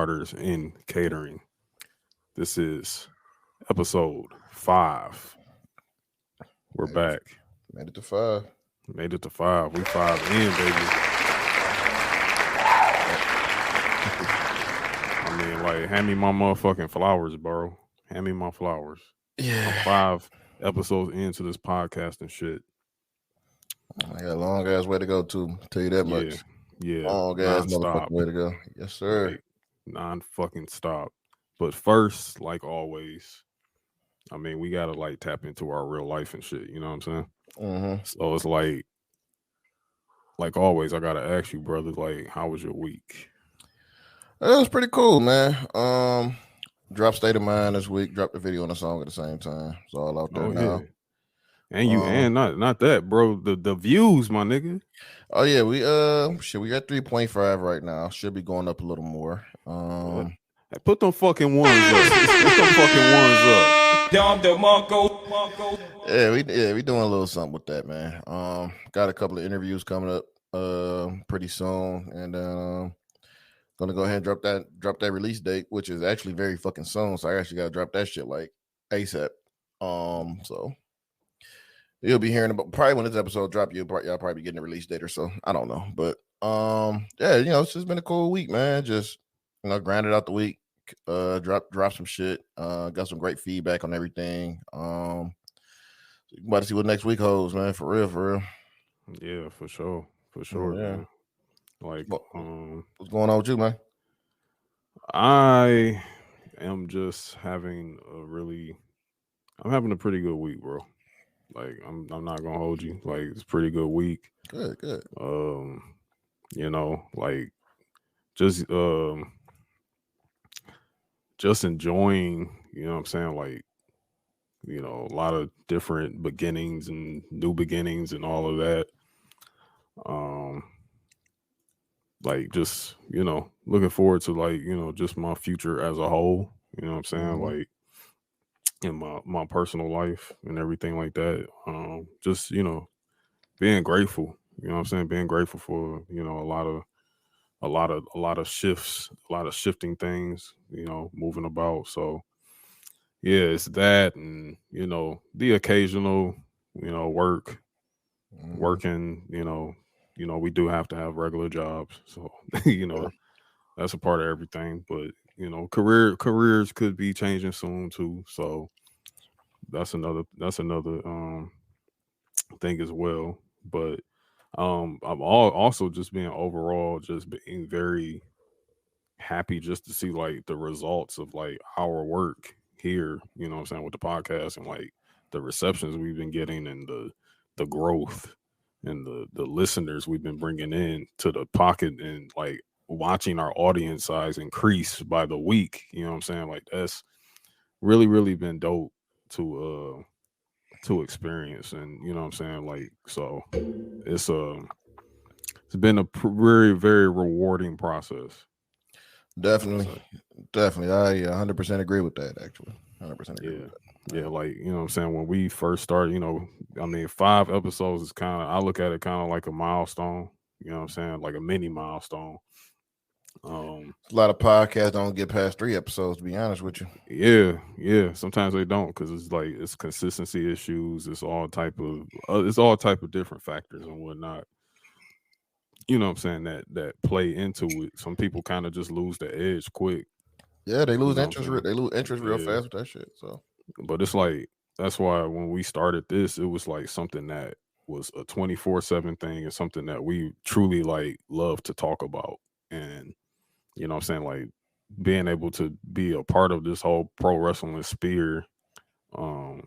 starters in catering. This is episode 5. We're back. Made it to 5. Made it to 5. We 5 in, baby. I mean, like, hand me my motherfucking flowers, bro. Hand me my flowers. Yeah. I'm 5 episodes into this podcast and shit. I got a long ass way to go too. Tell you that much. Yeah. Long ass motherfucking way to go. Yes, sir. Like, non-fucking stop. But first, like always, I mean, we gotta like tap into our real life and shit. You know what I'm saying? Mm-hmm. So it's like always, I gotta ask you, brother. Like, how was your week? It was pretty cool, man. Dropped State of Mind this week. Dropped the video and the song at the same time. It's all out there now. Yeah. And you and not that, bro. The views, my nigga. Oh yeah, we got 3.5 right now. Should be going up a little more. Hey, put them fucking ones up. Put them fucking ones up. Yeah, we doing a little something with that, man. Got a couple of interviews coming up pretty soon, and then gonna go ahead and drop that release date, which is actually very fucking soon. So I actually gotta drop that shit like ASAP. So you'll be hearing about probably when this episode drop. Y'all probably be getting a release date or so. I don't know, but yeah, it's just been a cool week, man. Just grinded out the week. Drop some shit. Got some great feedback on everything. So you about to see what next week holds, man. For real. Yeah, for sure, Yeah. man. Like, what's going on with you, man? I am just having I'm having a pretty good week, bro. Like, I'm not gonna hold you. Like, it's a pretty good week. Good. Like, just enjoying, you know what I'm saying? Like, a lot of different beginnings and new beginnings and all of that. Like, just, looking forward to, like, just my future as a whole, you know what I'm saying? Mm-hmm. Like, in my personal life and everything like that. Just, being grateful, you know what I'm saying? Being grateful for, a lot of shifts, a lot of shifting things, moving about. So yeah, it's that, and the occasional, working, we do have to have regular jobs. So, that's a part of everything. But, careers could be changing soon too. So that's another thing as well. But I'm also just being overall just being very happy just to see like the results of like our work here, you know what I'm saying, with the podcast, and like the receptions we've been getting, and the growth and the listeners we've been bringing in to the pocket, and like watching our audience size increase by the week, you know what I'm saying? Like, that's really, really been dope to experience. And you know what I'm saying, like, so it's been a very, very rewarding process. Definitely. I 100% agree with that. Actually, 100% agree with that. Yeah, like, you know what I'm saying, when we first started, I mean, 5 episodes is I look at it kind of like a milestone, you know what I'm saying, like a mini milestone. A lot of podcasts don't get past 3 episodes, to be honest with you. Yeah. Sometimes they don't, because it's consistency issues. It's all type of different factors and whatnot. You know what I'm saying, that play into it. Some people kind of just lose the edge quick. Yeah, they lose interest. They lose interest real fast with that shit. So, but it's like, that's why when we started this, it was like something that was a 24/7 thing, and something that we truly like love to talk about. And you know what I'm saying, like, being able to be a part of this whole pro wrestling sphere, the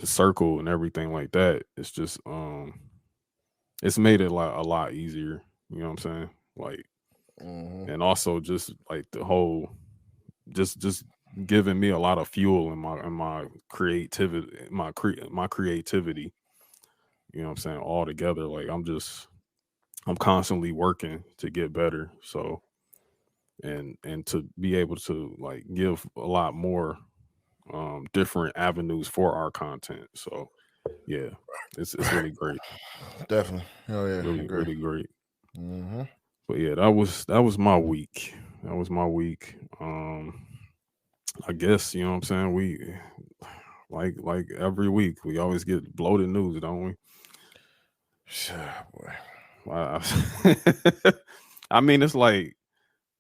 circle and everything like that, it's just it's made it like a lot easier, you know what I'm saying? Like, and also just like the whole just giving me a lot of fuel in my creativity, my creativity, you know what I'm saying, all together. Like, I'm constantly working to get better. So, and to be able to like give a lot more different avenues for our content. So yeah, it's really great. Definitely. Oh yeah, really great. Mm-hmm. But yeah, that was my week. that was my week. I guess you know what I'm saying. We like every week we always get bloated news, don't we? Boy. I, I mean, it's like,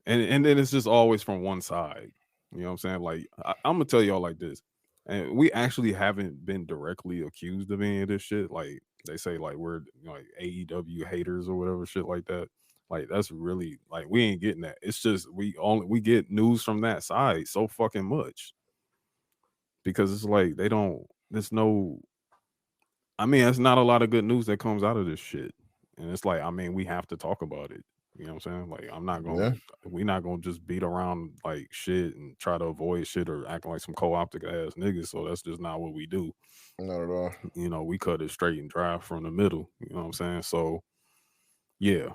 and then it's just always from one side. You know what I'm saying? Like, I'm gonna tell y'all like this, and we actually haven't been directly accused of any of this shit. Like they say, like we're like AEW haters or whatever shit like that. Like that's really like we ain't getting that. It's just we get news from that side so fucking much because it's like they don't. There's no. I mean, it's not a lot of good news that comes out of this shit. And it's like, I mean, we have to talk about it. You know what I'm saying? Like, Yeah, we're not gonna just beat around like shit and try to avoid shit or act like some co-optic ass niggas. So that's just not what we do. not at all. You know, we cut it straight and dry from the middle. You know what I'm saying? So yeah,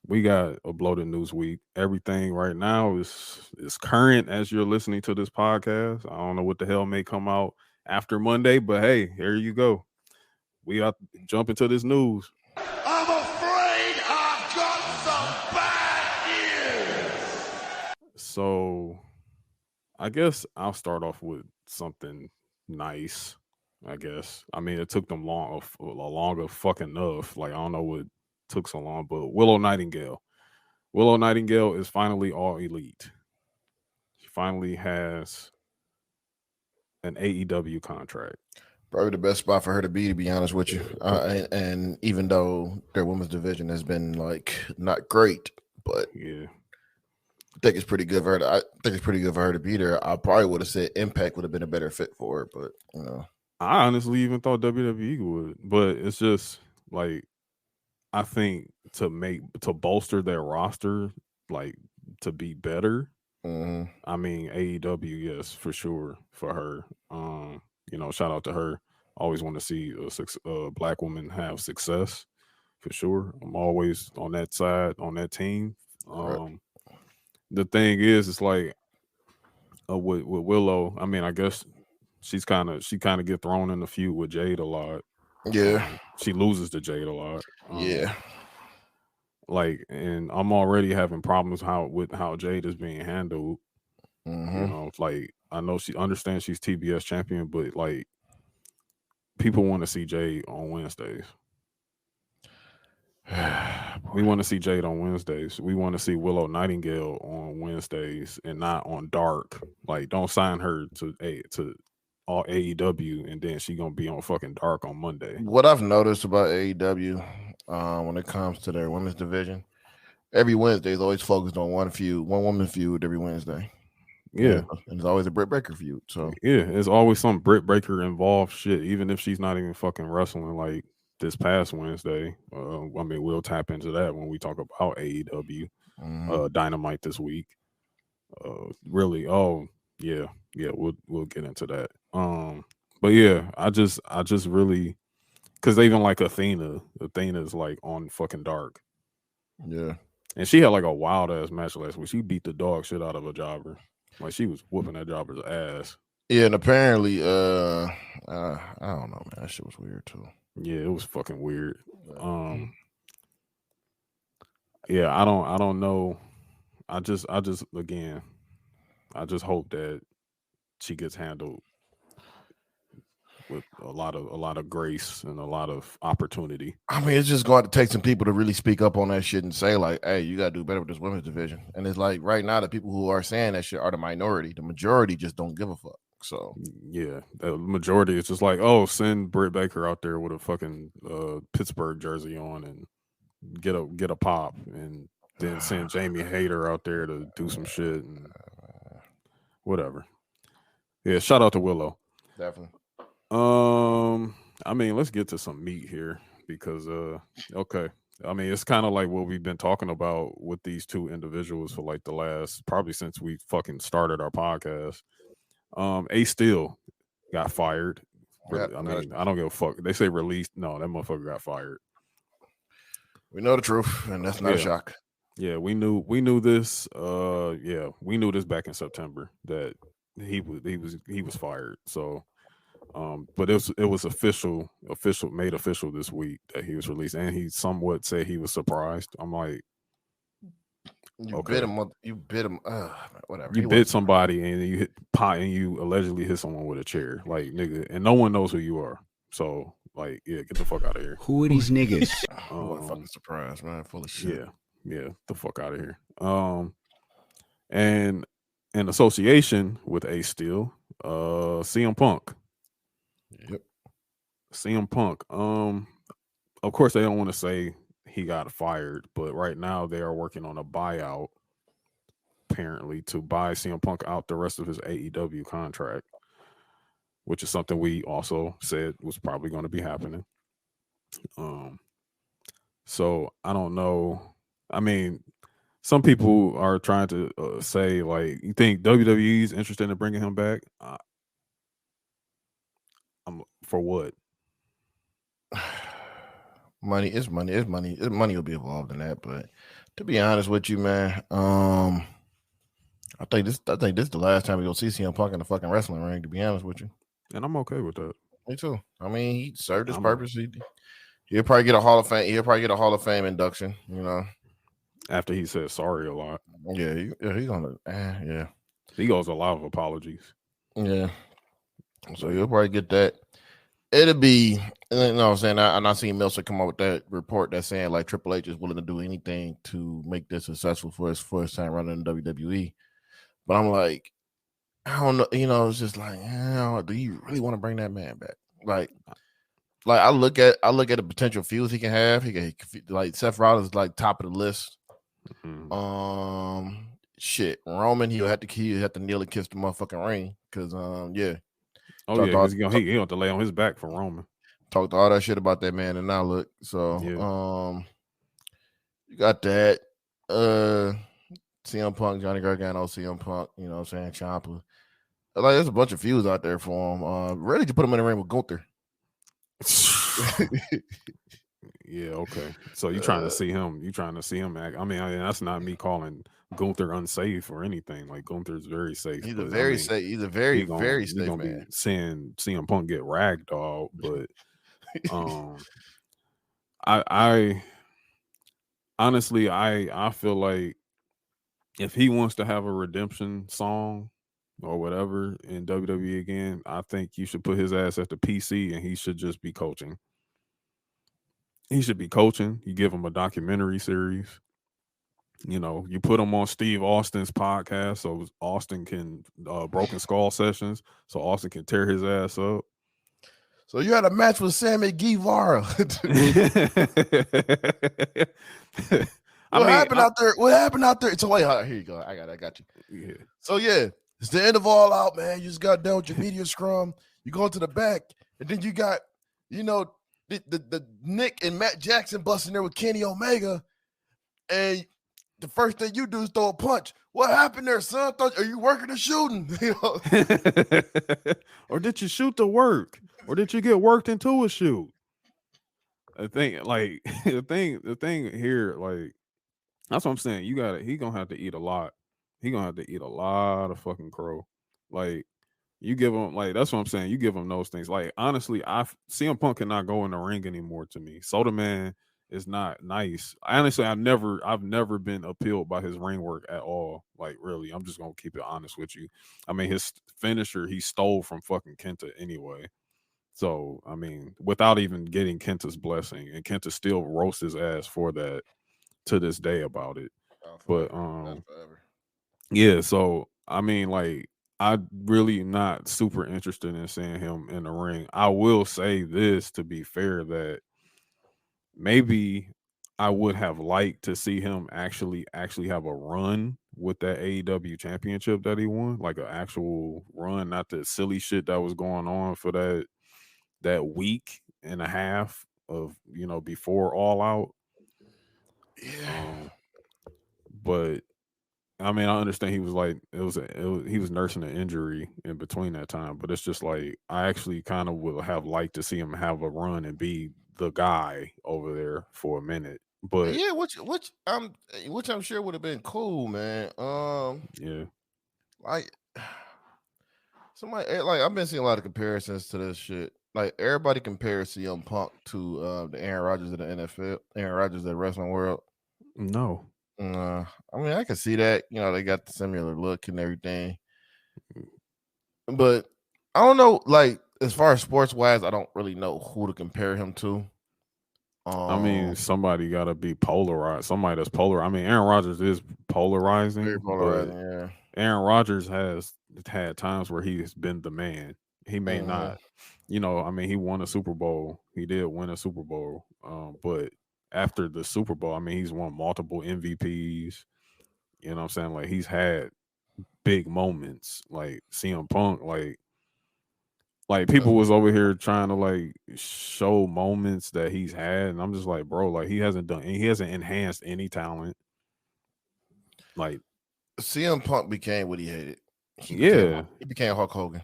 we got a bloated news week. Everything right now is current as you're listening to this podcast. I don't know what the hell may come out after Monday, but hey, here you go. We got jump into this news. I'm afraid I've got some bad news. So I guess I'll start off with something nice. I guess. I mean, it took them longer fucking enough. Like I don't know what took so long, but Willow Nightingale. Willow Nightingale is finally all elite. She finally has an AEW contract. Probably the best spot for her to be honest with you. And even though their women's division has been like not great, but Yeah. I think it's pretty good for her. I think it's pretty good for her to be there. I probably would have said Impact would have been a better fit for her, but you know, I honestly even thought WWE would, but it's just like I think to bolster their roster, like to be better. mm-hmm. I mean AEW, yes, for sure for her. You know, shout out to her. Always want to see a black woman have success for sure. I'm always on that side, on that team. Right. The thing is, it's like with Willow. I mean, I guess she kind of get thrown in the feud with Jade a lot. Yeah, She loses to Jade a lot. yeah. Like, and I'm already having problems with how Jade is being handled. You Mm-hmm. know, like I know she understands she's TBS champion, but like people want to see Jade on Wednesdays. We want to see Jade on Wednesdays. We want to see Willow Nightingale on Wednesdays and not on Dark. Like, don't sign her to all AEW and then she gonna be on fucking Dark on Monday. What I've noticed about AEW when it comes to their women's division, every Wednesday is always focused on one woman feud every Wednesday. Yeah, And it's always a Britt Baker feud. So yeah. There's always some Britt Baker involved shit, even if she's not even fucking wrestling. Like this past Wednesday, I mean, we'll tap into that when we talk about AEW Dynamite this week. Really, oh yeah, yeah. We'll get into that. But yeah, I just really because even like Athena's like on fucking Dark. yeah. And she had like a wild ass match last week. She beat the dog shit out of a jobber. Like she was whooping that jobber's ass. Yeah, and apparently, I don't know, man. That shit was weird too. Yeah, it was fucking weird. Yeah, I don't know. I just again, I just hope that she gets handled with a lot of grace and a lot of opportunity. I mean, it's just going to take some people to really speak up on that shit and say, like, hey, you got to do better with this women's division. And it's like right now, the people who are saying that shit are the minority. The majority just don't give a fuck. So, Yeah, the majority is just like, oh, send Britt Baker out there with a fucking Pittsburgh jersey on and get a pop, and then send Jamie Hayter out there to do some shit and whatever. Yeah, shout out to Willow. definitely. I mean, let's get to some meat here because okay. I mean, it's kind of like what we've been talking about with these two individuals for like the last probably since we fucking started our podcast. A Steel got fired. Yeah, I mean, I don't give a fuck. They say released. No, that motherfucker got fired. we know the truth, and that's not a shock. Yeah, we knew this. Yeah, we knew this back in September that he was fired. So, but it was made official this week that he was released, and he somewhat said he was surprised. I'm like, You Okay. bit him. You bit him. Whatever. You He bit wasn't. somebody and you hit pot and you allegedly hit someone with a chair, like nigga, and no one knows who you are. So like, yeah, get the fuck out of here. Who are these niggas? What a fucking surprise, man! Full of shit. Yeah, the fuck out of here. And in association with Ace Steel, CM Punk. Yep. CM Punk. Of course they don't want to say he got fired, but right now they are working on a buyout, apparently, to buy CM Punk out the rest of his AEW contract, which is something we also said was probably going to be happening. So I don't know. I mean, some people are trying to say like, you think WWE is interested in bringing him back? For what? Money is money. Is money. Money will be involved in that. But to be honest with you, man, I think this is the last time you'll see CM Punk in the fucking wrestling ring. To be honest with you, And I'm okay with that. me too. I mean, he served his purpose. He'll probably get a Hall of Fame. He'll probably get a Hall of Fame induction. You know, after he said sorry a lot. Yeah, he's gonna. Yeah, he goes a lot of apologies. Yeah, so you'll probably get that. It'll be, you know what I'm saying? I'm not seeing Meltzer come up with that report that's saying like Triple H is willing to do anything to make this successful for his first time running in WWE. But I'm like, I don't know. You know, it's just like, do you really want to bring that man back? Like I look at the potential feuds he can have. He can like Seth Rollins is like top of the list. Mm-hmm. Shit, Roman he'll have to kneel and kiss the motherfucking ring because yeah. Oh yeah, because he have to lay on his back for Roman. Talked all that shit about that man, and now look. So you got that. CM Punk, Johnny Gargano, CM Punk. You know what I'm saying? Ciampa. Like there's a bunch of feuds out there for him. Ready to put him in the ring with Gunther. Yeah, okay. So you trying to see him? You trying to see him act? I mean, that's not me calling Gunther unsafe or anything. Like Gunther's very safe. He's a very safe. He's a very very safe gonna man. Be seeing CM Punk get ragdolled, but I honestly I feel like if he wants to have a redemption song or whatever in WWE again, I think you should put his ass at the PC and he should just be coaching. He should be coaching. You give him a documentary series. You know, you put him on Steve Austin's podcast so Austin can Broken Skull Sessions, so Austin can tear his ass up. So you had a match with Sammy Guevara. What happened out there? What happened out there? So wait, here you go. I got you. Yeah. So yeah, it's the end of All Out, man. You just got done with your media scrum. You go to the back, and then you got, you know, the Nick and Matt Jackson busting there with Kenny Omega, and the first thing you do is throw a punch. What happened there, son? Are you working or shooting? You know? Or did you shoot to work? Or did you get worked into a shoot? I think like the thing here, like that's what I'm saying. He gonna have to eat a lot. He gonna have to eat a lot of fucking crow. Like you give him, like that's what I'm saying. You give him those things. Like honestly, CM Punk cannot go in the ring anymore to me. Soda Man is not nice. Honestly, I've never been appealed by his ring work at all. Like really, I'm just gonna keep it honest with you. I mean, his finisher he stole from fucking Kenta anyway. So I mean, without even getting Kenta's blessing, and Kenta still roasts his ass for that to this day about it. But yeah, so I mean, like I'm really not super interested in seeing him in the ring. I will say this to be fair that maybe I would have liked to see him actually have a run with that AEW championship that he won, like an actual run, not the silly shit that was going on for that week and a half of, you know, before All Out. Yeah. But I mean, I understand he was like he was nursing an injury in between that time, but it's just like I actually kind of would have liked to see him have a run and be the guy over there for a minute. But yeah, which I'm sure would have been cool, man. Yeah, like somebody like I've been seeing a lot of comparisons to this shit. Like everybody compares CM Punk to the Aaron Rodgers of the NFL, Aaron Rodgers of the wrestling world. No. I mean, I can see that. You know, they got the similar look and everything, but I don't know. Like as far as sports wise, I don't really know who to compare him to. I mean, somebody got to be polarized. Somebody that's polar. I mean, Aaron Rodgers is Very polarizing, but polarizing. Yeah. Aaron Rodgers has had times where he has been the man. He may Mhm. not, you know. I mean, he won a Super Bowl. He did win a Super Bowl, but after the Super Bowl, I mean, he's won multiple MVPs. You know what I'm saying? Like he's had big moments, like CM Punk, like people was over here trying to like show moments that he's had, and I'm just like, bro, like he hasn't enhanced any talent. Like, CM Punk became what he hated. yeah, He became Hulk Hogan.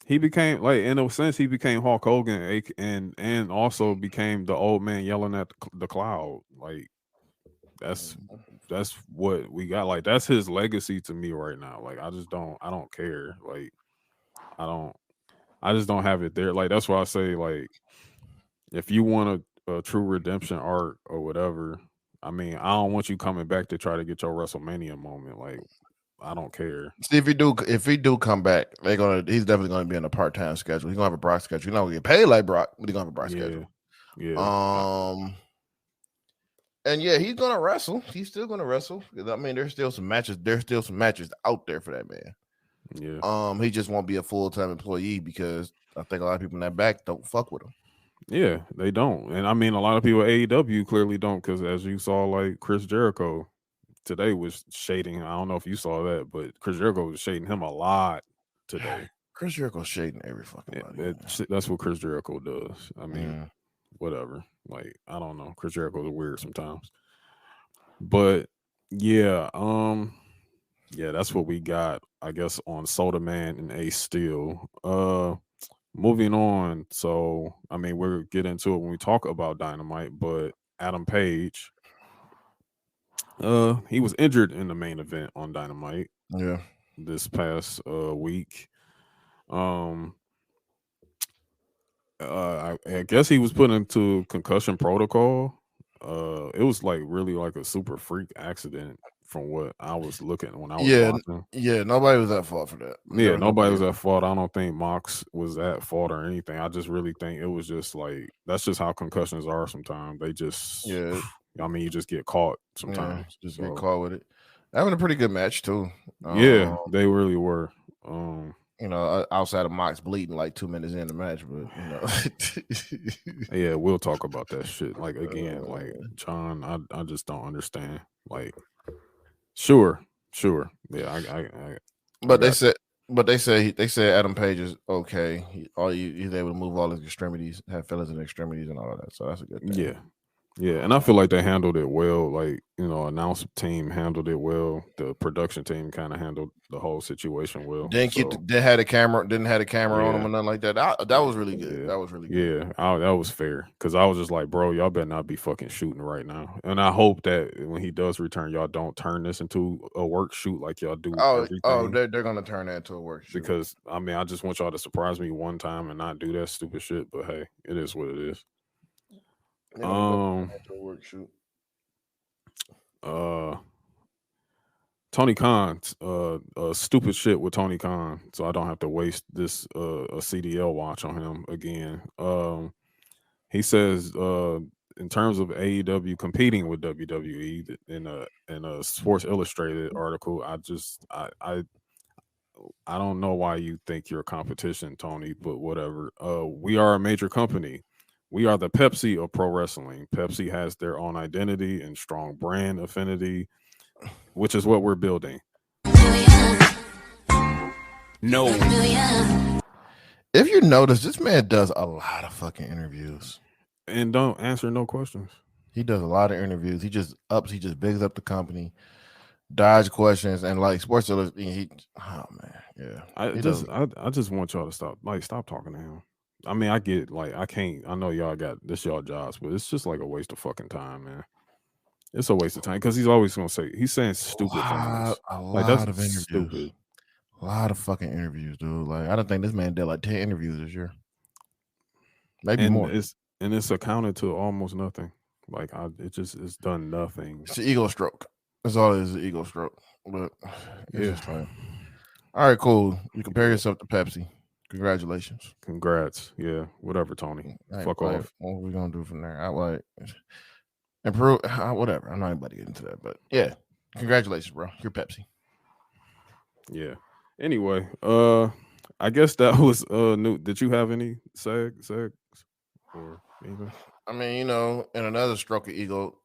he became like in a sense he became Hulk Hogan, and also became the old man yelling at the cloud. Like that's that's what we got. Like that's his legacy to me right now. Like I don't care. Like I don't I just don't have it there. Like that's why I say like if you want a true redemption arc or whatever, I mean, I don't want you coming back to try to get your WrestleMania moment. Like, I don't care. See if he do come back, he's definitely gonna be in a part-time schedule. He's gonna have a Brock schedule. He's not gonna get paid like Brock, but he's gonna have a Brock Yeah, schedule. yeah, And yeah, he's gonna wrestle. He's still gonna wrestle. I mean, there's still some matches. There's still some matches out there for that man. yeah, He just won't be a full-time employee because I think a lot of people in that back don't fuck with him. yeah. They don't, and I mean, a lot of people at AEW clearly don't, because as you saw, like Chris Jericho today was shading. I don't know if you saw that, but Chris Jericho was shading him a lot today. Chris Jericho's shading every fucking body. That's what Chris Jericho does. I mean, Yeah. whatever. Like, I don't know. Chris Jericho's weird sometimes. But yeah, yeah, that's what we got, I guess, on Soda Man and Ace Steel. Moving on. So I mean, we'll get into it when we talk about Dynamite, but Adam Page, he was injured in the main event on Dynamite Yeah. this past week. Um I guess he was put into concussion protocol. It was like really like a super freak accident from what I was looking when I was watching. Yeah, nobody was at fault for that. Yeah, nobody was at fault. I don't think Mox was at fault or anything. I just really think it was just like that's just how concussions are sometimes. They just I mean you just get caught sometimes. Just get caught with it. Having a pretty good match too. Yeah, they really were. Outside of Mox bleeding like 2 minutes in the match, but yeah, we'll talk about that shit. Like again, like John, I just don't understand. Like, sure, yeah, they said Adam Page is okay. He's able to move all his extremities, have fillers in extremities and all of that. So that's a good thing. Yeah, and I feel like they handled it well. Like, announce team handled it well. The production team kind of handled the whole situation well. Didn't have a camera on him or nothing like that. That was really good. Yeah. That was really good. Yeah, that was fair. Because I was just like, bro, y'all better not be fucking shooting right now. And I hope that when he does return, y'all don't turn this into a work shoot like y'all do everything. They're gonna turn that into a work shoot. Because I mean, I just want y'all to surprise me one time and not do that stupid shit. But hey, it is what it is. Tony Khan, stupid shit with Tony Khan, so I don't have to waste this a CDL watch on him again. He says in terms of AEW competing with WWE in a Sports Illustrated article, I don't know why you think you're a competition, Tony, but whatever. We are a major company. We are the Pepsi of pro wrestling. Pepsi has their own identity and strong brand affinity, which is what we're building. No. If you notice, this man does a lot of fucking interviews. And don't answer no questions. He does a lot of interviews. He just bigs up the company, dodge questions, and like Sports Illustrated. Oh man, yeah. I just want y'all to stop talking to him. I mean, I get like I know y'all got this y'all jobs, but it's just like a waste of fucking time, man. It's a waste of time because he's always gonna say he's saying stupid things. A lot of interviews. Stupid. A lot of fucking interviews, dude. Like I don't think this man did like 10 interviews this year. Maybe more. It's accounted to almost nothing. Like it's done nothing. It's an ego stroke. That's all it is, an ego stroke. But it's Yeah. just fine. All right, cool. You compare yourself to Pepsi. Congratulations. Congrats. Yeah. Whatever, Tony. Fuck off. What are we gonna do from there? I like improve. Whatever. I'm not about to get into that, but yeah, congratulations, bro. You're Pepsi. Yeah. Anyway, I guess that was new. Did you have any segs or anything? I mean, in another stroke of ego,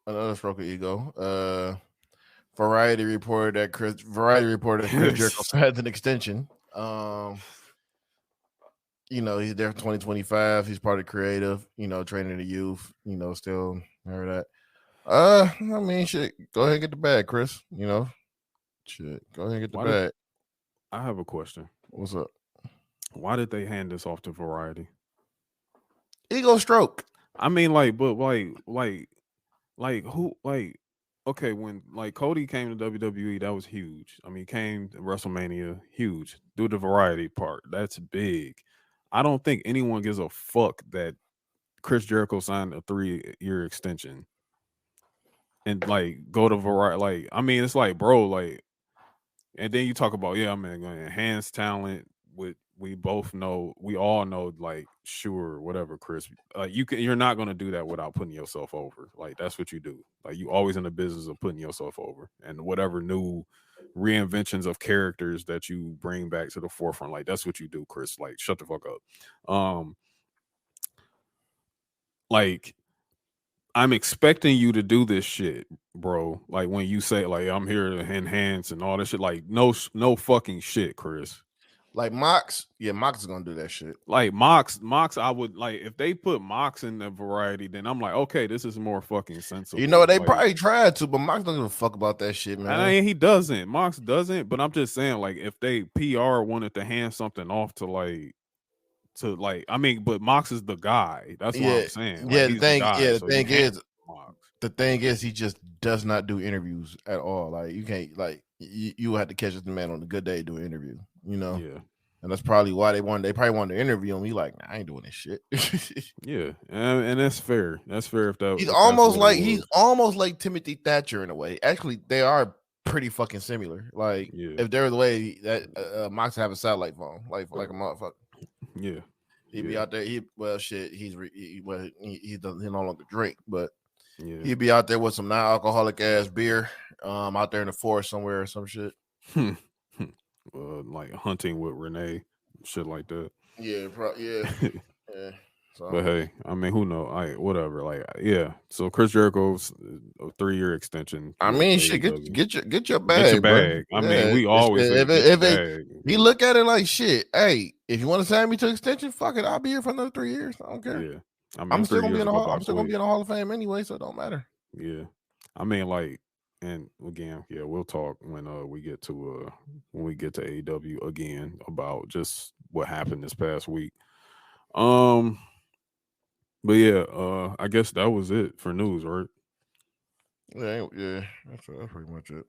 Variety reported that Chris Jericho had an extension. He's there for 2025. He's part of creative, training the youth, still heard that. I mean, shit, go ahead and get the bag, Chris. Shit, go ahead and get the bag. I have a question. What's up? Why did they hand this off to Variety? Ego stroke. I mean, who, okay, when Cody came to WWE, that was huge. I mean, came to WrestleMania, huge. Do the Variety part, that's big. I don't think anyone gives a fuck that Chris Jericho signed a 3-year extension and go to Variety. I mean, it's bro, and then you talk about, I'm going to enhance talent with. We all know, sure, whatever, Chris. You're not gonna do that without putting yourself over. That's what you do. You always in the business of putting yourself over, and whatever new reinventions of characters that you bring back to the forefront, that's what you do, Chris. Shut the fuck up. I'm expecting you to do this shit, bro. When you say I'm here to enhance and all this shit, no fucking shit, Chris. Mox, Mox is gonna do that shit. Mox, I would if they put Mox in the Variety, then I'm okay, this is more fucking sensible. They probably tried to, but Mox don't give a fuck about that shit, man. I mean, he doesn't. Mox doesn't, but I'm just saying, if they PR wanted to hand something off to I mean, but Mox is the guy. That's what I'm saying. The thing is, he just does not do interviews at all. You can't you have to catch this man on a good day to do an interview. Yeah. And that's probably why they probably wanted to interview him. He nah, I ain't doing this shit. Yeah, and that's fair. That's fair if that. He's almost like Timothy Thatcher in a way. Actually, they are pretty fucking similar. If there was a way that Mox have a satellite phone, like a motherfucker. Yeah, he'd be out there. He no longer drink, but he'd be out there with some non-alcoholic ass beer, out there in the forest somewhere or some shit. Hunting with Renee, shit like that. Yeah, yeah. So. But hey, I mean, who knows? Whatever. So Chris Jericho's a 3-year extension. I mean, shit. Get your bag. Get your bag. Bro. I mean, we always he look at it like shit. Hey, if you want to sign me to extension, fuck it. I'll be here for another 3 years. I don't care. Yeah, I mean, I'm still gonna be in the Hall of Fame anyway, so it don't matter. Yeah, I mean, and again, we'll talk when we get to AEW again about just what happened this past week. But I guess that was it for news, right? Yeah, that's pretty much it.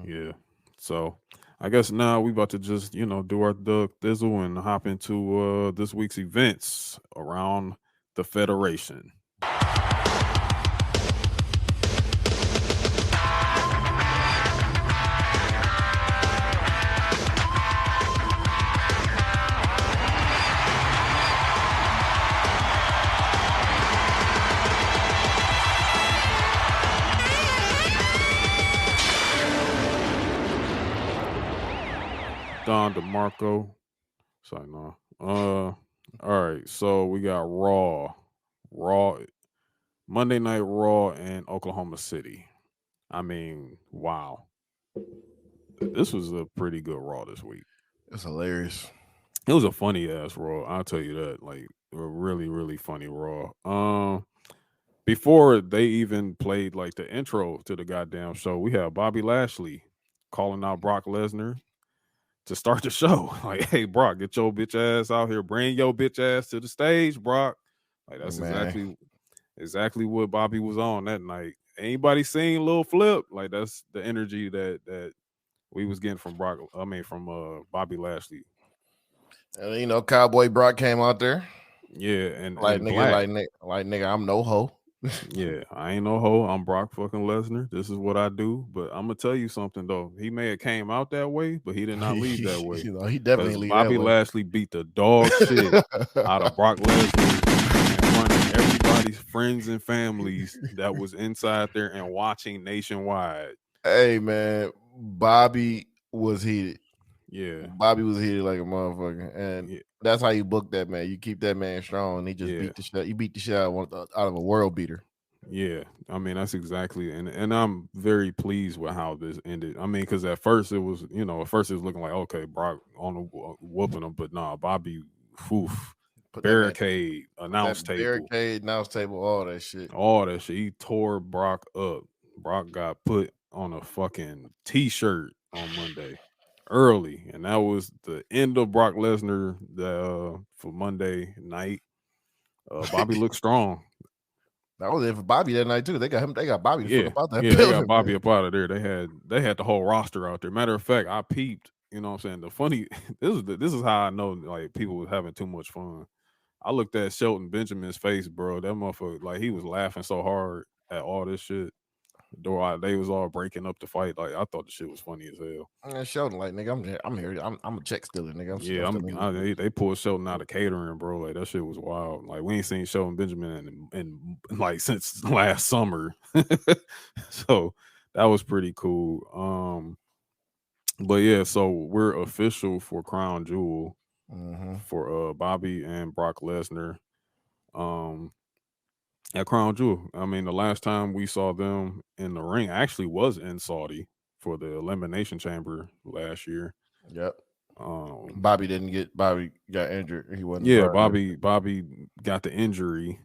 Yeah. So I guess now we about to just do our thizzle and hop into this week's events around the Federation. Don DeMarco. Sorry, no. All right. So we got Raw, Monday Night Raw in Oklahoma City. I mean, wow. This was a pretty good Raw this week. It's hilarious. It was a funny ass Raw. I'll tell you that. A really, really funny Raw. Before they even played the intro to the goddamn show, we had Bobby Lashley calling out Brock Lesnar to start the show. Hey, Brock, get your bitch ass out here. Bring your bitch ass to the stage, Brock. That's exactly what Bobby was on that night. Anybody seen Lil Flip? That's the energy that we was getting from Bobby Lashley. And Cowboy Brock came out there. Yeah, and nigga, I'm no hoe. Yeah, I ain't no hoe. I'm Brock fucking Lesnar. This is what I do. But I'm gonna tell you something though. He may have came out that way, but he did not leave that way. He definitely Because leave that Bobby way. Lashley beat the dog shit out of Brock Lesnar in front of everybody's friends and families that was inside there and watching nationwide. Hey man, Bobby was heated. Yeah. Bobby was heated like a motherfucker, and Yeah. that's how you book that man. You keep that man strong, and he just beat the shit. You beat the shit out of a world beater. Yeah, I mean that's exactly, and I'm very pleased with how this ended. I mean, because at first it was, at first it was looking like okay, Brock on the whooping him, but nah, Bobby, oof, Put that man, barricade, announce that table, barricade, announce table, all that shit. all that shit. He tore Brock up. Brock got put on a fucking t-shirt on Monday early, and that was the end of Brock Lesnar. For Monday night, Bobby looked strong. That was it for Bobby that night too. They got him. They got Bobby the fuck Yeah, up out that yeah, they got building, Bobby man. up out of there. They had the whole roster out there. Matter of fact, I peeped. You know what I'm saying? The funny this is how I know like people was having too much fun. I looked at Shelton Benjamin's face, bro. That motherfucker, like he was laughing so hard at all this shit. They was all breaking up the fight. Like I thought the shit was funny as hell. And Sheldon, like nigga, I'm here. I'm a check stealer, nigga. Yeah, I'm stealing. they pulled Shelton out of catering, bro. Like that shit was wild. Like we ain't seen Shelton Benjamin in like since last summer. So that was pretty cool. But yeah, so we're official for Crown Jewel for Bobby and Brock Lesnar. At Crown Jewel. I mean, the last time we saw them in the ring actually was in Saudi for the Elimination Chamber last year. Yep. Um, Bobby got injured. He wasn't. yeah, part of Bobby got the injury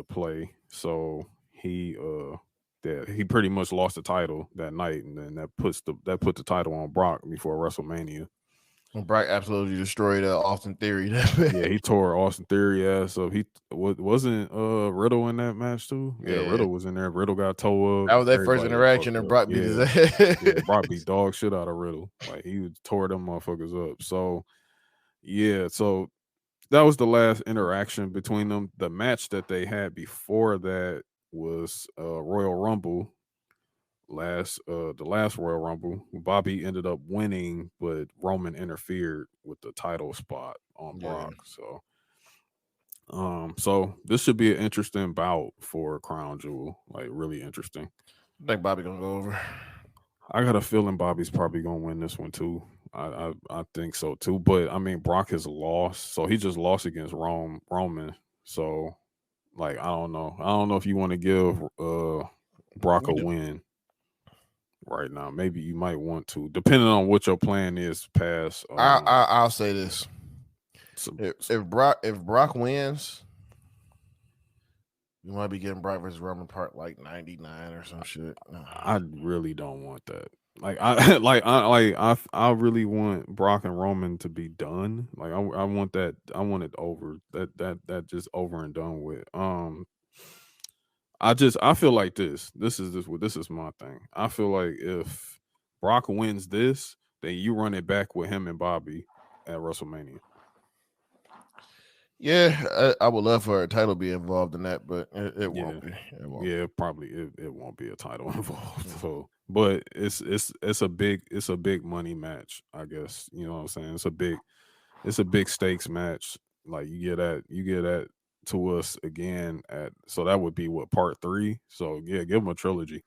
play. So he pretty much lost the title that night, and then that put the title on Brock before WrestleMania. it. Brock absolutely destroyed Austin Theory. Yeah, he tore Austin Theory ass up. He wasn't Riddle in that match too. Yeah, Riddle was in there. Riddle got toe up. That was their first Everybody got interaction, fucked and up. Brock beat his Yeah, ass. yeah, Brock beat dog shit out of Riddle. Like he tore them motherfuckers up. So yeah, so that was the last interaction between them. The match that they had before that was Royal Rumble. The last Royal Rumble, Bobby ended up winning, but Roman interfered with the title spot on Brock. So this should be an interesting bout for Crown Jewel, like really interesting. I think Bobby gonna go over. I got a feeling Bobby's probably gonna win this one too. I think so too. But I mean, Brock has lost, so he just lost against Roman. So like, I don't know. I don't know if you want to give Brock a win right now. Maybe you might want to, depending on what your plan is. Past. I'll say this: if Brock wins, you might be getting Brock versus Roman part like 99 or some shit. I really don't want that. I really want Brock and Roman to be done. Like I want that. I want it over. That just over and done with. I feel like this is my thing. I feel like if Brock wins this, then you run it back with him and Bobby at WrestleMania. Yeah, I would love for a title to be involved in that, but it won't be. It won't. Yeah, probably it won't be a title involved. So, but it's a big money match, I guess. You know what I'm saying? It's a big stakes match. Like you get that to us again so that would be what, part 3. So yeah, give them a trilogy.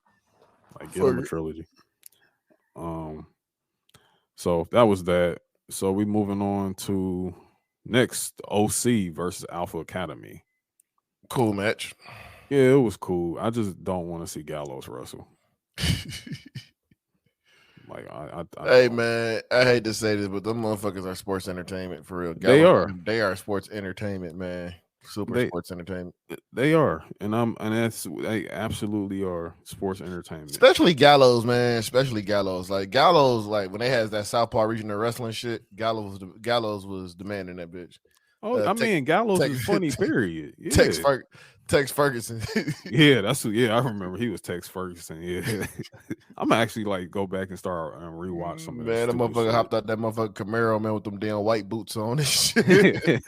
Like give them a trilogy. So that was that. So we moving on to next, OC versus Alpha Academy. Cool match. Yeah, it was cool. I just don't want to see Gallows wrestle. Like hey man, I hate to say this, but them motherfuckers are sports entertainment for real. They are sports entertainment, man. Sports entertainment. They are, and they absolutely are sports entertainment. Especially Gallows, man. Especially Gallows. Like Gallows, like when they has that Southpaw regional wrestling shit, Gallows was demanding that bitch. Oh, I mean, Gallows is funny. Period. Yeah. Tex Ferguson. Yeah, I remember he was Tex Ferguson. Yeah. I'm gonna actually like go back and start and rewatch some of this. Man, that stupid motherfucker shit. hopped out that motherfucking Camaro, man, with them damn white boots on and shit.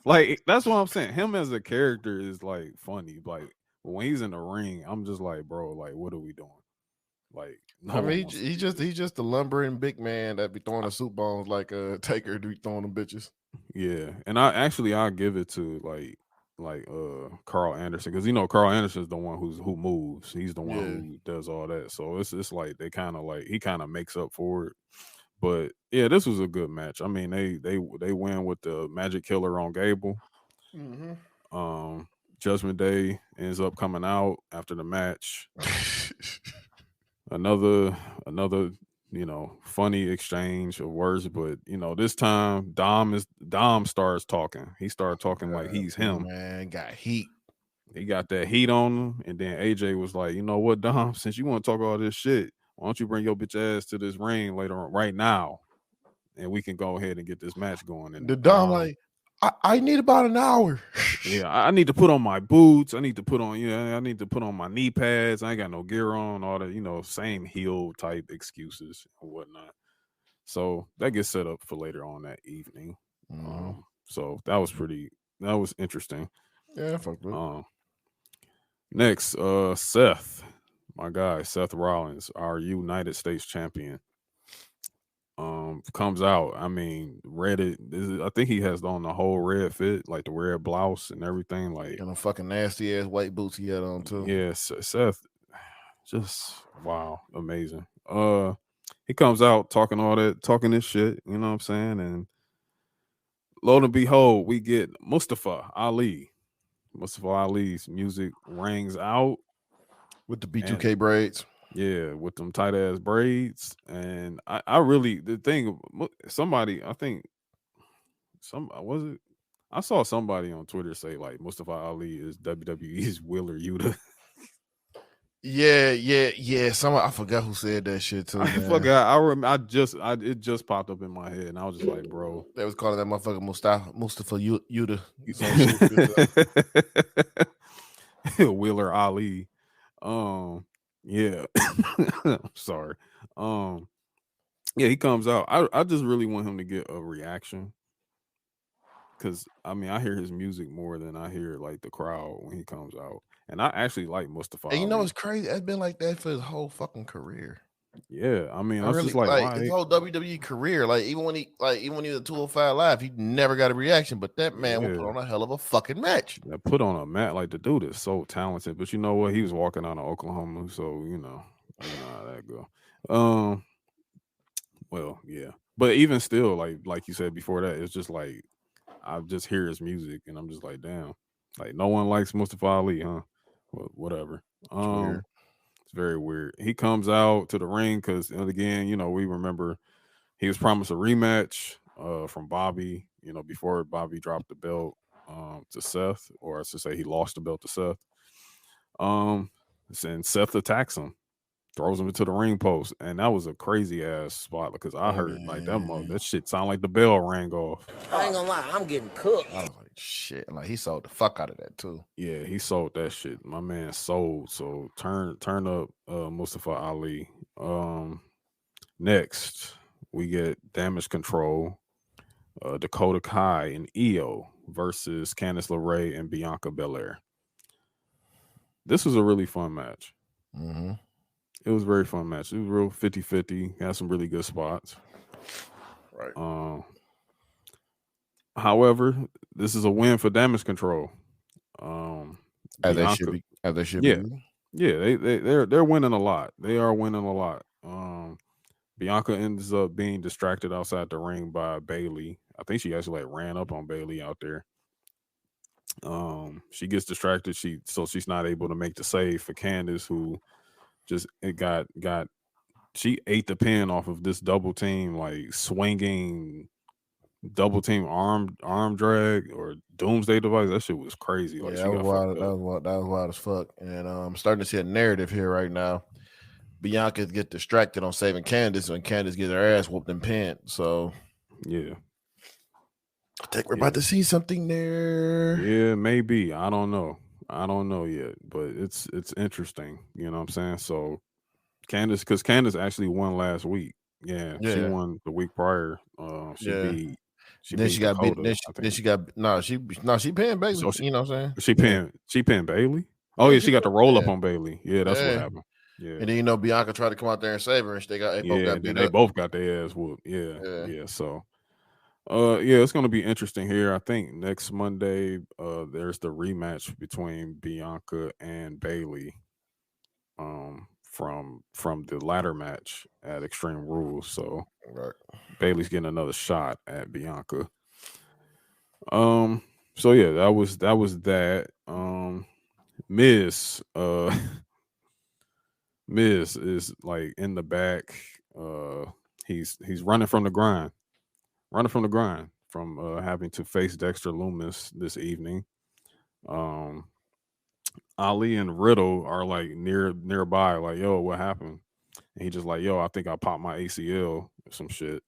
Like that's what I'm saying. Him as a character is like funny. Like when he's in the ring, I'm just like, bro, like what are we doing? Like no I mean, one wants to he's just a lumbering big man that be throwing the soup bones like Taker be throwing them bitches. Yeah, and I'll give it to Carl Anderson, because Carl Anderson's the one who moves. He's the one who does all that. So it's like they kind of like he kind of makes up for it. But yeah, this was a good match. I mean, they win with the Magic Killer on Gable. Judgment Day ends up coming out after the match. Another funny exchange of words, but this time Dom starts talking. He started talking like he's him. Man, got heat. He got that heat on him, and then AJ was like, "You know what, Dom? Since you want to talk all this shit, why don't you bring your bitch ass to this ring later on, right now, and we can go ahead and get this match going." And the Dom like, I need about an hour. Yeah, I need to put on my boots. I need to put on my knee pads. I ain't got no gear on. All the same heel type excuses and whatnot. So that gets set up for later on that evening. So that was interesting. Yeah, fuck it. Next, Seth, my guy, Seth Rollins, our United States champion, comes out. I mean, I think he has on the whole red fit, like the red blouse and everything, like and the fucking nasty ass white boots he had on too. Yeah, Seth, just wow, amazing. He comes out talking this shit, you know what I'm saying? And lo and behold, we get Mustafa Ali. Mustafa Ali's music rings out with the B2K braids. Yeah, with them tight ass braids. And I really, the thing, somebody, I think, I saw somebody on Twitter say like Mustafa Ali is WWE's Wheeler Yuta. Yeah. I forgot who said that shit too. I forgot. It just popped up in my head, and I was just like, bro, they was calling that motherfucker Mustafa Yuta. Wheeler Ali. Yeah. Sorry. Yeah, he comes out. I just really want him to get a reaction, because I mean I hear his music more than I hear like the crowd when he comes out. And I actually like Mustafa. And you know what's crazy? It's been like that for his whole fucking career. Yeah, I mean, I was just like his whole WWE career. Like even when he was at 205 Live, he never got a reaction. But that man will put on a hell of a fucking match. Yeah, put on a match. Like the dude is so talented. But you know what? He was walking out of Oklahoma, so you know how that go. Well, yeah. But even still, like you said before that, it's just like I just hear his music and I'm just like, damn. Like no one likes Mustafa Ali, huh? Well, whatever. It's very weird. He comes out to the ring because, again, we remember he was promised a rematch from Bobby, before Bobby dropped the belt to Seth, or I should say he lost the belt to Seth. And Seth attacks him, throws him into the ring post, and that was a crazy ass spot because I heard like that shit sound like the bell rang off. I ain't gonna lie, I'm getting cooked. I was like, shit. Like he sold the fuck out of that too. Yeah, he sold that shit. My man sold. So turn up Mustafa Ali. Next we get Damage Control, Dakota Kai and Io versus Candice LeRae and Bianca Belair. This was a really fun match. It was a very fun match. It was real 50-50. Had some really good spots. Right. However, this is a win for Damage Control. As they should be. Yeah, they're winning a lot. They are winning a lot. Bianca ends up being distracted outside the ring by Bayley. I think she actually ran up on Bayley out there. She gets distracted. She's not able to make the save for Candice, who she ate the pin off of this double team, like swinging double team arm drag or doomsday device. That shit was crazy. Like, that was wild as fuck. And I'm starting to see a narrative here right now. Bianca get distracted on saving Candice when Candice gets her ass whooped and pinned. So yeah, I think we're about to see something there. Yeah, maybe. I don't know yet, but it's interesting. You know what I'm saying? So because Candace actually won last week. Yeah, she won the week prior. She beat Then she got beat. Dakota, Then she got she paying Bailey. So You know what I'm saying? She pinned Bailey. Oh yeah, she got the roll up on Bailey. Yeah, that's what Yeah. happened. Yeah, And then Bianca tried to come out there and save her, and they both got beat then they up. both got their ass whooped. Yeah. So, it's gonna be interesting here. I think next Monday, there's the rematch between Bianca and Bailey. From the ladder match at Extreme Rules. So Bailey's getting another shot at Bianca. So yeah, that was that. Miz Miz is like in the back. He's running from the grind. From having to face Dexter Loomis this evening. Ali and Riddle are like nearby, like, yo, what happened? And he just like, yo, I think I popped my ACL or some shit.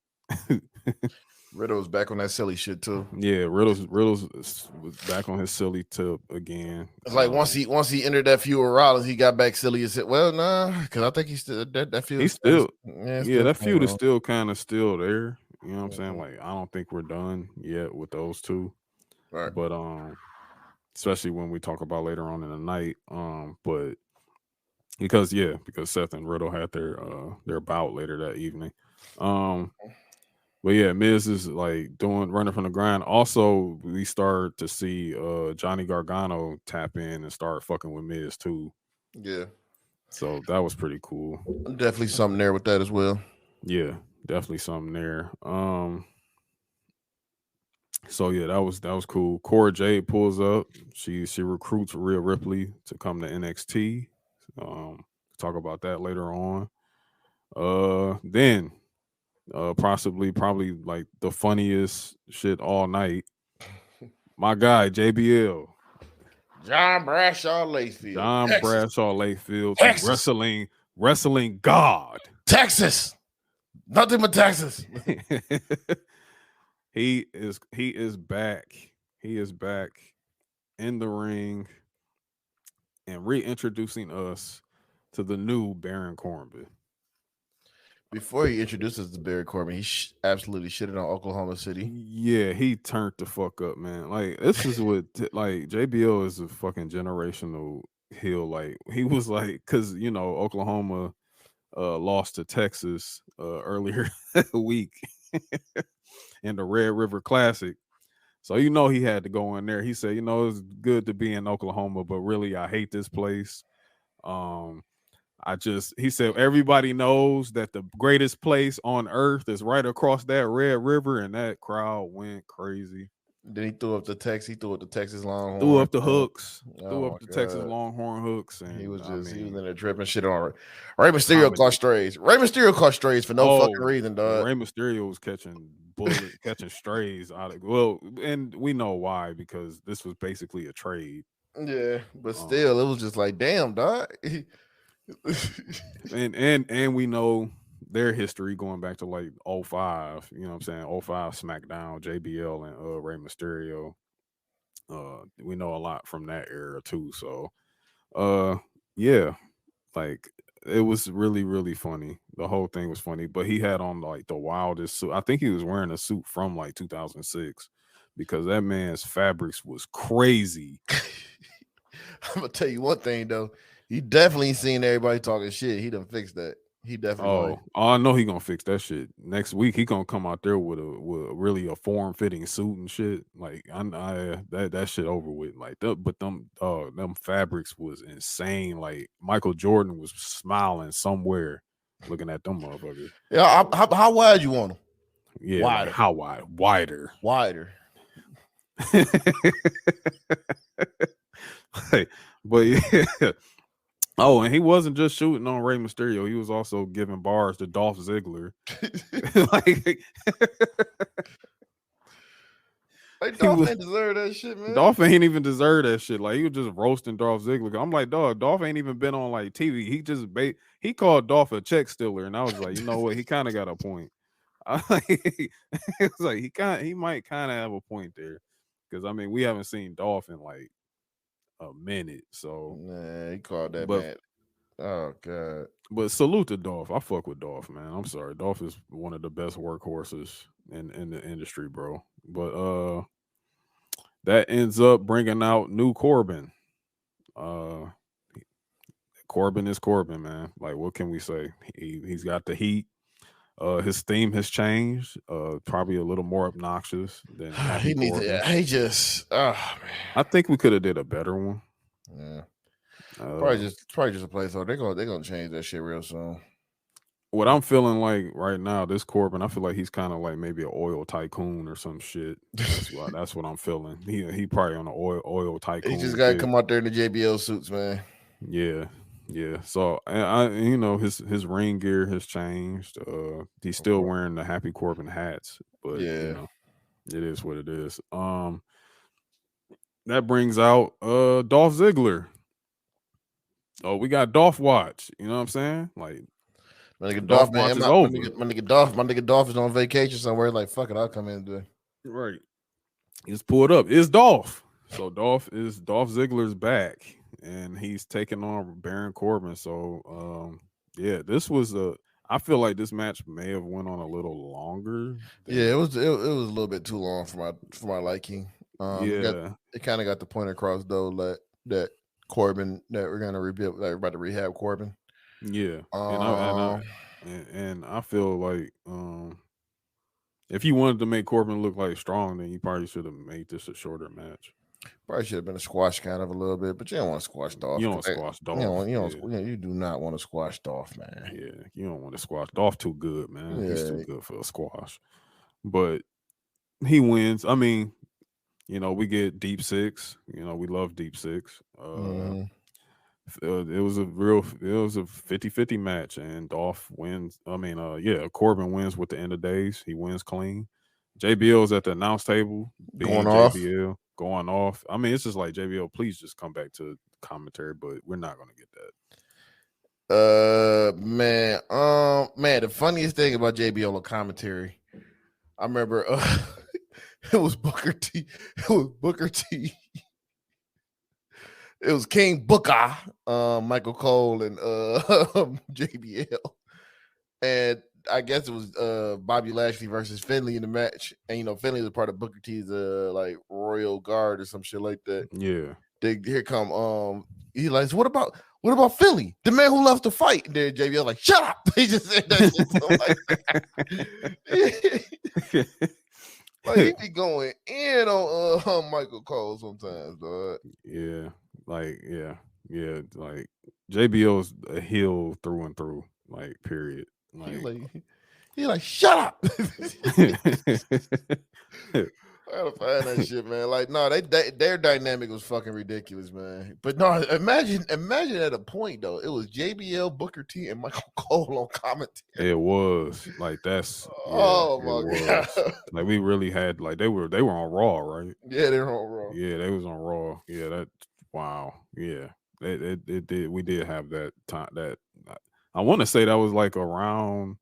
Riddle was back on that silly shit too. Yeah, Riddle's was back on his silly tip again. It's like once he entered that feud with Rollins, he got back silly and said, "Well, nah," because I think he's still that feud. He's still, that feud is on. still kind of still there. You know what I'm saying? Like, I don't think we're done yet with those two. Right. But especially when we talk about later on in the night. But because Seth and Riddle had their bout later that evening. But yeah, Miz is like running from the grind. Also, we start to see Johnny Gargano tap in and start fucking with Miz too. Yeah. So that was pretty cool. Definitely something there with that as well. Yeah, definitely something there. So yeah, that was cool. Cora Jade pulls up. She recruits Rhea Ripley to come to NXT. Talk about that later on. Then probably like the funniest shit all night. My guy JBL, John Bradshaw Layfield, Texas. wrestling god. Texas, nothing but Texas. He is back. He is back in the ring and reintroducing us to the new Baron Corbin. Before he introduces the Baron Corbin, he absolutely shitted on Oklahoma City. Yeah, he turned the fuck up, man. Like, this is what like JBL is a fucking generational heel. Like, he was like, because Oklahoma lost to Texas earlier that week in the Red River Classic. So he had to go in there. He said, it's good to be in Oklahoma, but really I hate this place. He said everybody knows that the greatest place on earth is right across that Red River, and that crowd went crazy. Then he threw up the Texas Longhorn. Threw up the hooks. Oh, threw up the Texas Longhorn hooks. And he was in there tripping shit on Rey Mysterio caught strays. Rey Mysterio caught strays for no fucking reason, dog. Rey Mysterio was catching catching strays out of and we know why, because this was basically a trade. Yeah, but still, it was just like, damn, dog. and we know their history going back to like 05, you know what I'm saying? 05 SmackDown, JBL and Rey Mysterio. We know a lot from that era too. So yeah, like it was really, really funny. The whole thing was funny, but he had on like the wildest suit. I think he was wearing a suit from like 2006 because that man's fabrics was crazy. I'm gonna tell you one thing though. He definitely seen everybody talking shit. He done fixed that. He definitely. I know he gonna fix that shit next week. He gonna come out there with really a form fitting suit and shit. Like that shit over with. Like but them fabrics was insane. Like Michael Jordan was smiling somewhere looking at them motherfuckers. Yeah, how wide you want them? Yeah, wider. Like how wide? Wider. But yeah. Oh, and he wasn't just shooting on Rey Mysterio. He was also giving bars to Dolph Ziggler. Dolph ain't deserve that shit, man. Dolph ain't even deserve that shit. Like, he was just roasting Dolph Ziggler. I'm like, dog, Dolph ain't even been on like TV. He just he called Dolph a check stealer, and I was like, you know what? He kind of got a point. It's like he might kind of have a point there, because I mean we haven't seen Dolph in like a minute. So, Nah, he called that but man. Oh god. salute to Dolph. I fuck with Dolph, man. I'm sorry, Dolph is one of the best workhorses in the industry, bro. But that ends up bringing out new Corbin. Uh, Corbin is Corbin, man. Like, what can we say? He's got the heat. His theme has changed. Probably a little more obnoxious than Happy He needs Corbin. to. He just. Oh man. I think we could have did a better one. Yeah. Uh, Probably just a placeholder. They're gonna change that shit real soon. what I'm feeling like right now, this Corbin, I feel like he's kind of like maybe an oil tycoon or some shit. That's what I'm feeling. He probably on an oil tycoon. He just gotta kick. come out there in the JBL suits, man. Yeah, yeah. So I you know, his ring gear has changed. He's still wearing the Happy Corbin hats, but Yeah. you know, it is what it is. That brings out Dolph Ziggler. Oh, we got Dolph watch. You know what I'm saying? Like, My nigga Dolph Dolph, man. watch is My over. nigga Dolph is on vacation somewhere. Like, fuck it, I'll come in today. Right. He's pulled up. It's Dolph. So Dolph Ziggler's back, and he's taking on Baron Corbin. So yeah, this was I feel like this match may have went on a little longer. Yeah, it was a little bit too long for my liking. Yeah. It kind of got the point across though that Corbin, that we're gonna rebuild, like we're about to rehab Corbin. Yeah. And I feel like if you wanted to make Corbin look like strong, then you probably should have made this a shorter match. Probably should have been a squash kind of a little bit, but you don't want to squash Dolph. You don't squash Dolph. You do not want to squash Dolph, man. Yeah, you don't want to squash Dolph. Too good, man. Yeah. He's too good for a squash. But he wins. I mean, you know, we get deep six. You know, we love deep six. It was a 50-50 match, and Dolph wins. I mean, Corbin wins with the end of days. He wins clean. JBL's at the announce table, being JBL, going off. I mean, it's just like, JBL, please just come back to commentary, but we're not gonna get that. Man, the funniest thing about JBL on commentary, I remember it was Booker T. It was King Booker, Michael Cole, and JBL. And I guess it was Bobby Lashley versus Finley in the match. And, you know, Finley was part of Booker T's like Royal Guard or some shit like that. Yeah. Here come he like, what about Finley, the man who left the fight? And then JBL like, shut up. He just said that shit. Like he be going in on Michael Cole sometimes, dog. Yeah. Like, like JBL's a heel through and through, like, period. Like, he like shut up. I gotta find that shit, man. Like, no, their dynamic was fucking ridiculous, man. But no, imagine at a point though, it was JBL, Booker T, and Michael Cole on commentary. It was like that's oh my god. Like, we really had, like, they were on Raw, right? Yeah, they were on Raw. Yeah, they was on Raw. Yeah, that wow. Yeah, it did. We did have that time. That I want to say that was like around.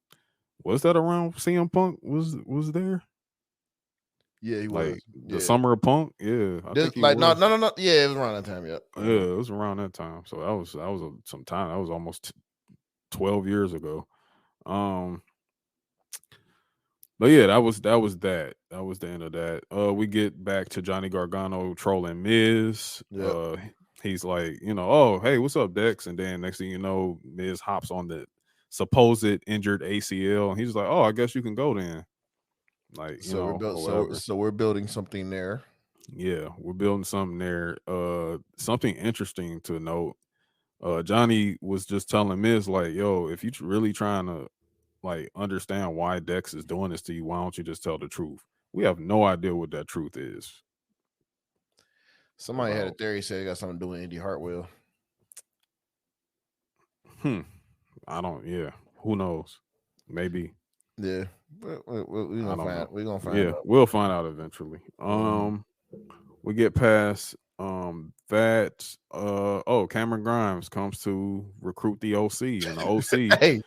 Was that around CM Punk was there? Yeah, he like was. The summer of Punk. Yeah, no. Yeah, it was around that time. Yeah, it was around that time. So that was some time. That was almost 12 years ago. But yeah, that was the end of that. We get back to Johnny Gargano trolling Miz. Yep. He's like, you know, oh, hey, what's up, Dex? And then next thing you know, Miz hops on the supposed injured ACL, and he's like, oh, I guess you can go then. Like, so we're building something there. Yeah, we're building something there. Something interesting to note. Johnny was just telling Miz, like, yo, if you really trying to, like, understand why Dex is doing this to you, why don't you just tell the truth? We have no idea what that truth is. Somebody had a theory, say it got something to do with Indy Hartwell. I don't. Yeah, who knows? Maybe. Yeah, we're gonna find out. We're gonna find out. We'll find out eventually. We get past that. Cameron Grimes comes to recruit the OC, and the OC. Hey,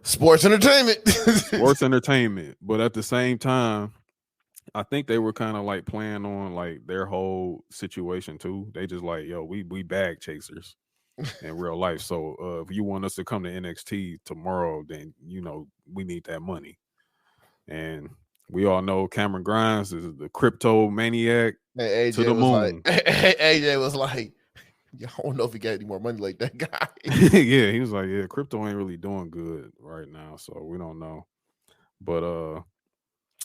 Sports entertainment. Sports entertainment. But at the same time, I think they were kind of like playing on like their whole situation too. They just like, yo, we bag chasers in real life. So if you want us to come to NXT tomorrow, then we need that money. And we all know Cameron Grimes is the crypto maniac And to the moon. AJ was like, I don't know if he got any more money like that guy. Yeah, he was like, yeah, crypto ain't really doing good right now, so we don't know. But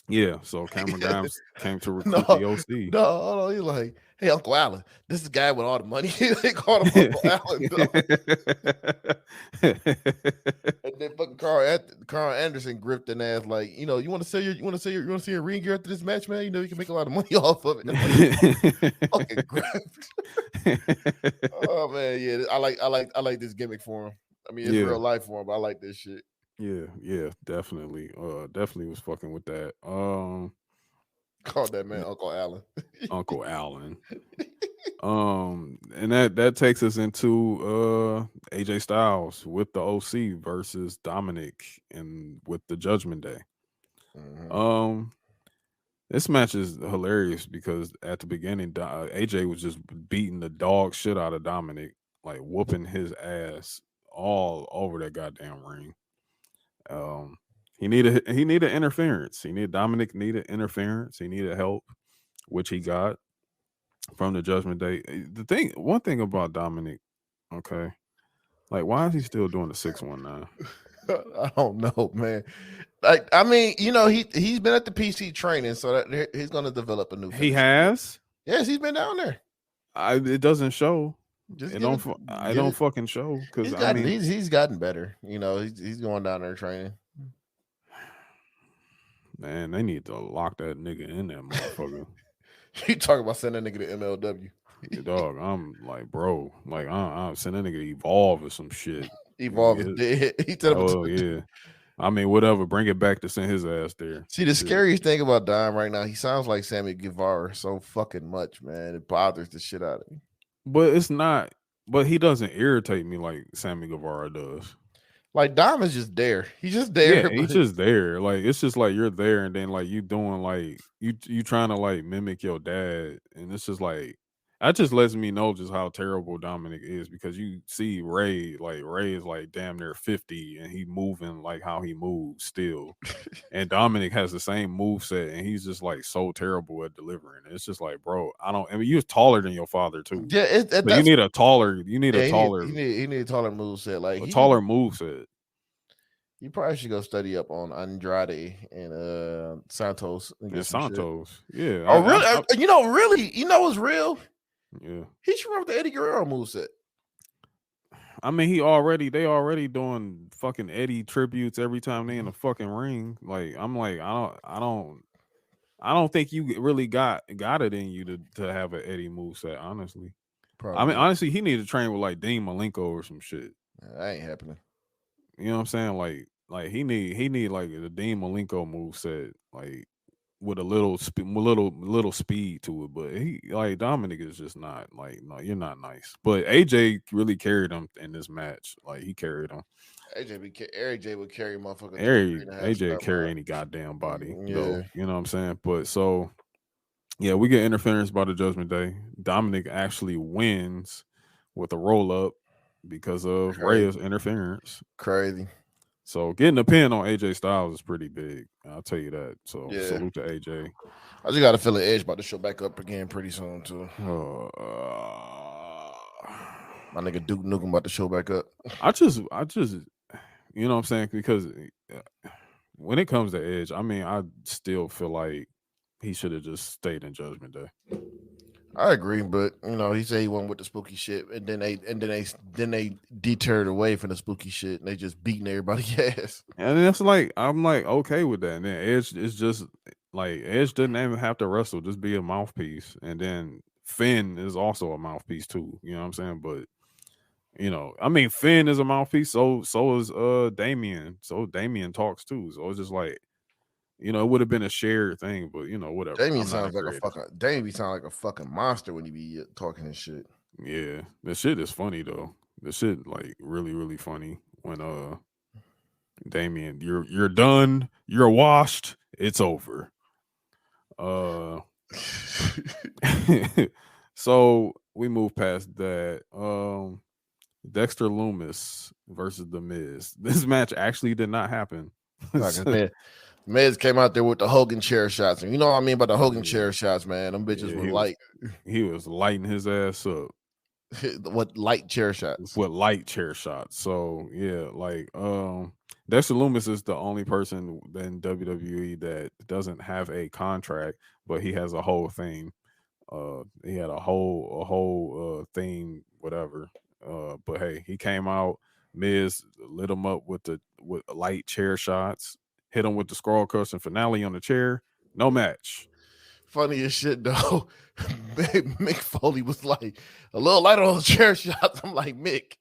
yeah, so Cameron Grimes came to recruit the OC. No, hold on. He's like, hey, Uncle Allen, this is the guy with all the money. They called him Uncle Allen. And then fucking Carl Anderson gripped an ass like, you want to sell your ring gear after this match, man? You can make a lot of money off of it. Fucking gripped. Oh man, yeah, I like this gimmick for him. I mean, it's real life for him, but I like this shit. Yeah, definitely. Definitely was fucking with that. Called that man Uncle Allen. Uncle Allen. And that takes us into AJ Styles with the OC versus Dominic and with the Judgment Day. Mm-hmm. This match is hilarious because at the beginning, AJ was just beating the dog shit out of Dominic, like whooping his ass all over that goddamn ring. He needed interference. Dominic needed interference. He needed help, which he got from the Judgment Day. One thing about Dominic, okay, like why is he still doing the 619? I don't know, man. Like, I mean, he's been at the PC training, so that he's going to develop a new. He has. Yes, he's been down there. It doesn't show. I don't fucking show because he's gotten better. He's going down there training. Man, they need to lock that nigga in that motherfucker. You talking about sending that nigga to MLW? Dog, I'm like, bro, like I'm sending that nigga to Evolve or some shit. Evolve is dead. He told him. Oh yeah. I mean, whatever. Bring it back to send his ass there. See, the scariest thing about Dime right now, he sounds like Sammy Guevara so fucking much, man. It bothers the shit out of me. But it's not. But he doesn't irritate me like Sammy Guevara does. Like Dom is just there. He's just there. Yeah, he's just there. Like it's just like you're there, and then like you doing like you trying to like mimic your dad, and it's just like that just lets me know just how terrible Dominic is because you see Ray is like damn near 50, and he moving like how he moves still, and Dominic has the same move set, and he's just like so terrible at delivering. It's just like, bro, I mean, you're taller than your father too. Yeah, you need a taller. He need a taller move set, like taller move set. You probably should go study up on Andrade and Santos. And Santos, yeah. Oh, really? You know what's real? Yeah. He should run with the Eddie Guerrero moveset. I mean, they already doing fucking Eddie tributes every time they in the fucking ring. Like, I'm like, I don't think you really got it in you to have an Eddie moveset, honestly. Probably. I mean, honestly, he need to train with like Dean Malenko or some shit. That ain't happening. You know what I'm saying? Like he need like the Dean Malenko moveset, like with a little speed to it. But he like Dominic is just not like, no, you're not nice. But AJ really carried him in this match. Like he carried him. AJ would carry motherfucker. AJ carry any goddamn body. Yeah. Though, you know what I'm saying? But so yeah, we get interference by the Judgment Day. Dominic actually wins with a roll up because of Rey's interference. Crazy. So getting a pin on AJ Styles is pretty big. I'll tell you that. So salute to AJ. I just got a feeling Edge about to show back up again pretty soon too. My nigga Duke Nukem about to show back up. I just, you know what I'm saying? Because when it comes to Edge, I mean, I still feel like he should have just stayed in Judgment Day. I agree, but he said he went with the spooky shit, and then they deterred away from the spooky shit, and they just beating everybody's ass. And it's like I'm like okay with that. And then Edge is just like Edge didn't even have to wrestle, just be a mouthpiece. And then Finn is also a mouthpiece too. You know what I'm saying? But I mean, Finn is a mouthpiece. So is Damian. So Damian talks too. So it's just like. It would have been a shared thing, but whatever. Damian sounds like a fucking monster when he be talking and shit. Yeah, the shit is funny though. The shit like really, really funny when Damien, you're done. You're washed. It's over. So we move past that. Dexter Loomis versus The Miz. This match actually did not happen. Miz came out there with the Hogan chair shots, and you know what I mean by the Hogan chair shots, man. Them bitches were light. He was lighting his ass up. What light chair shots? With light chair shots. So yeah, like Dexter Loomis is the only person in WWE that doesn't have a contract, but he has a whole theme. He had a whole theme, whatever. But hey, he came out. Miz lit him up with light chair shots, hit him with the skull crushing finale on the chair. No match. Funny as shit though. Mick Foley was like a little light on those chair shots. I'm like, Mick,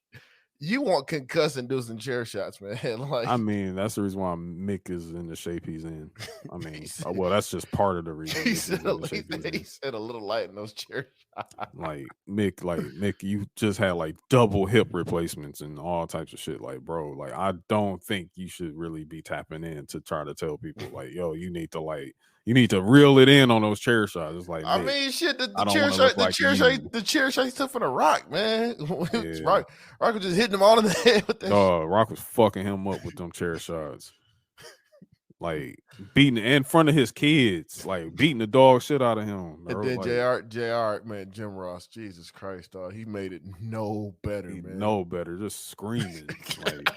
you want concuss-inducing chair shots, man. Like, I mean, that's the reason why Mick is in the shape he's in. I mean, well, that's just part of the reason. He said a little light in those chair shots. Like Mick, you just had like double hip replacements and all types of shit. Like, bro, like I don't think you should really be tapping in to try to tell people like, yo, you need to reel it in on those chair shots. It's like, I Mick, mean, shit. The chair shot he took from the Rock, man. Yeah. Rock was just hitting him all in the head with that. Rock was fucking him up with them chair shots. Like beating in front of his kids, like beating the dog shit out of him. And then like, JR, man, Jim Ross, Jesus Christ, dog, he made it no better, man. No better, just screaming. Like,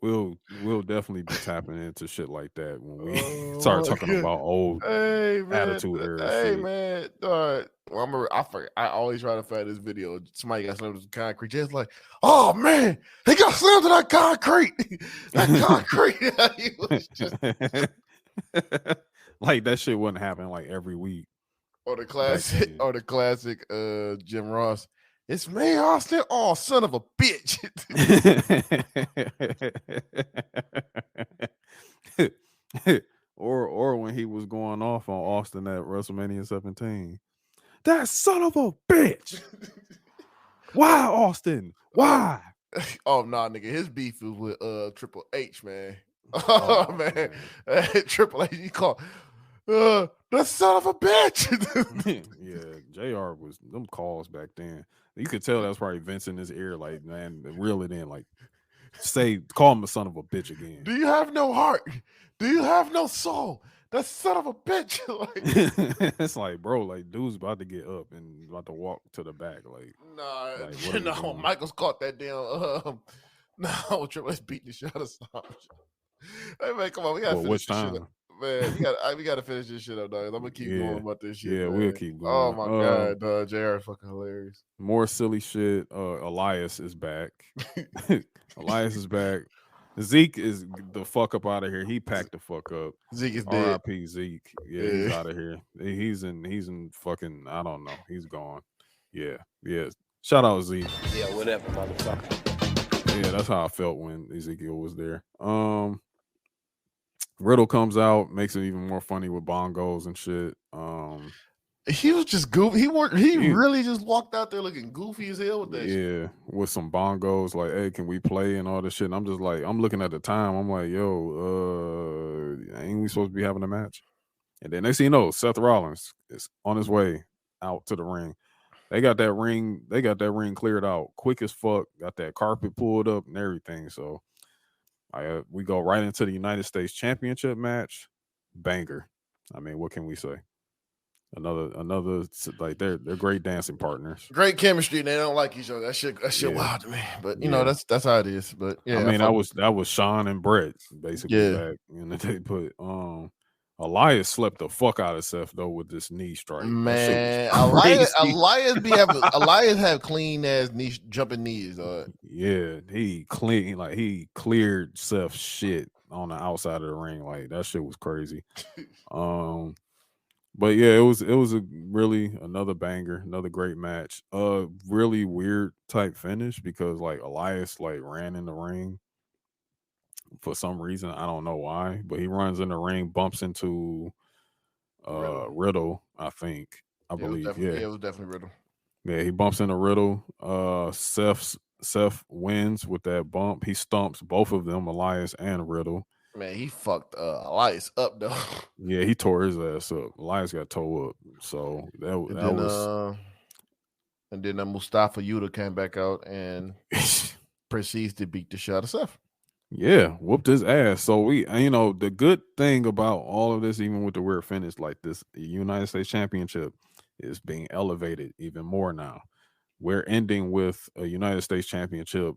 we'll definitely be tapping into shit like that when we start talking about old attitude era. Hey shit. man, well, I always try to find this video. Somebody got slammed to the concrete. Just like, oh man, he got slammed to that concrete. That concrete. He was just... Like that shit wouldn't happen like every week. Or the classic Jim Ross. It's me, Austin. Oh, son of a bitch. or when he was going off on Austin at WrestleMania 17. That son of a bitch. Why, Austin? Why? Oh, nah, nigga. His beef was with Triple H, man. Oh, man. Triple H, he called that son of a bitch. Yeah, JR was them calls back then. You could tell that's probably Vince in his ear, like, man, reel it in, like, call him a son of a bitch again. Do you have no heart? Do you have no soul? That son of a bitch. Like, it's like, bro, like, dude's about to get up and about to walk to the back. Like, no, Michael's caught that damn. No, Triple H beating the shit out of something. Hey man, come on, we gotta finish this shit up. Man, we gotta finish this shit up, dog. I'm gonna keep going about this shit. Yeah, man. we'll keep going. Oh my god, dog. JR is fucking hilarious. More silly shit. Elias is back. Elias is back. Zeke is the fuck up out of here. He packed the fuck up. Zeke is dead. R.I.P. Zeke. Yeah, he's out of here. He's in fucking, I don't know. He's gone. Yeah. Shout out Zeke. Yeah, whatever, motherfucker. Yeah, that's how I felt when Ezekiel was there. Riddle comes out, makes it even more funny with bongos and shit. He was just goofy. He really just walked out there looking goofy as hell with that shit. Yeah, with some bongos, like, hey, can we play and all this shit? And I'm just like, I'm looking at the time. I'm like, yo, ain't we supposed to be having a match? And then next thing you know, Seth Rollins is on his way out to the ring. They got that ring cleared out quick as fuck. Got that carpet pulled up and everything. So we go right into the United States Championship match. Banger. I mean, what can we say? Another like they're great dancing partners. Great chemistry. They don't like each other. That shit wild to me. But you know, that's how it is. But yeah, I mean, that was Sean and Brett basically back. And they put Elias slept the fuck out of Seth though with this knee strike. Man, Elias have clean ass knee jumping knees. Yeah, he cleared Seth's shit on the outside of the ring. Like that shit was crazy. But yeah, it was a really another banger, another great match. Really weird type finish because like Elias like ran in the ring for some reason. I don't know why, but he runs in the ring, bumps into Riddle, I believe. It was definitely Riddle. Yeah, he bumps into Riddle. Seth's Seth wins with that bump. He stumps both of them, Elias and Riddle. Man, he fucked Elias up though. Yeah, he tore his ass up. Elias got tore up. So that was and then Mustafa Yuta came back out and proceeds to beat the shit out of Seth. yeah, whooped his ass. So the good thing about all of this, even with the weird finish like this, the United States Championship is being elevated even more now. We're ending with a United States Championship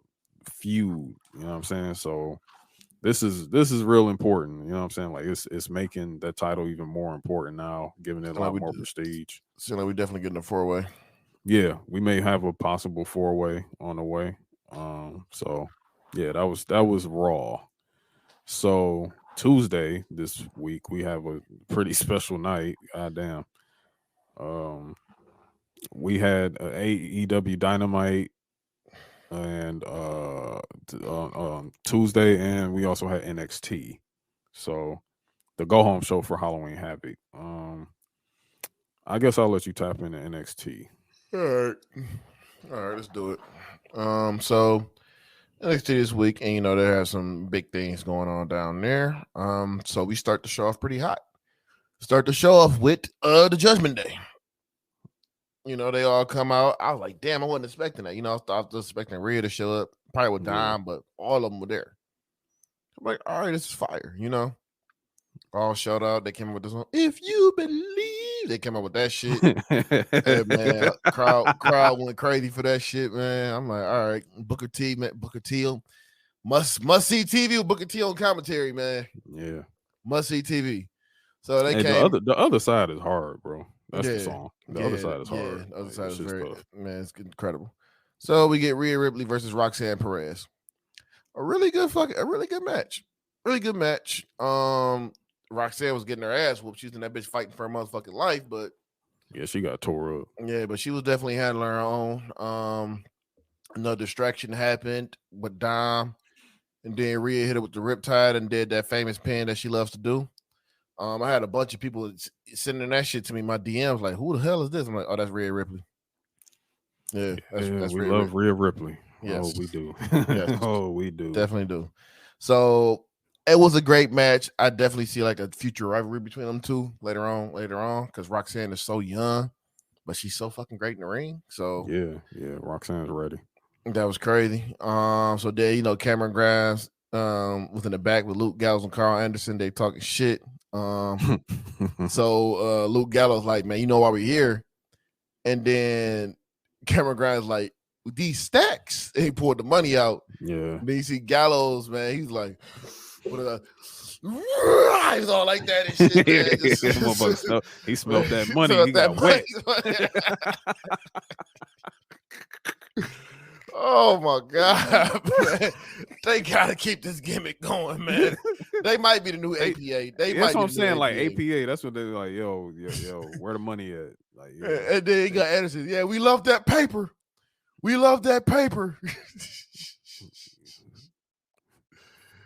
feud. You know what I'm saying? So this is real important. You know what I'm saying? Like it's making that title even more important now, giving it a lot more prestige. So like we definitely getting a 4-way. Yeah, we may have a possible 4-way on the way. So yeah, that was Raw. So Tuesday this week we have a pretty special night. Goddamn. We had AEW Dynamite and Tuesday, and we also had NXT. So the go home show for Halloween Havoc. I guess I'll let you tap into NXT. All right, let's do it. So NXT this week, and there are some big things going on down there. So we start the show off pretty hot. Start the show off with the Judgment Day. They all come out. I was like, damn, I wasn't expecting that. I was expecting Rhea to show up, probably with Dom, but all of them were there. I'm like, all right, this is fire. All showed out. They came up with this one. If you believe, they came up with that shit. Yeah, man, crowd went crazy for that shit, man. I'm like, all right, Booker T, man, Booker T, must see TV with Booker T on commentary, man. Yeah, must see TV. So they came. The other side is hard, bro. That's the song. The other side is hard. Yeah, the other side is very tough. Man, it's incredible. So we get Rhea Ripley versus Roxanne Perez. A really good match. Really good match. Roxanne was getting her ass whooped. She was in that bitch fighting for her motherfucking life, but yeah, she got tore up. Yeah, but she was definitely handling her own. No distraction happened with Dom, and then Rhea hit her with the riptide and did that famous pin that she loves to do. I had a bunch of people sending that shit to me. My DMs like, who the hell is this? I'm like, oh, that's Rhea Ripley. Yeah, that's we love Rhea Ripley. Yes. Oh, we do. Yes. Oh, we do. Definitely do. So it was a great match. I definitely see like a future rivalry between them two later on, because Roxanne is so young, but she's so fucking great in the ring. So yeah, Roxanne's ready. That was crazy. So there, Cameron Grimes was in the back with Luke Gallows and Carl Anderson. They talking shit. So Luke Gallows like, man, you know why we're here? And then Cameron Grimes like, with these stacks, and he pulled the money out. Yeah. And then you see Gallows, man, he's like, what is that? He's all like that and shit, man. He smelled that money. He got wet. Oh my god, man. They gotta keep this gimmick going, man. They might be the new APA. That's what I'm saying. Like APA, that's what they're like. Yo, where the money at? Like, and then he got Anderson. Yeah, we love that paper. We love that paper.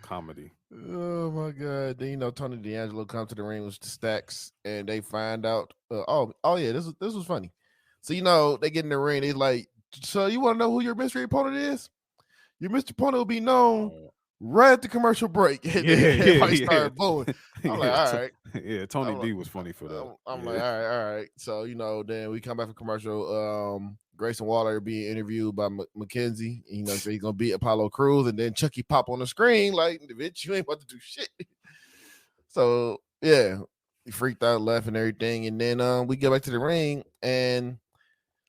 Comedy. Oh my god! Then Tony D'Angelo comes to the ring with the stacks, and they find out. Oh yeah, this was funny. So they get in the ring. They like, so you want to know who your mystery opponent is? Your mystery opponent will be known right at the commercial break. And everybody started booing. I'm like, all right. Yeah, Tony D was funny for that. I'm like, all right. So then we come back from commercial. Grayson Waller being interviewed by McKenzie. So he's gonna beat Apollo Crews, and then Chucky pop on the screen like, bitch, you ain't about to do shit. So yeah, he freaked out, left, and everything, and then we get back to the ring, and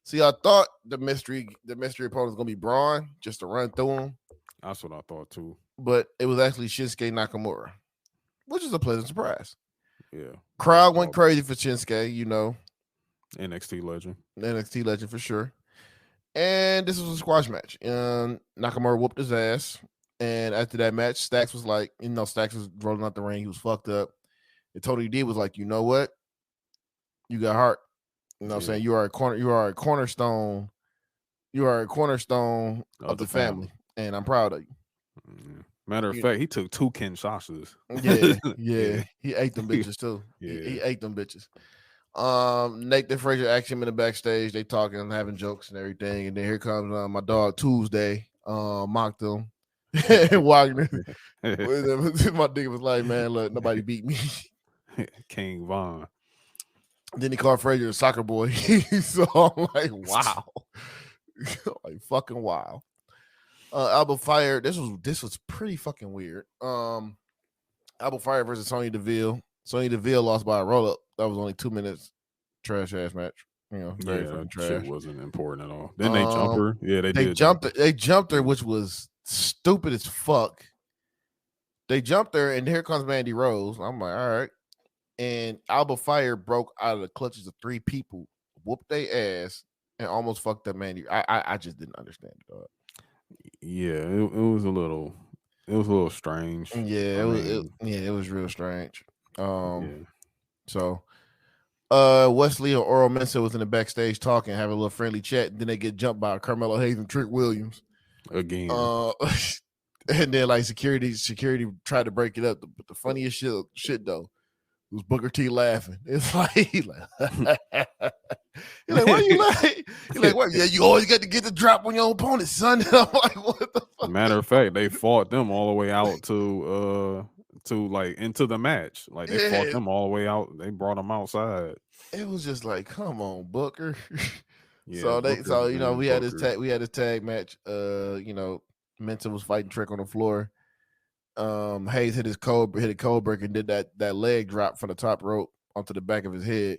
see, I thought the mystery opponent was gonna be Braun just to run through him. That's what I thought too. But it was actually Shinsuke Nakamura, which is a pleasant surprise. Yeah, crowd went crazy for Shinsuke. NXT legend for sure. And this was a squash match. And Nakamura whooped his ass. And after that match, Stacks was like, Stacks was rolling out the ring. He was fucked up. And Tony D was like, you know what? You got heart. You know what I'm saying? You are a cornerstone. You are a cornerstone of the family. And I'm proud of you. Matter of fact, he took 2 Kinshasas. Yeah. He ate them bitches too. Yeah. He ate them bitches. Nathan Frazier asked him in the backstage. They talking and having jokes and everything. And then here comes my dog Tuesday. mocked him. And Wagner, my nigga was like, man, look, nobody beat me. King Von. Then he called Frazier a soccer boy. So I'm like, wow. Like fucking wow. Albert Fire, this was pretty fucking weird. Albert Fire versus Sonya Deville. Sonya Deville lost by a roll-up. That was only 2 minutes. Trash ass match. Very fucking trash. Shit wasn't important at all. Then they jump her. Yeah, they jumped her. They jumped her, which was stupid as fuck. They jumped her, and here comes Mandy Rose. I'm like, all right. And Alba Fire broke out of the clutches of 3 people, whooped their ass, and almost fucked up Mandy. I just didn't understand it, dog. Yeah, it was a little strange. Yeah, it was real strange. So Wesley and Oral Mensah was in the backstage talking, having a little friendly chat, and then they get jumped by Carmelo Hayes and Trick Williams. Again. And then like security tried to break it up. But the funniest shit though was Booker T laughing. It's like he's like, why you laughing? He's like, what? Yeah, you always got to get the drop on your opponent, son. And I'm like, what the fuck? Matter of fact, they fought them all the way out to like into the match. Like they fought them all the way out. They brought them outside. It was just like, come on, Booker. Yeah, we had this tag match. Mensah was fighting Trick on the floor. Hayes hit a code breaker and did that leg drop from the top rope onto the back of his head.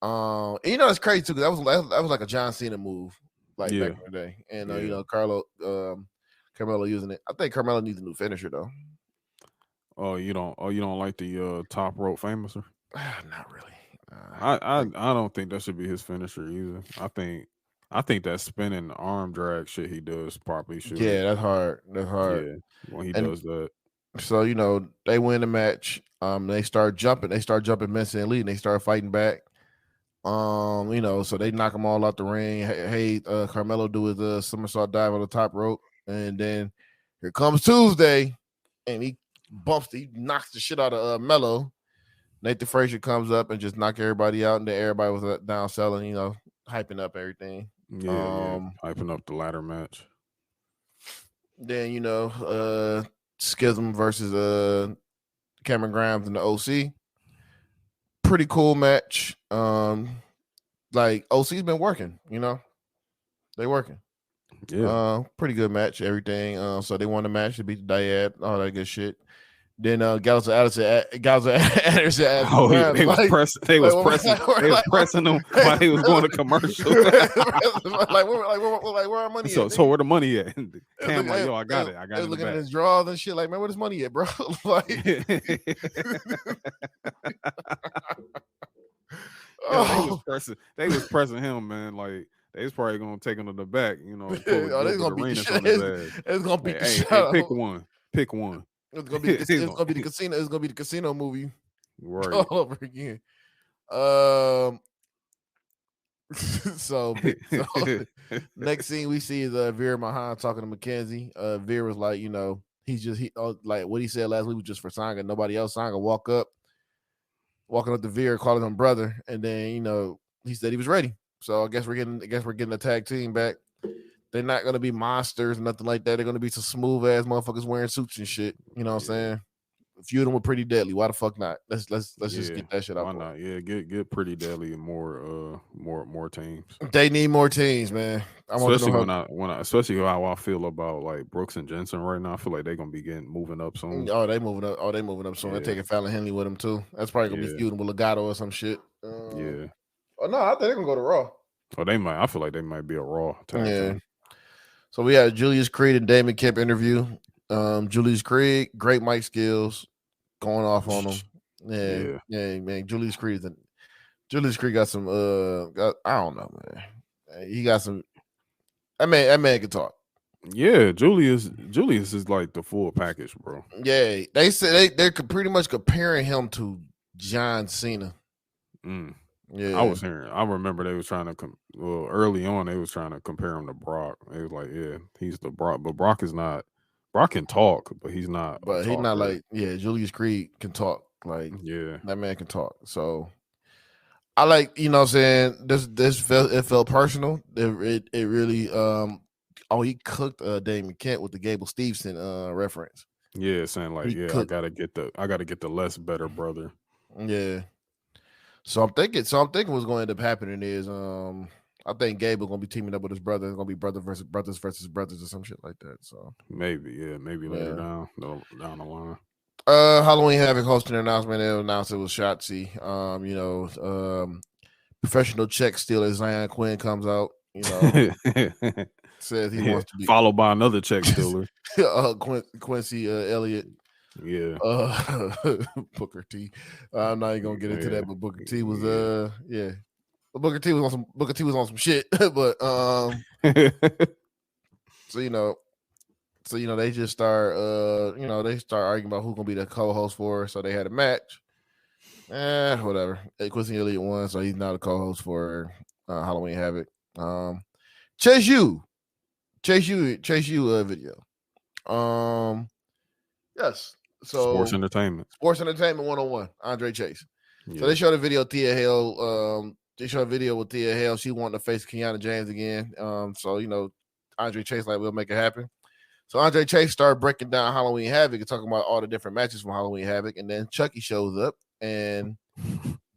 And it's crazy too because that was like a John Cena move, like back in the day. And Carmelo using it. I think Carmelo needs a new finisher though. You don't like the top rope famouser? Not really. I don't think that should be his finisher either. I think that spinning arm drag shit he does probably should. Yeah, that's hard. Yeah, when he does that. So they win the match. They start jumping Mensah and Lee, and they start fighting back. So they knock them all out the ring. Carmelo do his somersault dive on the top rope, and then here comes Tuesday, and he knocks the shit out of Mello. Nathan Frazier comes up and just knock everybody out, and then everybody was down selling, hyping up everything. Hyping up the ladder match. Then Schism versus Cameron Grimes and the OC. Pretty cool match. Like OC's been working, they working. Yeah. Pretty good match, everything. So they won the match, they beat the Dyad, all that good shit. Then Gallows Anderson. Oh, they was pressing him while he was going to commercial. like where our money at? So where the money at? Cam like, yo, I got it. I was looking at his drawers and shit. Like, man, where his money at, bro? Like, they was pressing him, man. Like they was probably gonna take him to the back, they was gonna beat the shit. Hey, pick one. It's gonna be the casino. It's gonna be the casino movie, right? All over again. So next thing we see is Veer Mahan talking to Mackenzie. Veer was like, like what he said last week was just for Sanga. Nobody else. Sanga walking up to Veer, calling him brother, and then he said he was ready. So I guess we're getting a tag team back. They're not gonna be monsters, nothing like that. They're gonna be some smooth ass motherfuckers wearing suits and shit. You know what I'm saying? A few of them were Pretty Deadly. Why the fuck not? Let's just get that shit out. Why not? Yeah, get Pretty Deadly and more teams. They need more teams, man. Especially how I feel about like Brooks and Jensen right now. I feel like they're gonna be moving up soon. They moving up soon. Yeah. They're taking Fallon Henley with them too. That's probably gonna be feuding with Legato or some shit. Yeah. Oh no, I think they're gonna go to Raw. Oh, they might. I feel like they might be a Raw tag team. So we had Julius Creed and Damon Kemp interview. Julius Creed, great mic skills, going off on him. Yeah, man. Julius Creed got some. I don't know, man. He got some. That man can talk. Yeah, Julius is like the full package, bro. Yeah, they said they're pretty much comparing him to John Cena. Yeah, I remember they was trying to early on they was trying to compare him to Brock. They was like, yeah, he's the Brock, but Brock is not. Brock can talk, but he's not. But he's not like Julius Creed can talk. Like that man can talk. So I like what I'm saying. It felt personal. It really he cooked Damon Kent with the Gable Stevenson reference. Yeah, saying like, He I cooked. gotta get the less better brother. Yeah. So I'm thinking what's going to end up happening is I think Gable gonna be teaming up with his brother. It's gonna be brothers versus brothers or some shit like that. So Maybe later down the line. Halloween Havoc hosting an announcement. They announced it was Shotzi. Professional check stealer Zion Quinn comes out. Says he wants to be followed by another check stealer. Quincy Elliott. Yeah. Booker T. I'm not even gonna get into that, but Booker T was But Booker T was on some shit. But so they just start they start arguing about who's gonna be the co-host for her. So they had a match. Whatever. Quincy Elliott won, so he's now the co-host for Halloween Havoc. Chase U video. Yes. So Sports Entertainment 101. Andre Chase. Yeah. So they showed a video of Tia Hale. They showed a video with Tia Hale. She wanted to face Kiana James again. So Andre Chase like, we'll make it happen. So Andre Chase started breaking down Halloween Havoc and talking about all the different matches from Halloween Havoc. And then Chucky shows up and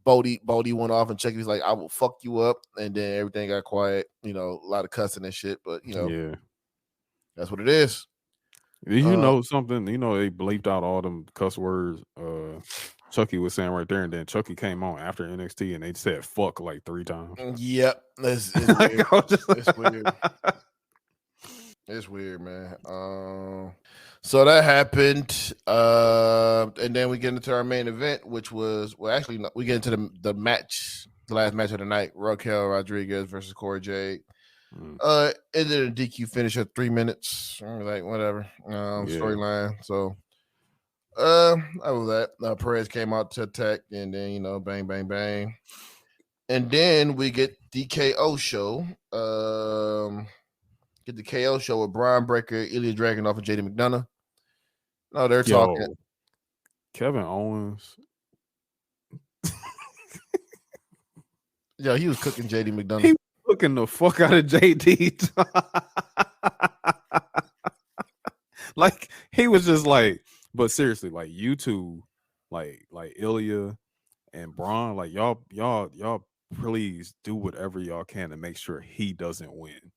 Bodie went off and Chucky was like, I will fuck you up. And then everything got quiet. A lot of cussing and shit. But that's what it is. You know something? They bleeped out all them cuss words Chucky was saying right there, and then Chucky came on after NXT and they said fuck like 3 times. Yep. It's weird. It's weird. It's weird, man. So that happened. And then we get into our main event, which was we get into the match, the last match of the night, Raquel Rodriguez versus Cora Jade. It did a DQ finish at 3 minutes, like whatever. Storyline. So that was that. Perez came out to attack, and then bang, bang, bang. And then we get the KO show. Get the KO show with Brian Breaker, Ilya Dragunov, and JD McDonough. No, they're talking. Kevin Owens. Yeah, he was cooking JD McDonough. He was cooking the fuck out of JD. Like he was just like, but seriously, like you two, like Ilya and Braun, like y'all please do whatever y'all can to make sure he doesn't win.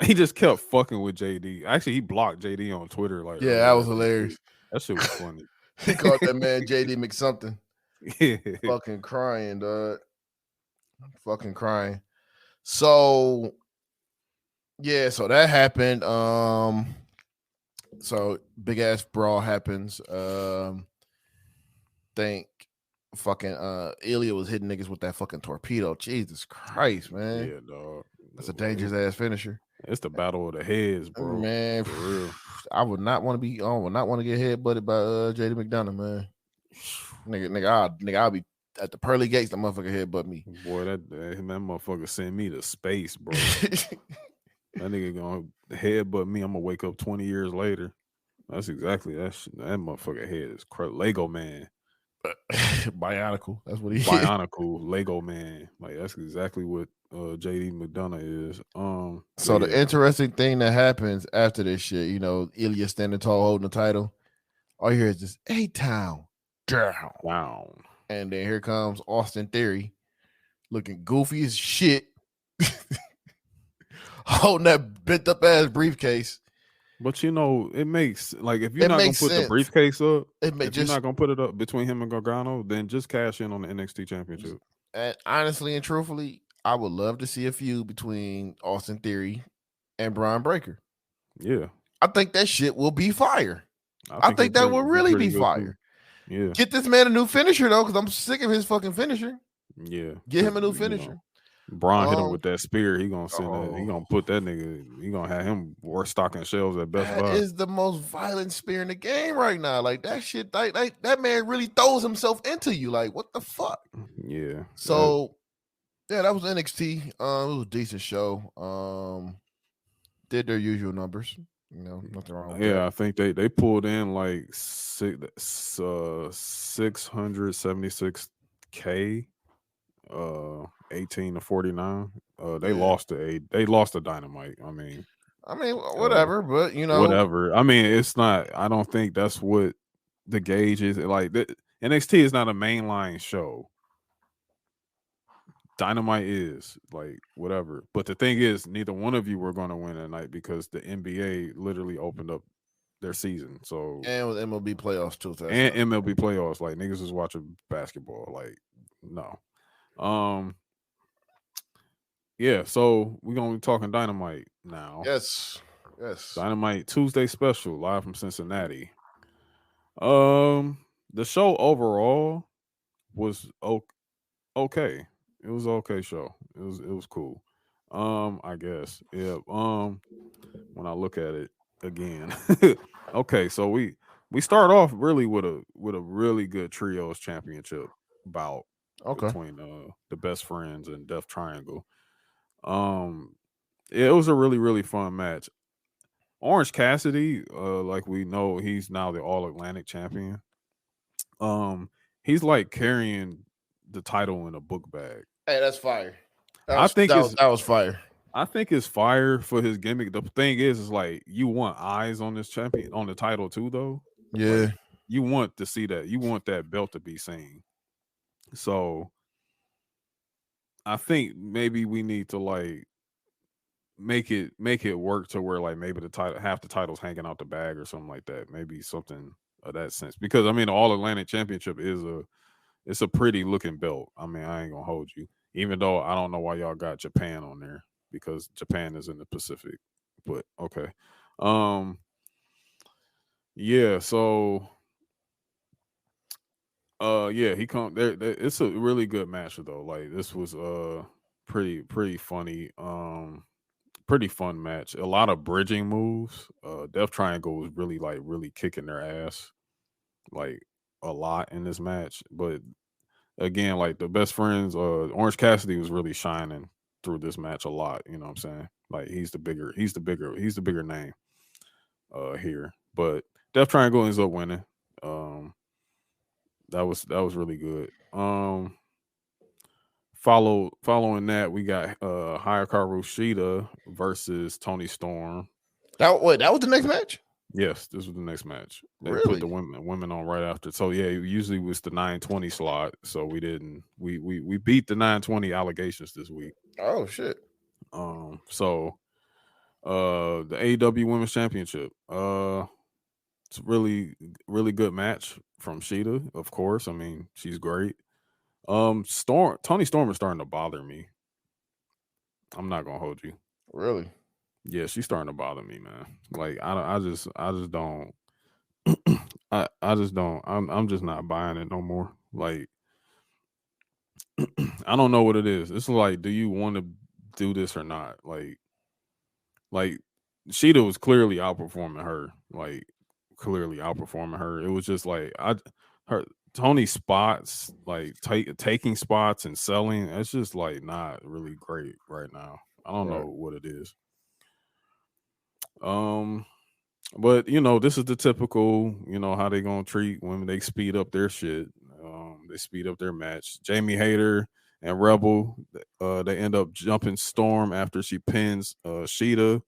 He just kept fucking with JD. Actually, he blocked JD on Twitter. Like, that was hilarious. That shit was funny. He called that man JD McSomething. Yeah. Fucking crying, dog. Fucking crying. So so that happened. So big ass brawl happens. Think fucking Ilya was hitting niggas with that fucking torpedo. Jesus Christ, man. Yeah, dog. That's a dangerous ass finisher. It's the battle of the heads, bro. Man, for real. I would not want to get headbutted by JD McDonough, man. Nigga, I'll be at the pearly gates. The motherfucker headbutt me. Boy, that motherfucker send me to space, bro. That nigga gonna headbutt me. I'm gonna wake up 20 years later. That's exactly that. That motherfucker head is Lego man. Bionicle. That's what he Bionicle Lego man. Like that's exactly what JD McDonough is. So the interesting thing that happens after this shit, Ilya standing tall holding the title. All you hear is just A-Town down. And then here comes Austin Theory looking goofy as shit. Holding that bent up ass briefcase. But it makes like if you're not gonna put the briefcase up, if you're not gonna put it up between him and Gargano, then just cash in on the NXT Championship. And honestly and truthfully, I would love to see a feud between Austin Theory and Brian Breaker. Yeah, I think that shit will be fire. I think that will really be fire. Too. Yeah, get this man a new finisher though, because I'm sick of his fucking finisher. Yeah, get him a new finisher. Braun hit him with that spear. He gonna send that. He gonna put that nigga. He gonna have him worth stocking shelves at Best Buy. That is the most violent spear in the game right now. Like that shit. Like that man really throws himself into you. Like what the fuck? Yeah. So that was NXT. It was a decent show. Did their usual numbers. Nothing wrong with that. I think they pulled in like 676K. 18-49. They Yeah. lost to Dynamite. I mean, whatever, but whatever. I mean, it's not. I don't think that's what the gauge is. Like NXT is not a mainline show. Dynamite is like whatever. But the thing is, neither one of you were going to win tonight because the NBA literally opened up their season. So and with MLB playoffs too. So and MLB playoffs, like niggas is watching basketball. Like no. Yeah, so we're gonna be talking Dynamite now. yes. Dynamite Tuesday special live from Cincinnati. The show overall was okay. It was an okay show. It was cool. I guess. Yeah. When I look at it again. Okay, so we start off really with a really good trios championship bout between the best friends and Death Triangle. It was a really, really fun match. Orange Cassidy, like we know, he's now the All Atlantic champion. He's like carrying the title in a book bag. Hey, that's fire. That Was fire. I think it's fire for his gimmick. The thing is like you want eyes on this champion on the title too, though. Yeah, like, you want to see that. You want that belt to be seen. So I think maybe we need to like make it work to where like maybe the title half the title's hanging out the bag or something like that. Maybe something of that sense. Because I mean the All Atlantic Championship is it's a pretty looking belt. I mean, I ain't gonna hold you. Even though I don't know why y'all got Japan on there because Japan is in the Pacific. But okay. Yeah, so yeah, he come there. It's a really good match though. Like this was pretty funny. Pretty fun match. A lot of bridging moves. Death Triangle was really kicking their ass like a lot in this match. But again, like the best friends, Orange Cassidy was really shining through this match a lot. You know what I'm saying? Like he's the bigger name here. But Death Triangle ends up winning. That was really good. Following that, we got Hikaru Shida versus Tony Storm. That was the next match. Yes, this was the next match. They Really? put the women on right after. So yeah, it usually was the 920 slot. So we didn't. We beat the 920 allegations this week. Oh shit. So the AEW Women's Championship. It's a really good match from Shida. Of course, I mean she's great. Tony Storm is starting to bother me. I'm not gonna hold you. Really? Yeah, she's starting to bother me, man. Like I just don't. I just don't. I'm just not buying it no more. Like I don't know what it is. It's like, do you want to do this or not? Like Sheeta was clearly outperforming her. Like clearly outperforming her. It was just like her Tony's spots, like taking spots and selling. It's just like not really great right now. I don't know what it is. But you know, this is the typical, you know, how they gonna treat women. They speed up their shit. They speed up their match. Jamie Hayter and Rebel, they end up jumping Storm after she pins Sheeta.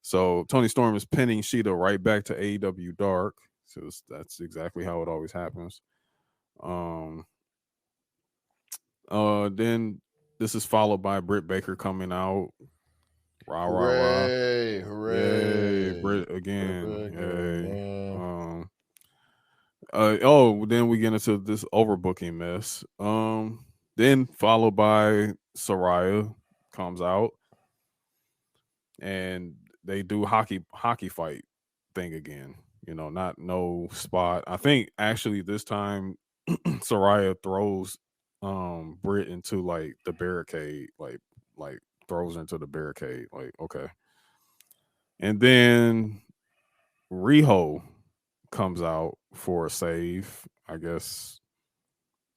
So Tony Storm is pinning Sheeta right back to AEW Dark. So that's exactly how it always happens. Then this is followed by Britt Baker coming out. Rah rah rah! Hooray! Yay, Britt again! Baker, Yay! Then we get into this overbooking mess. Then followed by Saraya comes out, and they do hockey fight thing again. You know, no spot. I think actually this time Saraya throws Britt into like the barricade, like throws her into the barricade. Like, okay. And then Riho comes out for a save, I guess,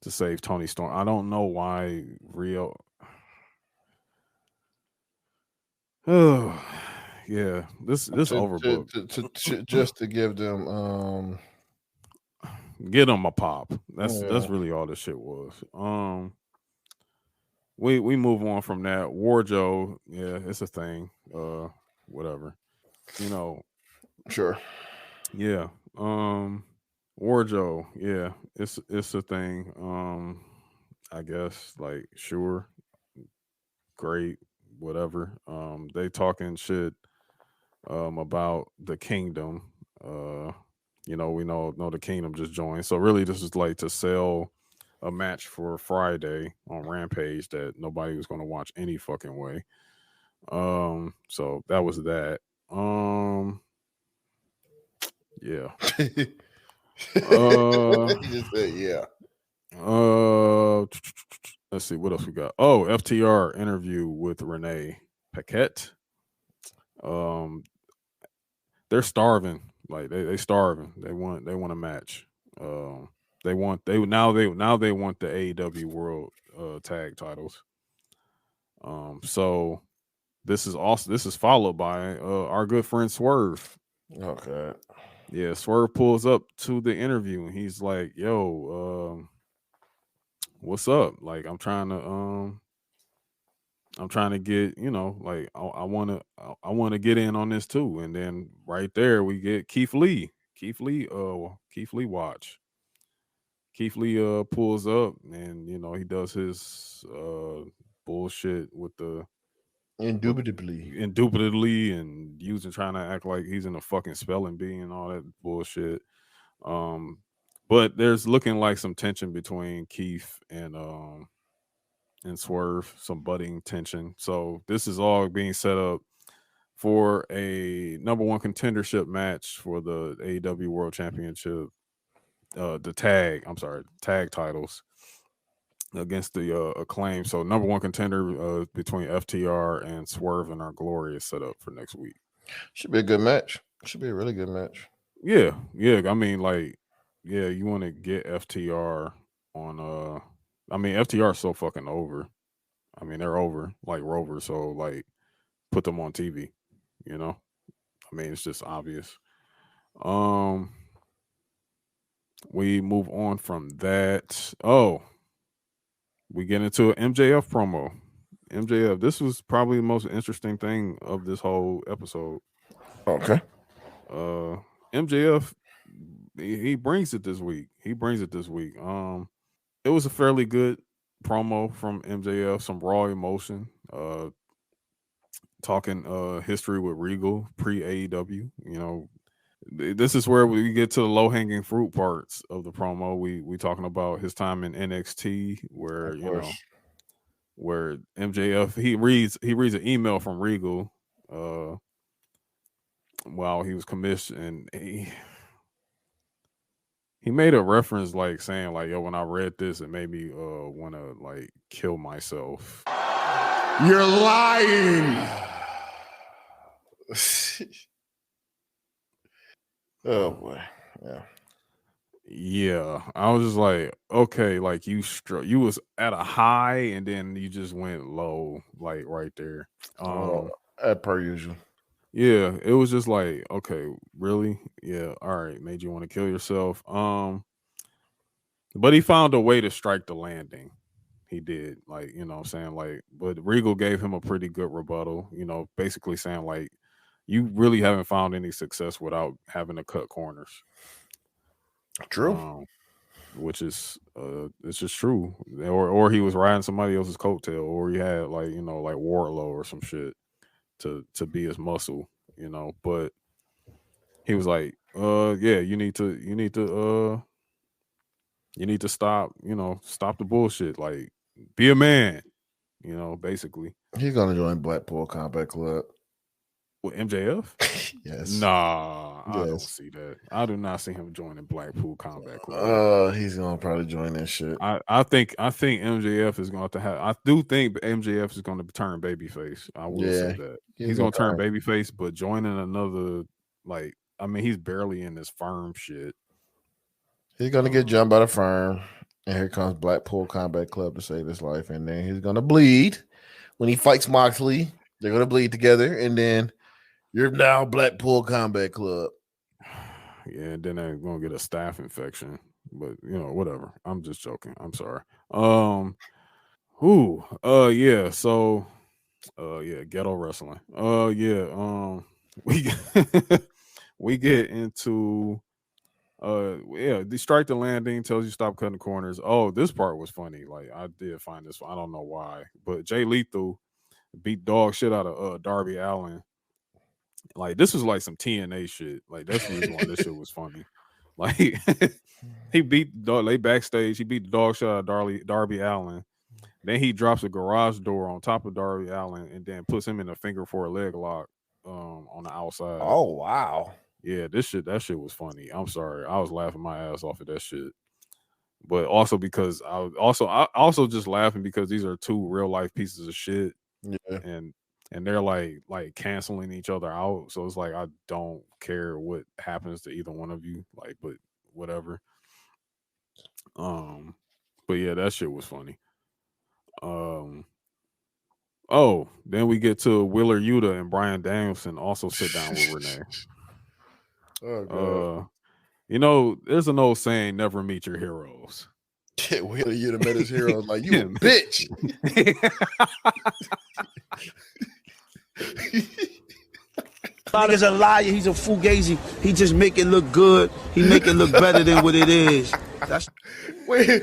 to save Tony Storm. I don't know why Rio. Oh, yeah. This overbooked. Just to give them Get them a pop. That's really all this shit was. we move on from that. Warjo, yeah, it's a thing. Whatever. You know, Sure. yeah. Warjo, yeah, it's a thing. I guess like sure, great, whatever. They talking shit about the kingdom. Uh we know the kingdom just joined. So really this is like to sell a match for Friday on Rampage that nobody was gonna watch any fucking way. So that was that. Yeah. Uh He just said, yeah. let's see what else we got. Oh, FTR interview with Renee Paquette. Um they're starving. Like they starving. They want a match. They want the AEW World Tag Titles. So this is followed by our good friend Swerve. Okay. Yeah, Swerve pulls up to the interview and he's like, "Yo, what's up? Like I'm trying to get, like I want to get in on this too." And then right there we get Keith Lee. Keith Lee watch. Keith Lee pulls up and he does his bullshit with the Indubitably. indubitably and using trying to act like he's in a fucking spelling bee and all that bullshit. But there's looking like some tension between Keith and Swerve, some budding tension. So this is all being set up for a number one contendership match for the AEW World Championship, tag titles against the Acclaim. So number one contender between FTR and Swerve and Our Glory is set up for next week. Should be a good match. Should be a really good match. Yeah. I mean, like, yeah, you want to get FTR on. I mean, FTR is so fucking over. I mean, they're over like Rover. So like, put them on TV. I mean, it's just obvious. We move on from that. Oh, we get into an MJF promo. MJF, this was probably the most interesting thing of this whole episode. Okay. MJF, he brings it this week. It was a fairly good promo from MJF, some raw emotion. Talking history with Regal pre AEW. This is where we get to the low hanging fruit parts of the promo. We talking about his time in NXT, where where MJF he reads an email from Regal while he was commissioned, and he made a reference like saying like, "Yo, when I read this, it made me want to like kill myself." You're lying. Oh boy. Yeah. Yeah, I was just like, okay, like you was at a high and then you just went low, like right there. Per usual. Yeah, it was just like, okay, really? Yeah, all right, made you want to kill yourself. But he found a way to strike the landing. He did, like, what I'm saying, like, but Regal gave him a pretty good rebuttal, basically saying like, you really haven't found any success without having to cut corners. True. Which is it's just true. Or he was riding somebody else's coattail, or he had like like Wardlow or some shit to be his muscle, But he was like, yeah, you need to stop, stop the bullshit, like be a man, basically. He's gonna join Blackpool Combat Club. With MJF? Yes. Nah, Yes. I don't see that. I do not see him joining Blackpool Combat Club. He's gonna probably join that shit. I think MJF is going to have. I do think MJF is going to turn babyface. I will say that he's going to turn babyface, but joining another, like, I mean, he's barely in this firm shit. He's gonna get jumped by the firm, and here comes Blackpool Combat Club to save his life, and then he's gonna bleed when he fights Moxley. They're gonna bleed together, and then you're now Blackpool Combat Club. Yeah, and then they're gonna get a staph infection. But whatever. I'm just joking. I'm sorry. Yeah. So, yeah, ghetto wrestling. We we get into yeah, they strike the landing, tells you stop cutting corners. Oh, this part was funny. Like I did find this. I don't know why, but Jay Lethal beat dog shit out of Darby Allin. Like this was like some TNA shit. Like that's the reason why this shit was funny. Like he beat dog. They backstage. He beat the dog shit out of Darby Allin. Then he drops a garage door on top of Darby Allin and then puts him in a finger for a leg lock on the outside. Oh wow. Yeah, that shit was funny. I'm sorry. I was laughing my ass off at that shit. But also because I also just laughing because these are two real life pieces of shit Yeah. and they're like canceling each other out. So it's like I don't care what happens to either one of you. Like, but whatever. But yeah, that shit was funny. Oh, then we get to Wheeler Yuta and Brian Danielson also sit down with Renee. Oh god. There's an old saying, never meet your heroes. Yeah, Wheeler Yuta met his heroes like you a bitch. Nigga's a liar. He's a fugazi. He just make it look good. He make it look better than what it is. That's Wheeler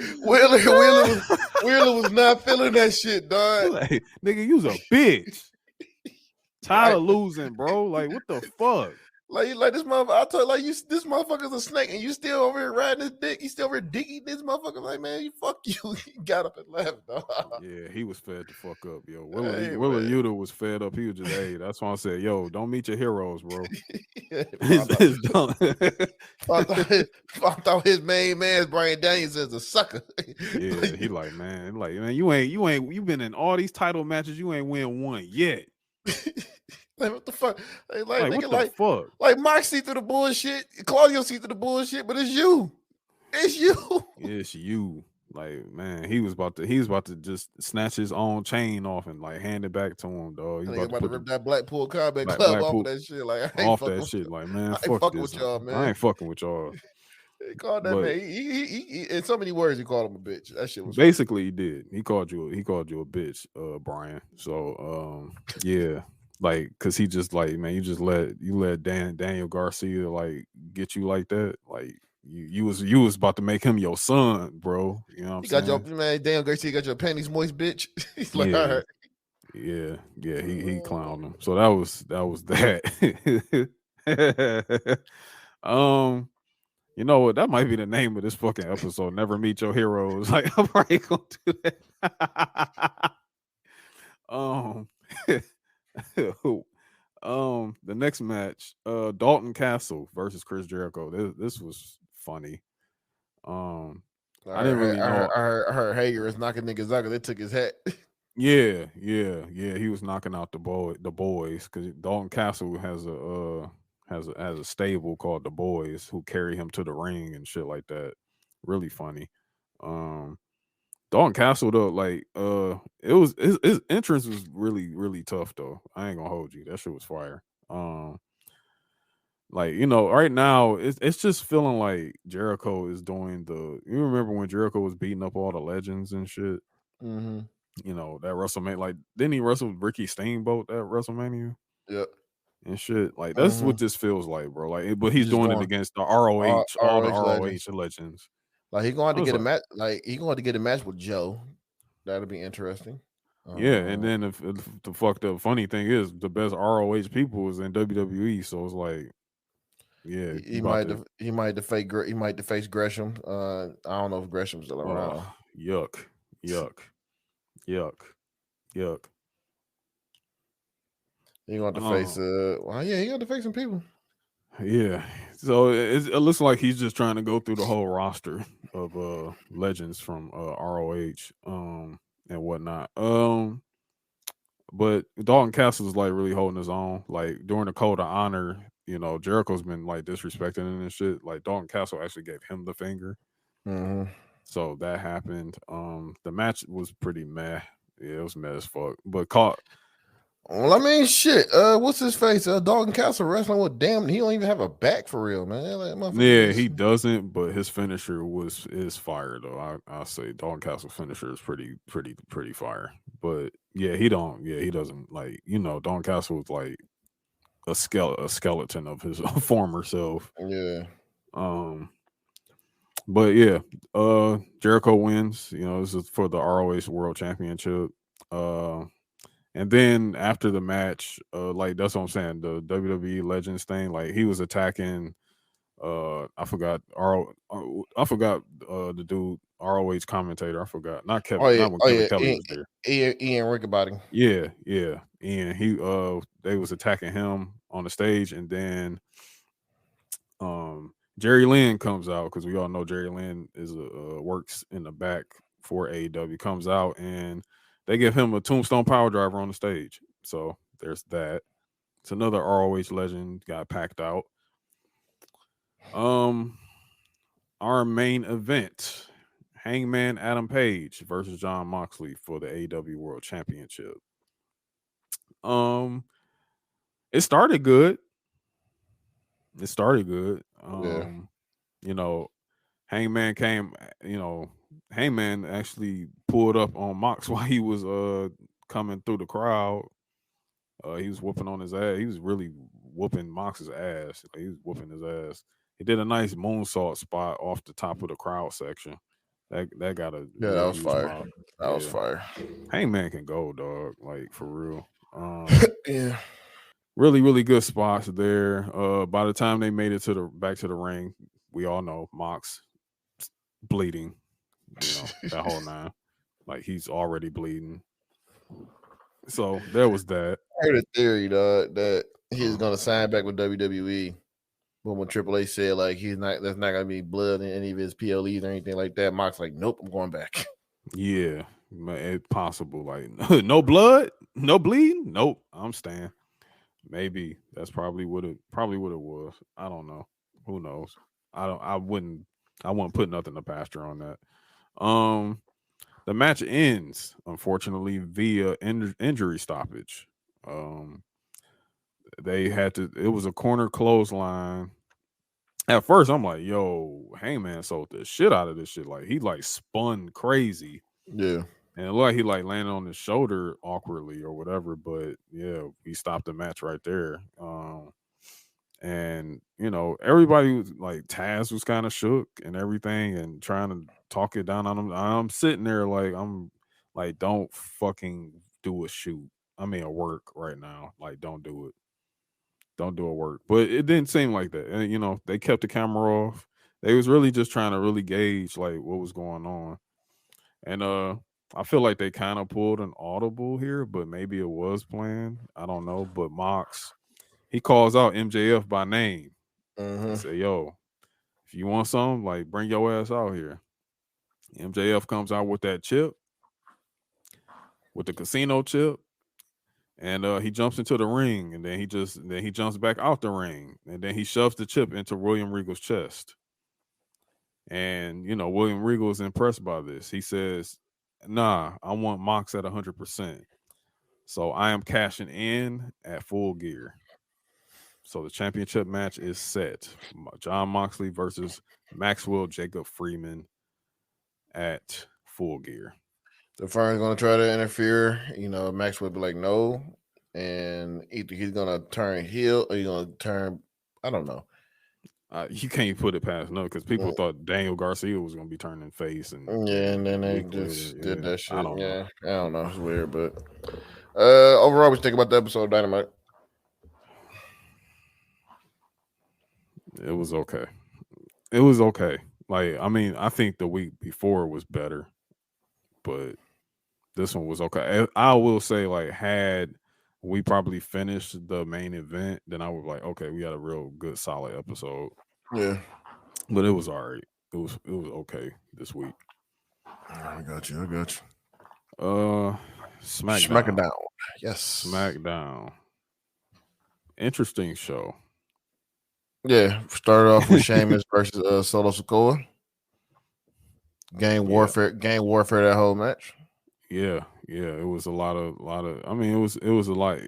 was not feeling that shit, dog. Like, nigga, you's a bitch. Tired of losing, bro. Like, what the fuck? Like this motherfucker. I told you, like this motherfucker's a snake, and you still over here riding his dick. You still over here digging this motherfucker. Like, man, you fuck you. He got up and left, dog. Yeah, he was fed the fuck up, yo. Hey, Willer man. Yuta was fed up. He was just, hey, that's why I said, yo, don't meet your heroes, bro. I thought his main man's Brian Daniels is a sucker. Yeah, he like, man, you been in all these title matches, you ain't win one yet. Like what the fuck? Like what the fuck? Like Mark see through the bullshit, Claudio see through the bullshit, but it's you. It's you. It's you. Like, man, he was about to just snatch his own chain off and like hand it back to him, dog. He's about to rip that Blackpool Combat Club off of that shit. Like I ain't off that shit. Like, man, fuck this. with y'all, man. I ain't fucking with y'all. He called that man. He in so many words he called him a bitch. That shit was basically funny. He did. He called you a bitch, Brian. So yeah. Like, cause he just like, man, you let Daniel Garcia like get you like that. Like you was about to make him your son, bro. You know what I'm saying? Got your man, Daniel Garcia got your panties moist, bitch. He's like, yeah. all right. Yeah, he clowned him. So that was that. You know what? That might be the name of this fucking episode. Never meet your heroes. Like, I'm probably gonna do that. The next match, Dalton Castle versus Chris Jericho. This was funny. I didn't really know. I heard Hager is knocking niggas out because they took his hat. Yeah. He was knocking out the boys because Dalton Castle has a stable called the Boys who carry him to the ring and shit like that. Really funny. Dalton Castle though, like his entrance was really, really tough though. I ain't gonna hold you. That shit was fire. Like, right now it's just feeling like Jericho is doing you remember when Jericho was beating up all the legends and shit? Mm-hmm. That WrestleMania, like didn't he wrestle with Ricky Steamboat at WrestleMania? Yep. And shit. Like that's what this feels like, bro. Like, but he's doing it against the ROH, all the ROH legends. Like he's going to get a match. Like he's going to get a match with Joe. That'll be interesting. Yeah, and then if the fucked up funny thing is the best ROH people is in WWE, so it's like, yeah, he might face Gresham. I don't know if Gresham's still around. Yuck. He going to face. He got to face some people. Yeah, so it looks like he's just trying to go through the whole roster of legends from ROH and whatnot. But Dalton Castle is like really holding his own. Like during the Code of Honor, Jericho's been like disrespecting him and shit. Like Dalton Castle actually gave him the finger. Mm-hmm. So that happened. The match was pretty meh. Yeah, it was meh as fuck. But Well, I mean, shit. What's his face? Dalton Castle wrestling with damn. He don't even have a back for real, man. That motherfucker Yeah, just- he doesn't, but his finisher is fire though. I'll say Dalton Castle finisher is pretty fire. But yeah, he doesn't like Dalton Castle was like a skeleton of his former self. yeah. Um, but yeah, Jericho wins. This is for the ROH World Championship. And then after the match, like that's what I'm saying, the WWE Legends thing, like he was attacking. I forgot the dude ROH commentator. I forgot not Kevin, Oh yeah. not when Oh Kevin yeah. Kelly was there. Ian Riccaboni. Yeah, and they was attacking him on the stage, and then Jerry Lynn comes out because we all know Jerry Lynn is works in the back for AEW. Comes out and they give him a tombstone power driver on the stage. So there's that. It's another ROH legend got packed out. Our main event, Hangman Adam Page versus Jon Moxley for the AEW World Championship. It started good. Yeah. Hangman came, Hangman actually pulled up on Mox while he was coming through the crowd. He was whooping on his ass. He was really whooping Mox's ass. Like, he was whooping his ass. He did a nice moonsault spot off the top of the crowd section. That got a Yeah, real that was huge fire. pop. That was Yeah. fire. Hangman can go, dog. Like for real. Yeah. Really, really good spots there. By the time they made it back to the ring, we all know Mox bleeding. That whole nine. Like he's already bleeding. So there was that. I heard a theory, dog, that he's gonna sign back with WWE. But when Triple H said like there's not gonna be blood in any of his PLEs or anything like that, Mox like, nope, I'm going back. Yeah, it's possible. Like no blood, no bleeding. Nope, I'm staying. Maybe that's probably what it was. I don't know. Who knows? I wouldn't put nothing to pasture on that. The match ends unfortunately via injury stoppage. They had to. It was a corner clothesline. At first, I'm like, "Yo, Hangman sold the shit out of this shit." Like he like spun crazy. Yeah. And it looked like he like landed on his shoulder awkwardly or whatever, but yeah, he stopped the match right there. And everybody was like Taz was kind of shook and everything and trying to talk it down on him. I'm sitting there like I'm like, don't fucking do a shoot. I mean a work right now. Like, don't do it. Don't do a work. But it didn't seem like that. And they kept the camera off. They was really just trying to really gauge like what was going on. And I feel like they kind of pulled an audible here, but maybe it was planned. I don't know. But Mox, he calls out MJF by name. He say, "Yo, if you want something, like bring your ass out here." MJF comes out with that chip, with the casino chip, and he jumps into the ring, and then he jumps back out the ring, and then he shoves the chip into William Regal's chest. And William Regal is impressed by this. He says, "Nah, I want Mox at 100%. So I am cashing in at Full Gear." So the championship match is set. Jon Moxley versus Maxwell Jacob Freeman at Full Gear. The firm's gonna try to interfere. Max would be like, no, and either he's gonna turn heel or he's gonna turn. I don't know. You can't put it past no because people thought Daniel Garcia was going to be turning face, and and then they week just later, did that shit. I don't know. I don't know. It's weird, but overall, what you think about the episode of Dynamite? It was okay. It was okay. Like, I mean, I think the week before was better, but this one was okay. I will say, like, had we probably finished the main event, then I would be like, okay, we had a real good, solid episode. Yeah, but it was all right. It was okay this week. I got you. SmackDown. Yes, SmackDown. Interesting show. Yeah, started off with Sheamus versus Solo Sikoa. Gang warfare that whole match. Yeah. it was a lot of. I mean, it was a lot.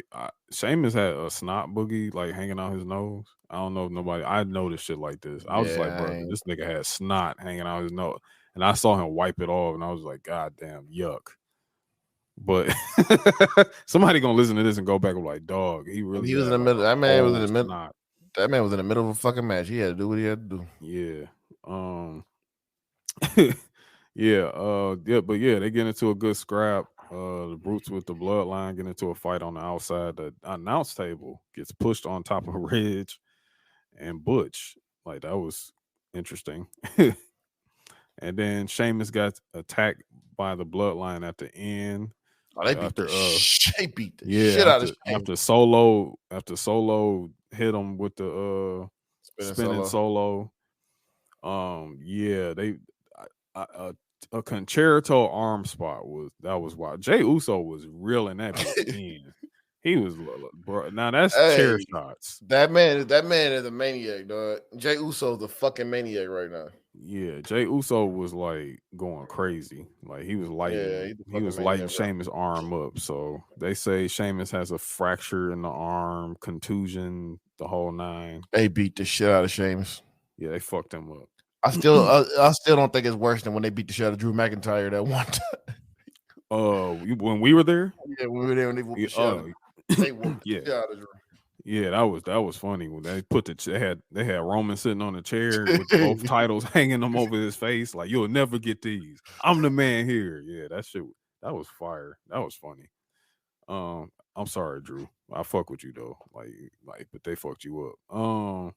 Sheamus had a snot boogie like hanging out his nose. I don't know if nobody. I noticed shit like this. I was just like, Yeah, bro, this nigga had snot hanging out his nose, and I saw him wipe it off, and I was like, God damn, yuck. But somebody gonna listen to this and go back and be like, dog, he really. he was in the had, like, middle. a That man was in whole the middle. snot. That man was in the middle of a fucking match. He had to do what he had to do. Yeah. But yeah, they get into a good scrap. The Brutes with the Bloodline get into a fight on the outside. The announce table gets pushed on top of Ridge and Butch. Like, that was interesting. And then Sheamus got attacked by the Bloodline at the end. Oh, they beat the shit out of Sheamus. After Solo hit him with the spinning solo. A concerto arm spot was wild. Jey Uso was real in that bitch in. He was, bro. Now that's chair shots. That man is a maniac, dog. Jey Uso's a fucking maniac right now. Yeah, Jey Uso was like going crazy. Like he was lighting. He was lighting Sheamus' arm up. So they say Sheamus has a fracture in the arm, contusion, the whole nine. They beat the shit out of Sheamus. Yeah, they fucked him up. I still don't think it's worse than when they beat the shit out of Drew McIntyre that one time. When we were there? Yeah, when we were there when they whooped the shit out of they whooped the shit out of Drew. Yeah, that was funny when they put they had Roman sitting on the chair with both titles hanging them over his face. Like, you'll never get these. I'm the man here. Yeah, that was fire. That was funny. I'm sorry, Drew. I fuck with you though. Like, but they fucked you up.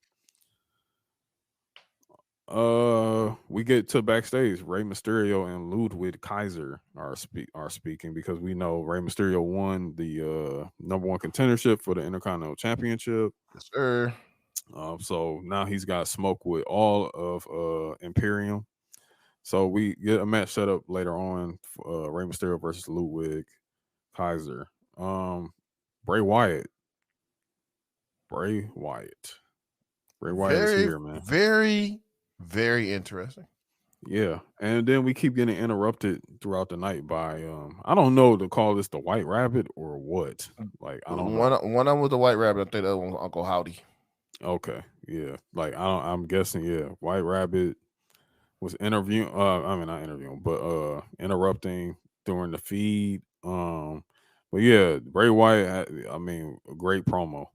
We get to backstage. Rey Mysterio and Ludwig Kaiser are speaking because we know Rey Mysterio won the number one contendership for the Intercontinental Championship. Yes, sir. So now he's got smoke with all of Imperium. So we get a match set up later on for Rey Mysterio versus Ludwig Kaiser. Bray Wyatt is here, man. Very, very interesting. Yeah, and then we keep getting interrupted throughout the night by I don't know to call this the White Rabbit or what. Like, I don't know. One of them was the White Rabbit. I think the other one was Uncle Howdy. Okay, yeah. Like, I'm guessing, yeah. White Rabbit was interrupting during the feed. But yeah, Bray Wyatt. I mean, a great promo.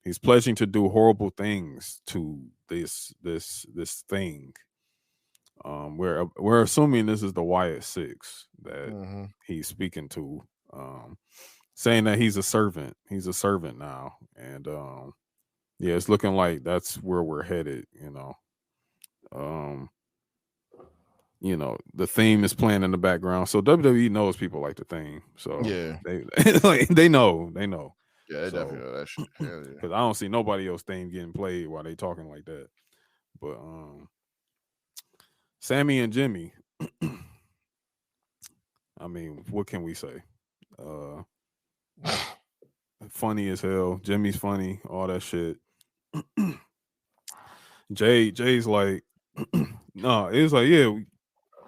He's pledging to do horrible things to this thing. We're assuming this is the Wyatt Six that he's speaking to, saying that he's a servant. He's a servant now, and yeah, it's looking like that's where we're headed. The theme is playing in the background, so WWE knows people like the theme. So yeah, they know. Yeah, they definitely know that shit. Because I don't see nobody else theme getting played while they talking like that. But Sammy and Jimmy, I mean, what can we say? Funny as hell. Jimmy's funny, all that shit. Jay's like, no, it was like, we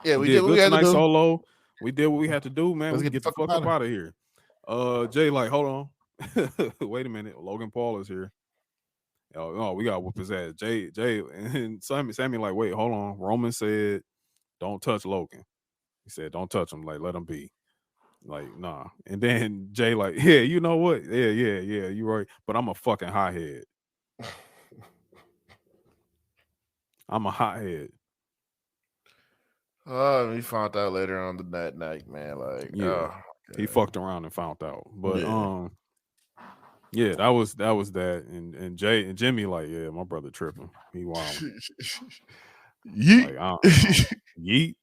did good tonight solo. We did what we had to do, man. Let's get the fuck up out of here. Jay like, hold on. Wait a minute, Logan Paul is here. Oh, we gotta whoop his ass. Jay, and Sammy like, wait, hold on. Roman said, don't touch Logan. He said, don't touch him. Like, let him be. Like, nah. And then Jay like, yeah, you know what? Yeah, you're right. But I'm a fucking hothead. I'm a hothead. Oh, he found out later on that night, man. Like, yeah, he fucked around and found out. But yeah, that was that. And Jay and Jimmy like, yeah, my brother tripping. He wild. Yeet. Like, yeet.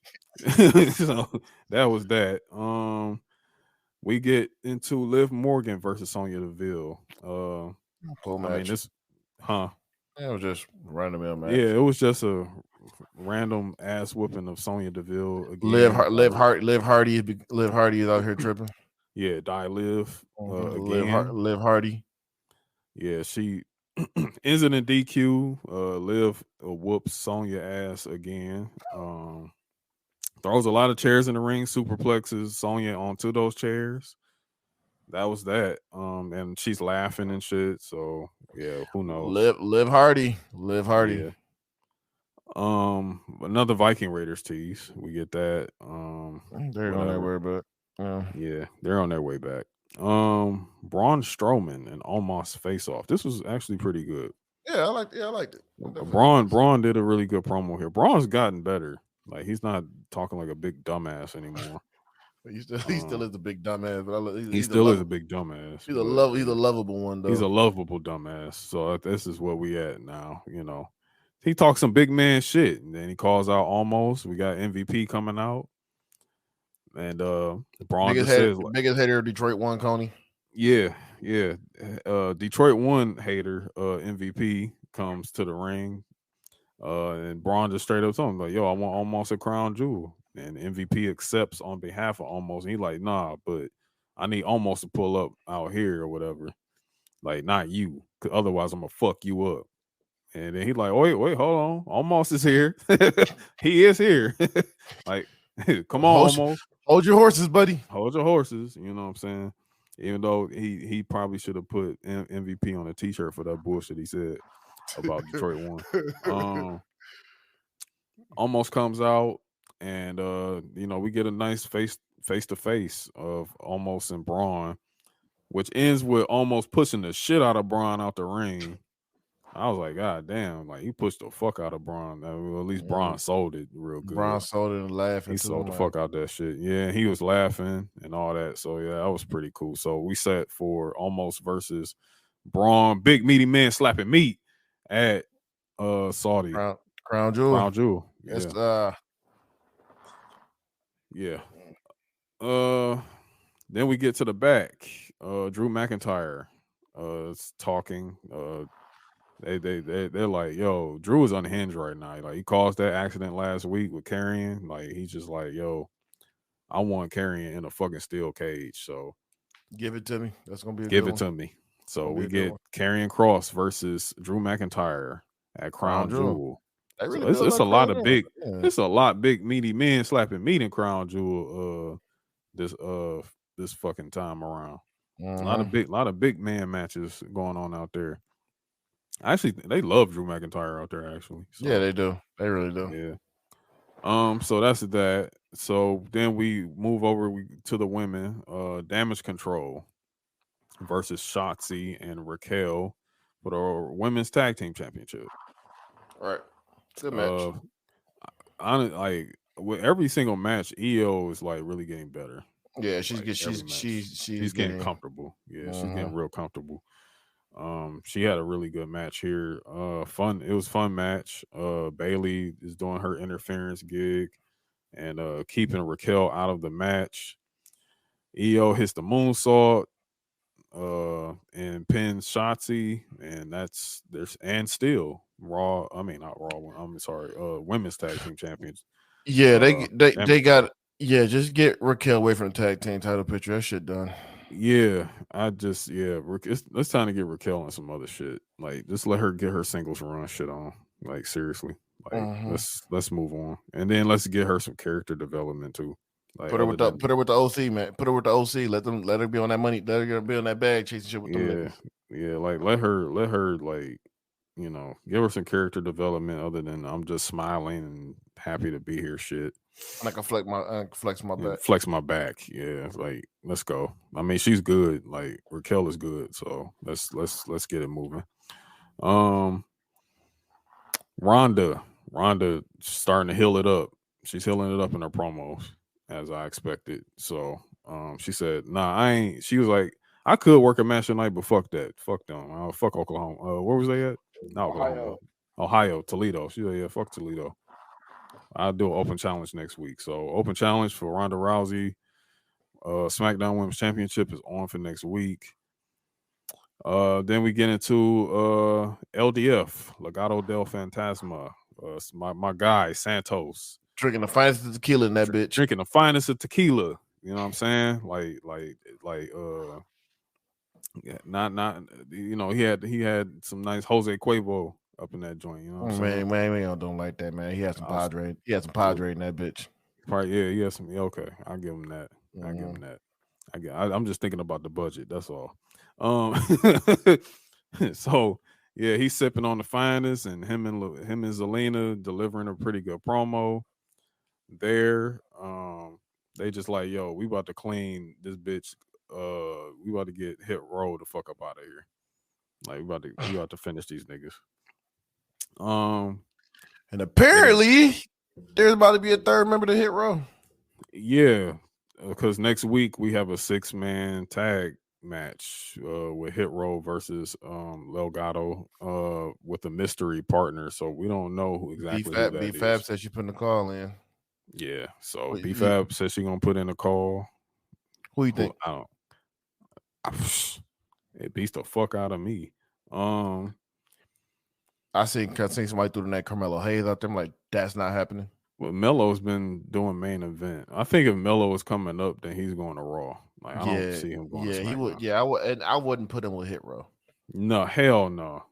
So that was that. We get into Liv Morgan versus Sonya Deville. I mean, this, it was just random match. Yeah, it was just a random ass whooping of Sonya Deville again. Liv Hardy is out here tripping. Yeah, Liv again. Liv Hardy. Yeah, she ends it in DQ. Liv whoops Sonya ass again. Throws a lot of chairs in the ring, superplexes Sonya onto those chairs. That was that. And she's laughing and shit. So yeah, who knows? Live Hardy. Yeah. Another Viking Raiders tease. We get that. They're on their way, but yeah, they're on their way back. Braun Strowman and Omos face off. This was actually pretty good. Yeah, I liked it. Braun did a really good promo here. Braun's gotten better. Like he's not talking like a big dumbass anymore. He still is a big dumbass, but he still is a big dumbass. He's a lovable one though. He's a lovable dumbass. So this is where we at now. You know, he talks some big man shit, and then he calls out almost. We got MVP coming out, and Braun biggest hater of Detroit won, Coney. Yeah. Detroit won hater. MVP comes to the ring, and Braun just straight up told him like, "Yo, I want almost a crown jewel." And MVP accepts on behalf of almost. And he like, "Nah, but I need almost to pull up out here or whatever. Like, not you, because otherwise I'm gonna fuck you up." And then he like, wait, hold on, almost is here. He is here. Like, come on, almost. Hold your horses, buddy. Hold your horses. You know what I'm saying? Even though he probably should have put MVP on a t-shirt for that bullshit he said about Detroit one. Almost comes out, and we get a nice face to face of Almost and Braun, which ends with Almost pushing the shit out of Braun out the ring. I was like, God damn, like he pushed the fuck out of Braun. I mean, at least Braun sold it real good. Braun sold it and laughing. He sold the fuck out that shit. Yeah, he was laughing and all that. So yeah, that was pretty cool. So we set for Almost versus Braun, big meaty man slapping meat at Saudi. Crown Jewel. Crown Jewel. Yeah. Yeah. Then we get to the back. Drew McIntyre is talking. They're like, yo, Drew is unhinged right now. Like he caused that accident last week with Karrion. Like he's just like, yo, I want Karrion in a fucking steel cage. So give it to me. That's gonna be give it to me. So we get Karrion Kross versus Drew McIntyre at Crown Jewel. Really so it's a lot of big. Yeah. It's a lot big meaty men slapping meat in Crown Jewel. This fucking time around. A lot of big man matches going on out there. Actually, they love Drew McIntyre out there. Actually, so, yeah, they do. They really do. Yeah. So that's that. So then we move over to the women. Damage Control versus Shotzi and Raquel for the women's tag team championship. All right. Good match. With every single match, EO is like really getting better. Yeah, she's getting comfortable. Yeah, she's getting real comfortable. She had a really good match here. Fun. It was a fun match. Bailey is doing her interference gig and keeping Raquel out of the match. EO hits the moonsault and pins Shotzi, and still Raw. I mean, not Raw. I'm sorry. Women's tag team champions. Yeah, they got. Yeah, just get Raquel away from the tag team title picture. That shit done. Yeah, it's time to get Raquel on some other shit. Like, just let her get her singles run shit on. Like, seriously. Like, let's move on, and then let's get her some character development too. Like, put her with the OC, man. Put her with the OC. Let her be on that money. Let her be on that bag chasing shit with them. Yeah. Like, let her like, give her some character development other than I'm just smiling and happy to be here shit. And I can flex my back. Flex my back. Yeah, like let's go. I mean, she's good. Like Raquel is good. So let's get it moving. Ronda starting to heal it up. She's healing it up in her promos as I expected. So she said, "Nah, I ain't." She was like, "I could work a match tonight, but fuck that. Fuck them. Fuck Oklahoma. Where was they at? Not Oklahoma. Ohio, Toledo." She said, "Yeah, fuck Toledo. I'll do an open challenge next week." So open challenge for Ronda Rousey. SmackDown Women's Championship is on for next week. Then we get into LDF, Legado del Fantasma. My guy, Santos. Drinking the finest of tequila in that bitch. Drinking the finest of tequila. You know what I'm saying? He had some nice Jose Cuervo up in that joint, you know what I'm saying? Man, we don't like that, man. He had some Padre. He had some Padre in that bitch. Probably, yeah, some. Okay, I'll give him that. I'll give him that. I'm just thinking about the budget. That's all. Um, so yeah, he's sipping on the finest, and him and Zelina delivering a pretty good promo there. They just like, yo, we about to clean this bitch. We about to get Hit Row the fuck up out of here. Like we about to finish these niggas. And apparently, there's about to be a third member to Hit Row. Yeah, because next week we have a 6-man tag match with Hit Row versus Delgado with a mystery partner. So we don't know who exactly who that B-Fab is. said she putting the call in. Yeah, so B-Fab says she gonna put in a call. Who you think? It beats the fuck out of me. I seen somebody threw the name Carmelo Hayes out there. I'm like, that's not happening. Well, Melo's been doing main event. I think if Melo is coming up, then he's going to Raw. Like I don't see him going. Yeah, he would. Yeah, I wouldn't put him with Hit Row. No, hell no.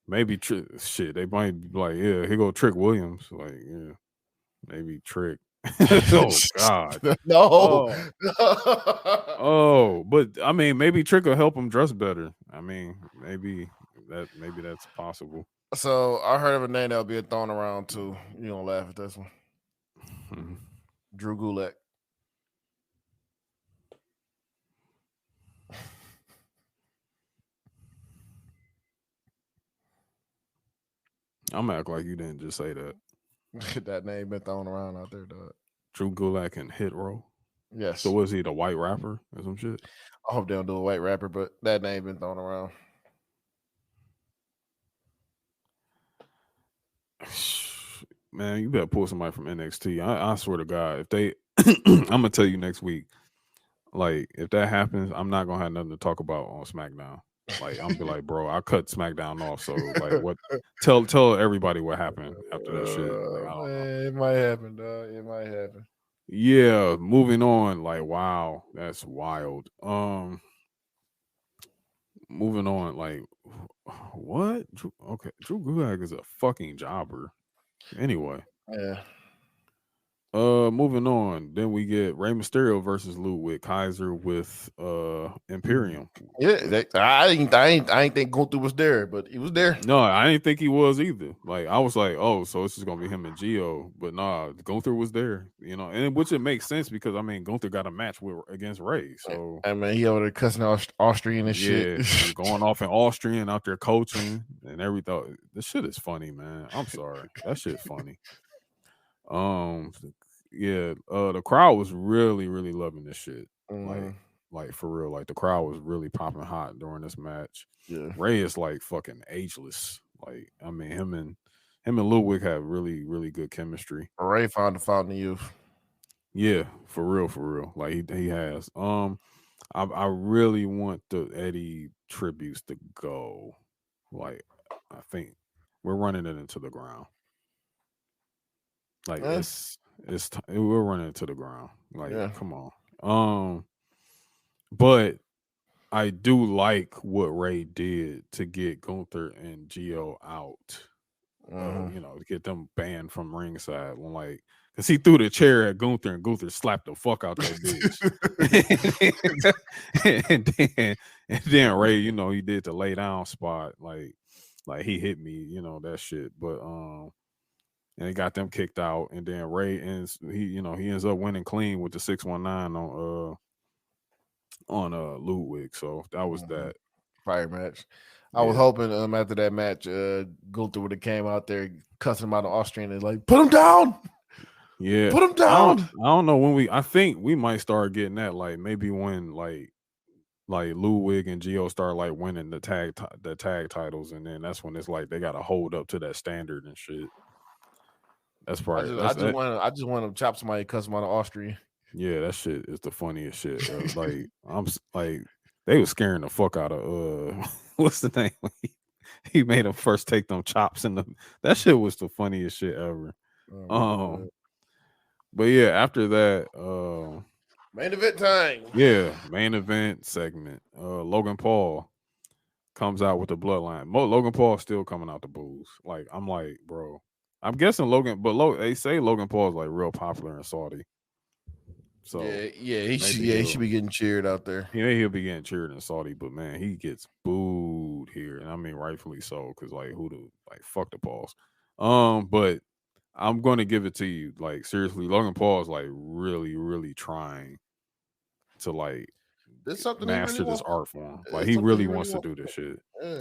Maybe shit. They might be like, yeah, here go Trick Williams. Like, yeah, maybe Trick. Oh God, no. Oh, but I mean, maybe Trick will help him dress better. I mean, maybe that's possible. So I heard of a name that'll be thrown around too. You don't laugh at this one. Drew Gulak. I'm gonna act like you didn't just say that. That name been thrown around out there, dog. Drew Gulak and Hit Row. Yes. So was he the white rapper or some shit? I hope they don't do a white rapper, but that name been thrown around. Man, you better pull somebody from NXT. I swear to God, if they, I'm gonna tell you next week. Like, if that happens, I'm not gonna have nothing to talk about on SmackDown. Like, I'm gonna be like, bro, I cut SmackDown off. So, like, what? Tell everybody what happened after that shit. Like, I don't know. It might happen, dog. It might happen. Yeah, moving on. Like, wow, that's wild. Moving on. Like, what? Okay, Drew Gulak is a fucking jobber. Anyway. Yeah. Moving on. Then we get Rey Mysterio versus Ludwig Kaiser with Imperium. Yeah, I ain't think Gunther was there, but he was there. No, I didn't think he was either. Like I was like, oh, so it's just gonna be him and Gio, but nah, Gunther was there. You know, and which it makes sense because I mean Gunther got a match against Rey. So I mean he over there cussing Austrian and shit. And going off in Austrian out there coaching and everything. This shit is funny, man. I'm sorry. That shit's funny. The crowd was really, really loving this shit. Like for real. Like the crowd was really popping hot during this match. Yeah. Ray is like fucking ageless. Like, I mean, him and Ludwig have really, really good chemistry. Ray found the fountain of youth. Yeah, for real. Like he has. I really want the Eddie tributes to go. Like, I think we're running it into the ground. Like we're running into the ground. Like, come on. But I do like what Ray did to get Gunther and Gio out. You know, to get them banned from ringside. When like, cause he threw the chair at Gunther and Gunther slapped the fuck out that bitch. and then Ray, you know, he did the lay down spot. Like he hit me, you know, that shit. But and he got them kicked out, and then Ray he ends up winning clean with the 619 on Ludwig. So that was that fire match. I was hoping after that match, Gunther would have came out there cussing him out of Austrian and like, put him down. Yeah, put him down. I don't know when I think we might start getting that. Like maybe when like Ludwig and Gio start like winning the tag titles, and then that's when it's like they got to hold up to that standard and shit. That's probably. I just want to chop somebody, cuss them out of Austrian. Yeah, that shit is the funniest shit. Like I'm like they was scaring the fuck out of what's the name? He made him first take them chops in that shit was the funniest shit ever. But yeah, after that, main event time. Yeah, main event segment. Logan Paul comes out with the bloodline. Logan Paul still coming out the booze. Like I'm like, bro, I'm guessing Logan, but they say Logan Paul is like real popular in Saudi. So he should be getting cheered out there. Yeah, he'll be getting cheered in Saudi, but man, he gets booed here, and I mean rightfully so, because like fuck the Pauls. But I'm going to give it to you. Like seriously, Logan Paul is like really, really trying to like master this art form. Like he really wants to do this shit. Yeah.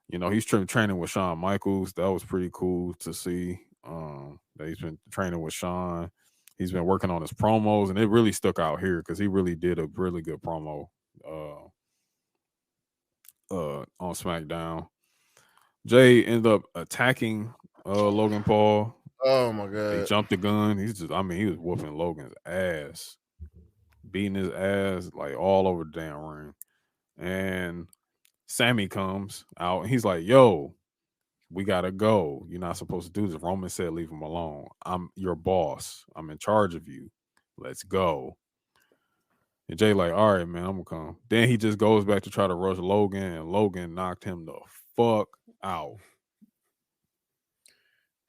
You know, he's training with Shawn Michaels. That was pretty cool to see. That he's been training with Shawn. He's been working on his promos, and it really stuck out here because he really did a really good promo on SmackDown. Jay ended up attacking Logan Paul. Oh my god! He jumped the gun. He was whooping Logan's ass, beating his ass like all over the damn ring. And Sammy comes out and he's like, "Yo, we gotta go. You're not supposed to do this." Roman said, "Leave him alone. I'm your boss. I'm in charge of you. Let's go." And Jay like, "All right, man, I'm gonna come." Then he just goes back to try to rush Logan, and Logan knocked him the fuck out.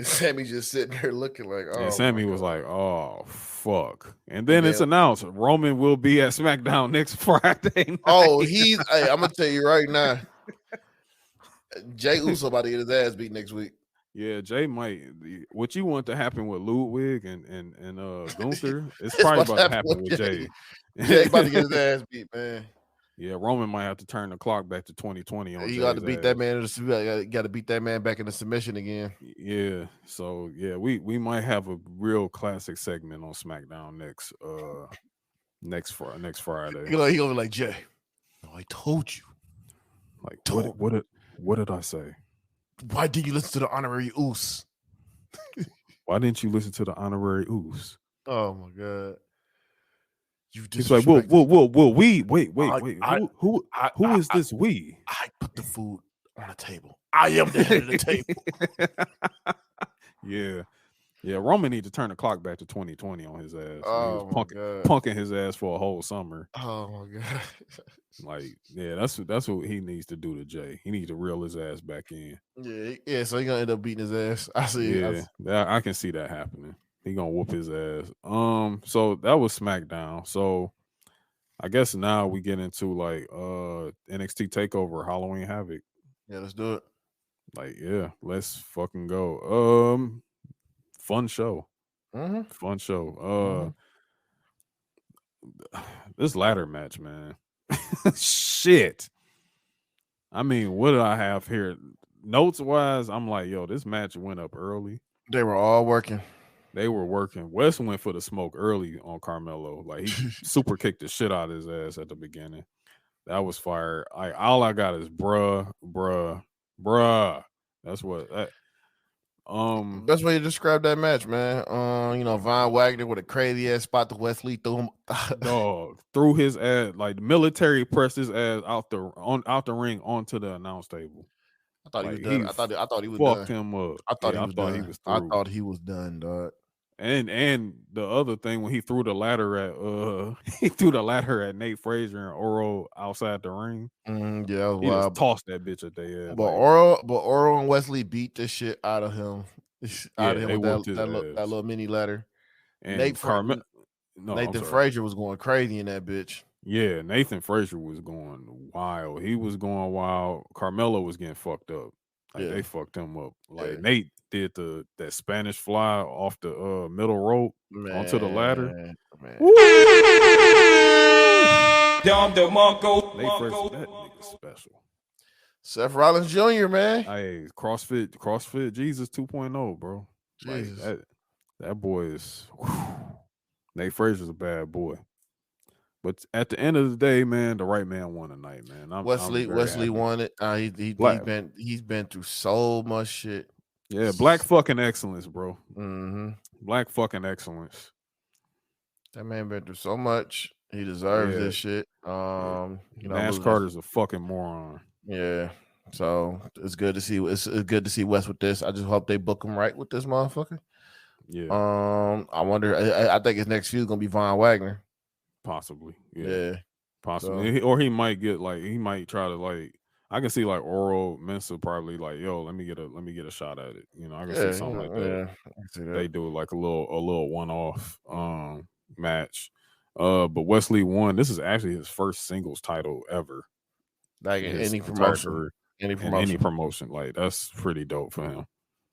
Sammy just sitting there looking like, oh. And Sammy was like, "Oh fuck!" And then it's announced Roman will be at SmackDown next Friday night. Oh, hey, I'm gonna tell you right now, Jay Uso about to get his ass beat next week. Yeah, Jay might. What you want to happen with Ludwig and Gunther, it's probably about to happen with Jay. Jay about to get his ass beat, man. Yeah, Roman might have to turn the clock back to 2020 on. You got to beat that man. You got to beat that man back into submission again. Yeah. So yeah, we might have a real classic segment on SmackDown next Friday. He gonna be like, Jay, I told you. Like what did I say? Why did you listen to the honorary Oos? Why didn't you listen to the honorary Oos? Oh my god. He's like, whoa, we wait. Who is this we? I put the food on the table. I am the head of the table. Yeah. Roman need to turn the clock back to 2020 on his ass. Oh he was punking his ass for a whole summer. Oh my god. Like, yeah, that's what he needs to do to Jay. He needs to reel his ass back in. Yeah. So he gonna end up beating his ass. I see. Yeah, I can see that happening. He gonna whoop his ass. So that was SmackDown. So I guess now we get into like NXT Takeover Halloween Havoc. Yeah, let's do it. Like, yeah, let's fucking go. Fun show. Mm-hmm. Fun show. This ladder match, man. Shit. I mean, what did I have here? Notes wise, I'm like, yo, this match went up early. They were all working. They were working. Wes went for the smoke early on Carmelo. Like, he super kicked the shit out of his ass at the beginning. That was fire. All I got is bruh. That's what. Best way to describe that match, man. Von Wagner with a crazy ass spot to Wesley threw him. Dog threw his ass, like the military pressed his ass out the ring onto the announce table. I thought he was done. I thought he was fucked done. him up. I thought he was through. I thought he was done, dog. And the other thing, when he threw the ladder at Nate Frazier and Oro outside the ring. Yeah, he just tossed that bitch at their ass. But Oro and Wesley beat the shit out of him. With that little mini ladder. And Nathan Frazier was going crazy in that bitch. Yeah, Nathan Frazier was going wild. He was going wild. Carmelo was getting fucked up. Like, they fucked him up. Like, Nate did that Spanish fly off the middle rope onto the ladder. Man. Nate Frazier, that nigga special. Seth Rollins Jr., man. Hey, CrossFit Jesus 2.0, bro. Jesus. Like, that boy is Nate Frazier's a bad boy. But at the end of the day, man, the right man won tonight, man. Wesley won it. He's been through so much shit. Yeah, black fucking excellence, bro. Mm-hmm. Black fucking excellence. That man been through so much. He deserves this shit. Nash Carter's a fucking moron. Yeah. So it's good to see. It's good to see Wes with this. I just hope they book him right with this motherfucker. Yeah. I wonder. I think his next feud is gonna be Von Wagner. Possibly. Yeah. Possibly. So, or he might get he might try to I can see like Oro Mensa probably like, yo, let me get a shot at it. You know, I can see something like that. I can see that. They do like a little one-off match. But Wesley won. This is actually his first singles title ever. Like in in his any entire promotion, career. any In any promotion. promotion. Like that's pretty dope for him.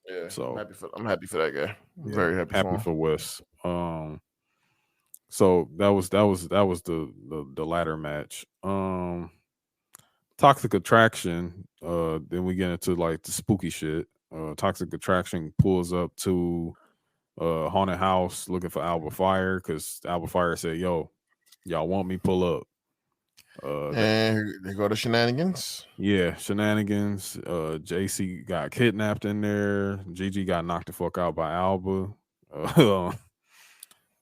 Yeah, So I'm happy for that guy. I'm yeah, very happy for him. Wes. So that was the ladder match. Toxic Attraction. Then we get into like the spooky shit. Toxic Attraction pulls up to haunted house looking for Alba Fire because Alba Fire said, "Yo, y'all want me? Pull up." And they go to shenanigans. Yeah, shenanigans. JC got kidnapped in there. Gigi got knocked the fuck out by Alba.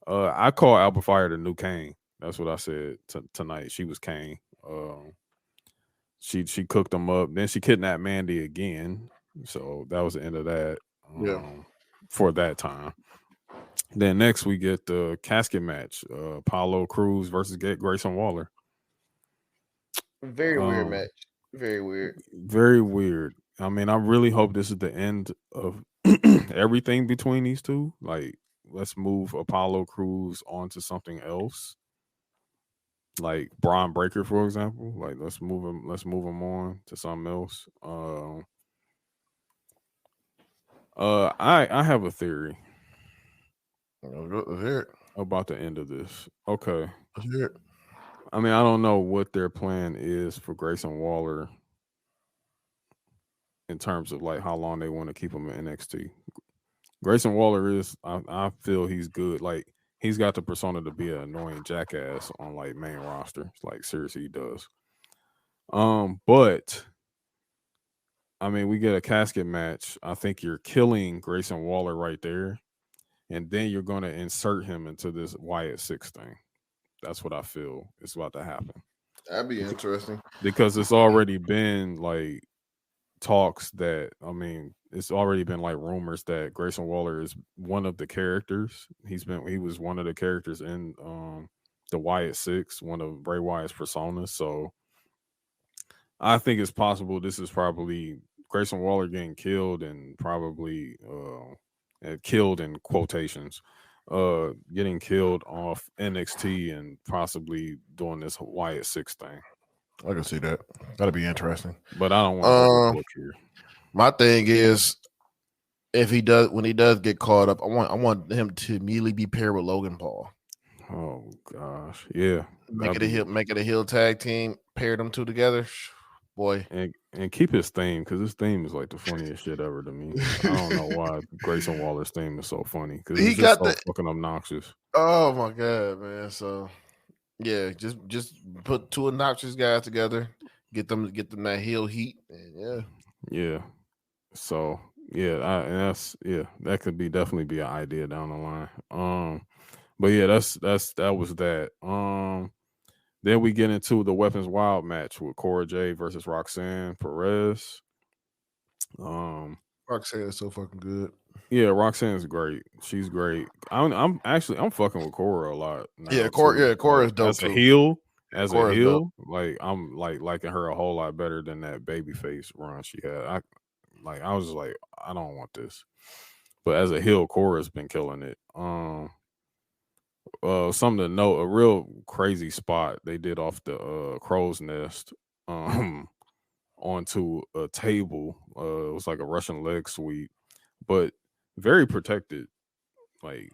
I call Alba Fire the new Kane. That's what I said tonight. She was Kane. She cooked them up. Then she kidnapped Mandy again. So that was the end of that. For that time. Then next we get the casket match. Apollo Crews versus Grayson Waller. Very weird match. Very weird. Very weird. I mean, I really hope this is the end of everything between these two. Like, let's move Apollo Crews onto something else. Like Braun Breaker, for example. Like, let's move him on to something else. I have a theory. Let's hear it. About the end of this. Okay. Let's hear it. I mean, I don't know what their plan is for Grayson Waller in terms of like how long they want to keep him in NXT. Grayson Waller is, I feel he's good. Like he's got the persona to be an annoying jackass on like main roster. Like seriously, he does. But I mean, we get a casket match. I think you're killing Grayson Waller right there, and then you're going to insert him into this Wyatt 6 thing. That's what I feel is about to happen. That'd be interesting because it's already been like talks that it's already been like rumors that Grayson Waller is one of the characters. He was one of the characters in the Wyatt 6, one of Bray Wyatt's personas. So I think it's possible this is probably Grayson Waller getting killed and probably killed in quotations. Getting killed off NXT and possibly doing this Wyatt 6 thing. I can see that. That'd be interesting. But I don't want to look here. My thing is, when he does get caught up, I want him to immediately be paired with Logan Paul. Oh gosh, yeah. Make it a heel tag team. Pair them two together, boy. And keep his theme because his theme is like the funniest shit ever to me. I don't know why Grayson Waller's theme is so funny because he's just so fucking obnoxious. Oh my god, man! So yeah, just put two obnoxious guys together, get them that heel heat, and yeah. So that could definitely be an idea down the line. But yeah, that was that. Then we get into the Weapons Wild match with Cora Jade versus Roxanne Perez. Roxanne is so fucking good. Yeah, Roxanne's great. She's great. I'm fucking with Cora a lot now. Yeah, Cora is dope as a heel. Like I'm liking her a whole lot better than that babyface run she had. I was like, I don't want this. But as a heel, Cora's been killing it. Something to note, a real crazy spot they did off the crow's nest onto a table. It was like a Russian leg sweep, but very protected. Like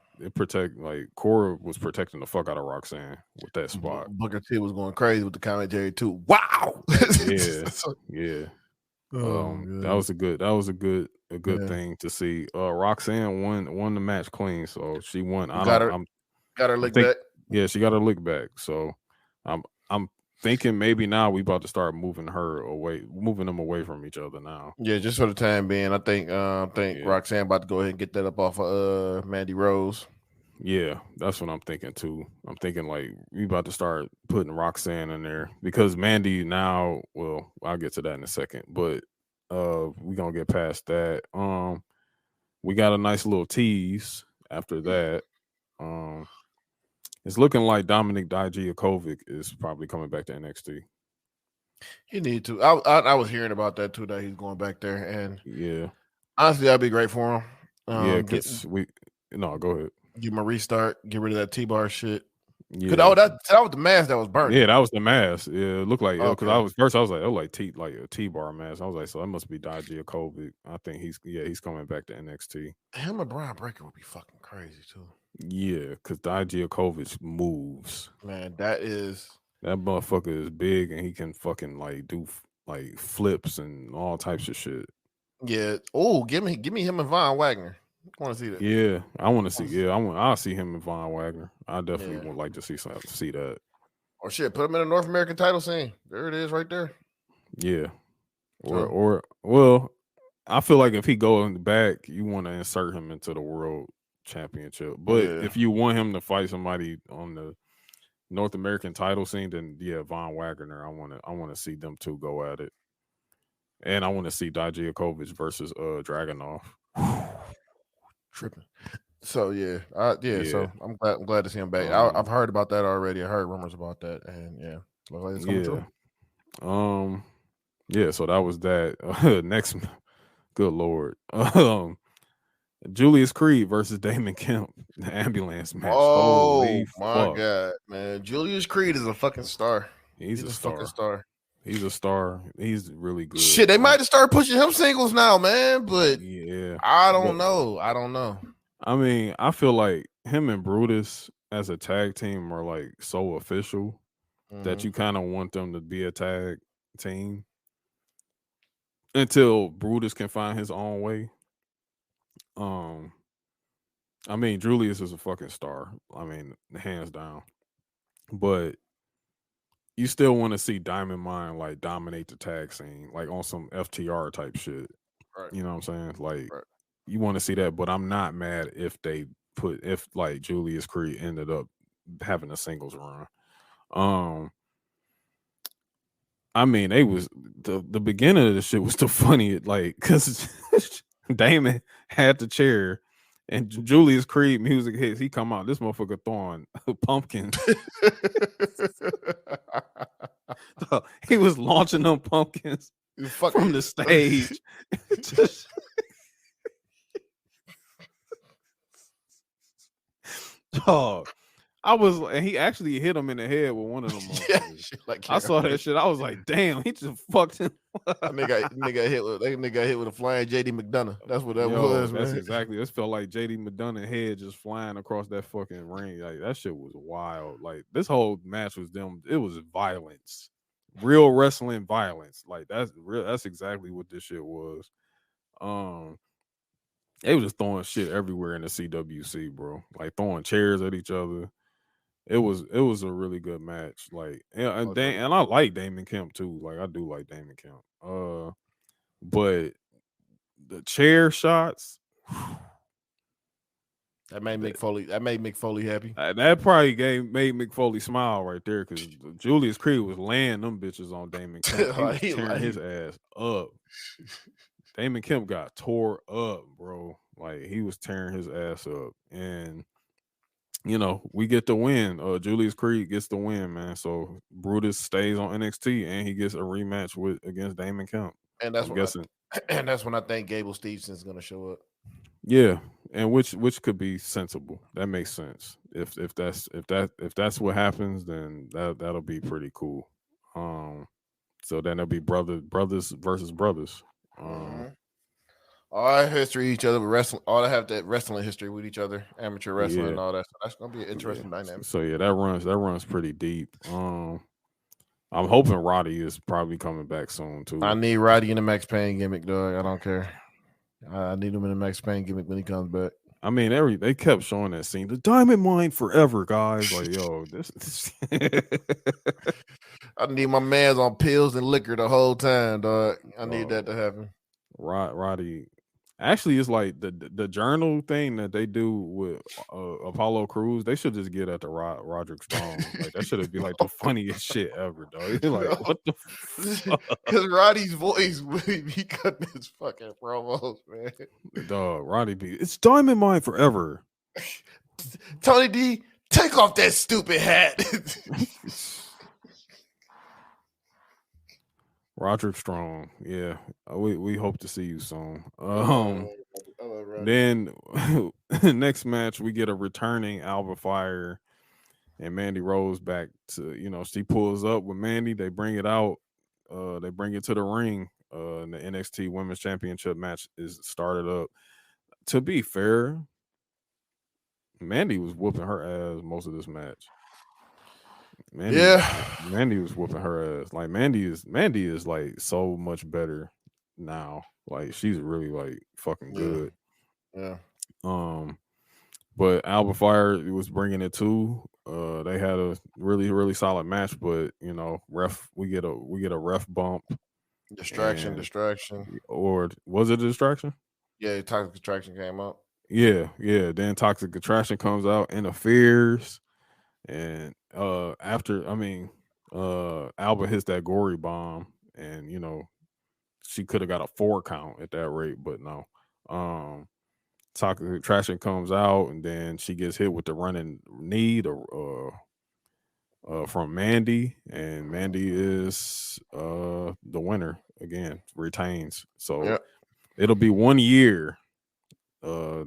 Cora was protecting the fuck out of Roxanne with that spot. Booker T was going crazy with the commentary too. Wow. Yeah. That was a good thing to see. Roxanne won the match clean, so she won. Got her lick back. Yeah, she got her lick back. So I'm thinking maybe now we about to start moving them away from each other now. Yeah, just for the time being. I think Roxanne about to go ahead and get that up off of Mandy Rose. Yeah, that's what I'm thinking too. I'm thinking like we about to start putting Roxanne in there because Mandy now, well, I'll get to that in a second, but we're gonna get past that. We got a nice little tease after that. It's looking like Dominic Dijakovic is probably coming back to NXT. You need to. I was hearing about that too. That he's going back there, and Yeah, honestly, that'd be great for him. yeah, Get because go ahead. give him a restart. Get rid of that T-bar shit. Cause Yeah, that was the mask that was burnt. yeah, that was the mask. Yeah, it looked like because Okay. I was like, oh, like a T-bar mask. I was like, so that must be Dijakovic. I think he's coming back to NXT. Him and Brian Breaker would be fucking crazy too. Yeah, because Dijakovic moves. Man, that motherfucker is big and he can fucking like do like flips and all types of shit. yeah. Oh, give me him and Von Wagner. I want to see that. Yeah, I want to see. Yeah, I'll see him and Von Wagner. I definitely would like to see that. Or shit, put him in a North American title scene. There it is, right there. Yeah, or well, I feel like if he go in the back, you want to insert him into the world championship. But if you want him to fight somebody on the North American title scene, then yeah, Von Wagner. I want to see them two go at it, and I want to see Dijakovic versus Dragunov. Tripping. So yeah. So I'm glad to see him back. I've heard about that already. I heard rumors about that, and yeah, looks like it's coming true. Yeah. So that was that. Next, good lord. Julius Creed versus Damon Kemp, the ambulance match. Oh Holy my fuck. god, man! Julius Creed is a fucking star. He's a star. Fucking star. He's a star. He's really good. Shit, they might have started pushing him singles now, man. But yeah, I don't know. I mean, I feel like him and Brutus as a tag team are like so official that you kind of want them to be a tag team until Brutus can find his own way. I mean, Julius is a fucking star. I mean, hands down. But you still want to see Diamond Mine like dominate the tag scene, like on some FTR type shit. Right. You know what I'm saying? Like you want to see that, but I'm not mad if like Julius Creed ended up having a singles run. I mean, they was the beginning of the shit was the funny, like because Damon had the chair and Julius Creed music hits. He come out, this motherfucker throwing pumpkins. He was launching them pumpkins from the stage. Dog. And he actually hit him in the head with one of them. I saw that shit. I was like, damn, he just fucked him. nigga hit with a flying JD McDonough. That's what that was, man. That's exactly. It felt like JD McDonough head just flying across that fucking ring. Like that shit was wild. Like this whole match was them. It was violence, real wrestling violence. Like that's real. That's exactly what this shit was. They was just throwing shit everywhere in the CWC, bro. Like throwing chairs at each other. It was a really good match. Like, and I like Damon Kemp too. Like, I do like Damon Kemp. But the chair shots that made Mick Foley happy. That probably made Mick Foley smile right there because Julius Creed was laying them bitches on Damon Kemp. He was tearing his ass up. Damon Kemp got tore up, bro. Like he was tearing his ass up, and you know, we get the win. Julius Creed gets the win, man. So Brutus stays on NXT and he gets a rematch against Damon Kemp. And that's when I think Gable Stevenson's gonna show up. Yeah, and which could be sensible. That makes sense. If that's what happens, then that'll be pretty cool. So then it'll be brothers versus brothers. All that history each other with wrestling, all that have that wrestling history with each other, amateur wrestling and all that. So that's gonna be an interesting dynamic. So yeah, that runs pretty deep. I'm hoping Roddy is probably coming back soon too. I need Roddy in the Max Payne gimmick, dog. I don't care. I need him in the Max Payne gimmick when he comes back. I mean, they kept showing that scene, the Diamond Mine forever, guys. Like, yo, this. I need my man's on pills and liquor the whole time, dog. I need that to happen. Roddy. Actually, it's like the journal thing that they do with Apollo Crews. They should just get at the Roderick Strong. Like that should be like the funniest shit ever, dog. Like what the fuck? Because Roddy's voice would be cutting his fucking promos, man. Dog, Roddy B. It's Diamond Mine forever. Tony D, take off that stupid hat. Roderick Strong. Yeah. We hope to see you soon. Roderick. Then next match we get a returning Alba Fire and Mandy Rose back to, she pulls up with Mandy, they bring it out, they bring it to the ring. And the NXT Women's Championship match is started up. To be fair, Mandy was whooping her ass most of this match. Mandy was whooping her ass. Like Mandy is like so much better now. Like she's really like fucking good. Yeah. But Alba Fire was bringing it too. They had a really really solid match, but we get a ref bump. Distraction. Or was it a distraction? Yeah, toxic distraction came up. Yeah. Then toxic attraction comes out, interferes, and Alba hits that gory bomb, and she could have got a 4 count at that rate, but no. Toxic attraction comes out, and then she gets hit with the running knee from Mandy, and Mandy is the winner again, retains. So it'll be 1 year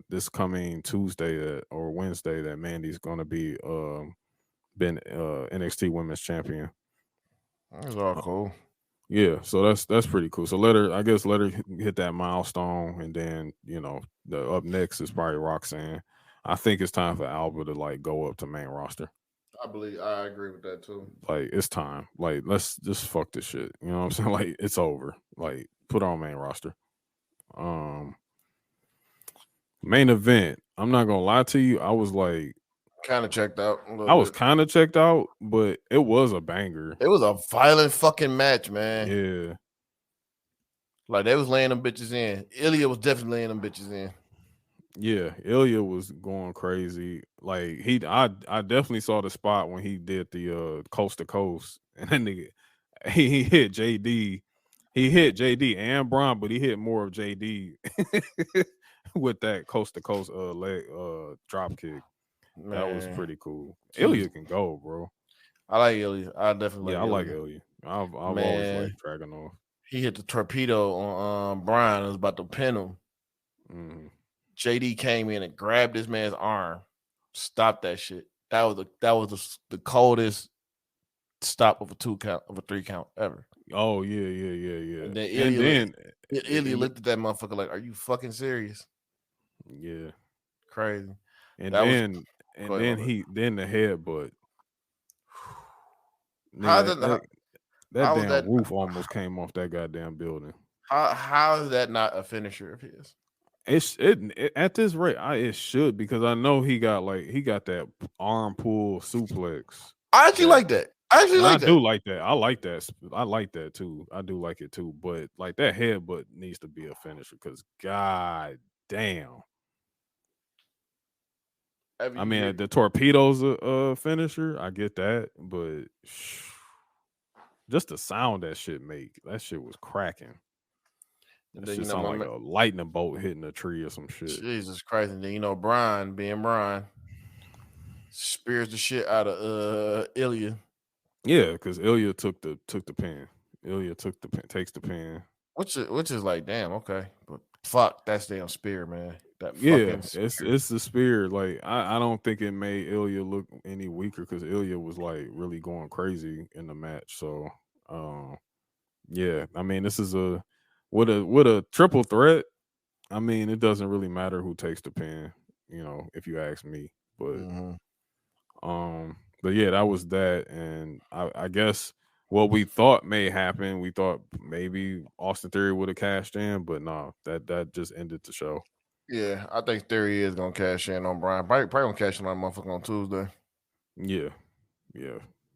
this coming Tuesday or Wednesday that Mandy's gonna be been NXT Women's Champion. That's all cool. Yeah, so that's pretty cool. So let her hit that milestone, and then the up next is probably Roxanne. I think it's time for Alba to like go up to main roster. I agree with that too. Like it's time. Like let's just fuck this shit. You know what I'm saying? Like it's over. Like put her on main roster. Main event. I'm not gonna lie to you. I was like kind of checked out. I was kind of checked out, but it was a banger. It was a violent fucking match, man. Yeah. Like they was laying them bitches in. Ilya was definitely laying them bitches in. Yeah, Ilya was going crazy. Like I definitely saw the spot when he did the coast to coast, and that nigga he hit JD. He hit JD and Braun, but he hit more of JD with that coast to coast leg drop kick. Man. That was pretty cool. Ilya can go, bro. I like Ilya. I definitely I like Ilya. I've always liked Dragunov. He hit the torpedo on Brian. It was about to pin him. JD came in and grabbed this man's arm. Stop that shit. That was the coldest stop of a 3 count ever. Oh yeah. And then Ilya looked at that motherfucker like, "Are you fucking serious?" Yeah, crazy. And then the headbutt. That roof almost came off that goddamn building. How is that not a finisher of his? It at this rate, it should, because I know he got that arm pull suplex. I actually like that. I do like that. I like that. I like that too. I do like it too. But like that headbutt needs to be a finisher, because god damn. I mean, the torpedo's a finisher. I get that, but just the sound that shit make, that shit was cracking. That shit sound like a lightning bolt hitting a tree or some shit. Jesus Christ! And then Brian being Brian spears the shit out of Ilya. Yeah, because Ilya took the pin. Ilya takes the pin. Which is like, damn, okay, but fuck, that's damn spear, man. It's the spear. Like I don't think it made Ilya look any weaker, because Ilya was like really going crazy in the match. So yeah, I mean, this is with a triple threat. I mean, it doesn't really matter who takes the pin, if you ask me. But but yeah, that was that. And I guess what we thought may happen, we thought maybe Austin Theory would have cashed in, but no, that just ended the show. Yeah, I think Theory is gonna cash in on Brian. Probably gonna cash in on that motherfucker on Tuesday. Yeah,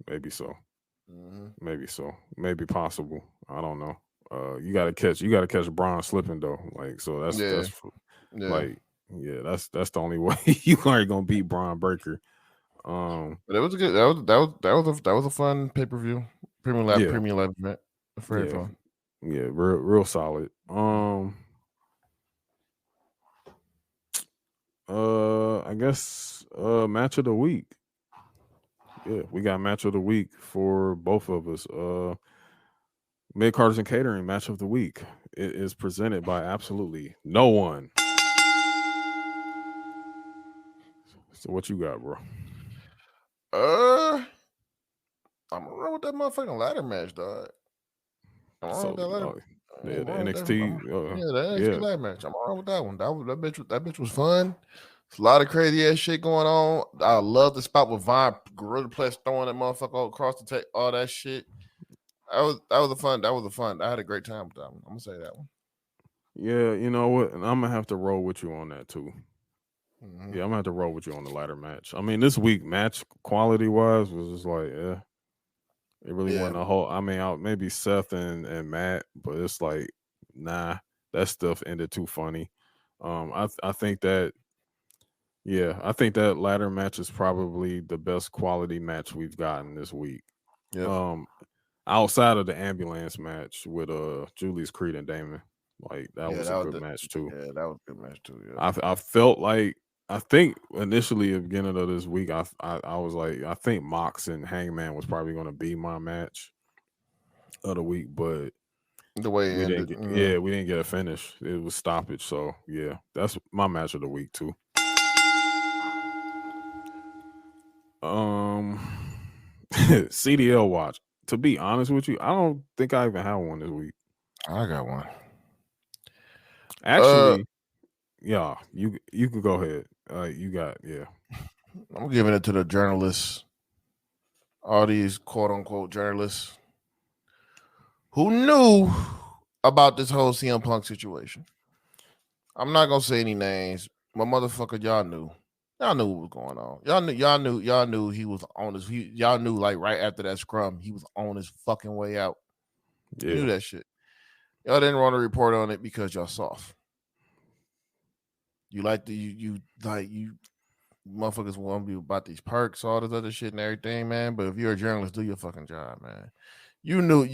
maybe so. Maybe so. Maybe possible. I don't know. You gotta catch Brian slipping though. Like, so that's like, yeah, that's the only way you aren't gonna beat Brian Breaker. But it was good. That was a fun pay-per-view. Premium Live event. Very fun. Yeah, real solid. I guess match of the week. Yeah, we got match of the week for both of us. Mid-Carders and Catering match of the week. It is presented by absolutely no one. So what you got, bro? I'm gonna run with that motherfucking ladder match, dog. I'm gonna run with that ladder. The NXT, the NXT ladder match. I'm gonna run with that one. That bitch was fun. There's a lot of crazy ass shit going on. I love the spot with Vine Gorilla Press throwing that motherfucker across the tape, all that shit. That was a fun. I had a great time with that one. I'm gonna say that one. Yeah, you know what? And I'm gonna have to roll with you on that too. Mm-hmm. Yeah, I'm gonna have to roll with you on the ladder match. I mean, this week match quality wise was just like, it really wasn't a whole. I mean, maybe Seth and Matt, but it's like, nah, that stuff ended too funny. I think that, I think that ladder match is probably the best quality match we've gotten this week. Yep. Outside of the ambulance match with Julius Creed and Damon, like that was a good match too. Yeah, that was a good match too. Yeah. I felt like, I think initially at the beginning of this week, I was like, I think Mox and Hangman was probably going to be my match of the week, but the way we didn't get a finish. It was stoppage. So yeah, that's my match of the week too. CDL watch. To be honest with you, I don't think I even have one this week. I got one. Actually, yeah, you could go ahead. You got I'm giving it to the journalists, all these quote unquote journalists who knew about this whole CM Punk situation. I'm not gonna say any names, but motherfucker, y'all knew. Y'all knew what was going on. Y'all knew he was on his. Y'all knew like right after that scrum, he was on his fucking way out. Yeah. You knew that shit. Y'all didn't want to report on it because y'all soft. You like you motherfuckers want to be about these perks, all this other shit and everything, man. But if you're a journalist, do your fucking job, man. You knew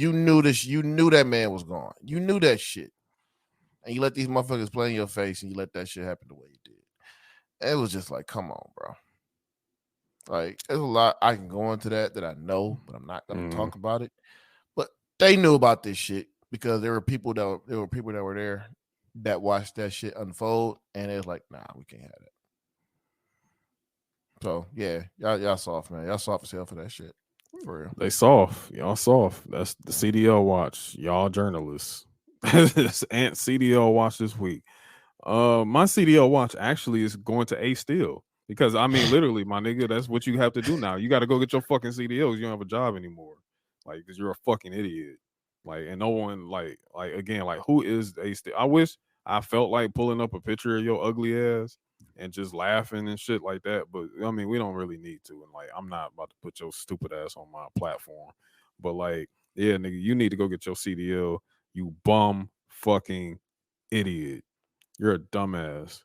this. You knew that man was gone. You knew that shit, and you let these motherfuckers play in your face, and you let that shit happen the way you did. It was just like, come on, bro. Like, there's a lot I can go into that I know, but I'm not gonna talk about it. But they knew about this shit because there were people that were there that watched that shit unfold, and it was like, nah, we can't have that. So yeah, y'all soft, man. Y'all soft as hell for that shit. For real. They soft. Y'all soft. That's the CDL watch. Y'all journalists. This Ant CDL watch this week. My CDL watch actually is going to A Steel. Because I mean, literally, my nigga, that's what you have to do now. You got to go get your fucking CDLs. You don't have a job anymore, like, because you're a fucking idiot. Like, and no one, like again, like, who is A Steel? I wish I felt like pulling up a picture of your ugly ass and just laughing and shit like that. But I mean, we don't really need to. And like, I'm not about to put your stupid ass on my platform. But like, yeah, nigga, you need to go get your CDL. You bum fucking idiot. You're a dumbass.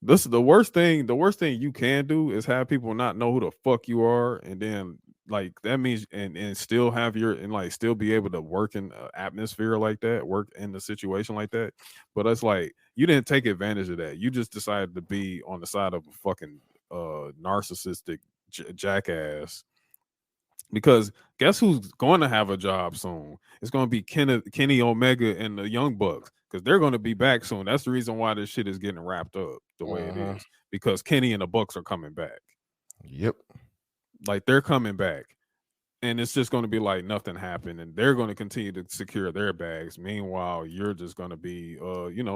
This is the worst thing. The worst thing you can do is have people not know who the fuck you are, and then like that means and still have your and like still be able to work in an atmosphere like that, work in the situation like that. But it's like you didn't take advantage of that. You just decided to be on the side of a fucking narcissistic jackass. Because guess who's going to have a job soon? It's going to be Kenny Omega and the Young Bucks because they're going to be back soon. That's the reason why this shit is getting wrapped up the way it is, because Kenny and the Bucks are coming back. Yep. Like, they're coming back. And it's just going to be like nothing happened, and they're going to continue to secure their bags. Meanwhile, you're just going to be,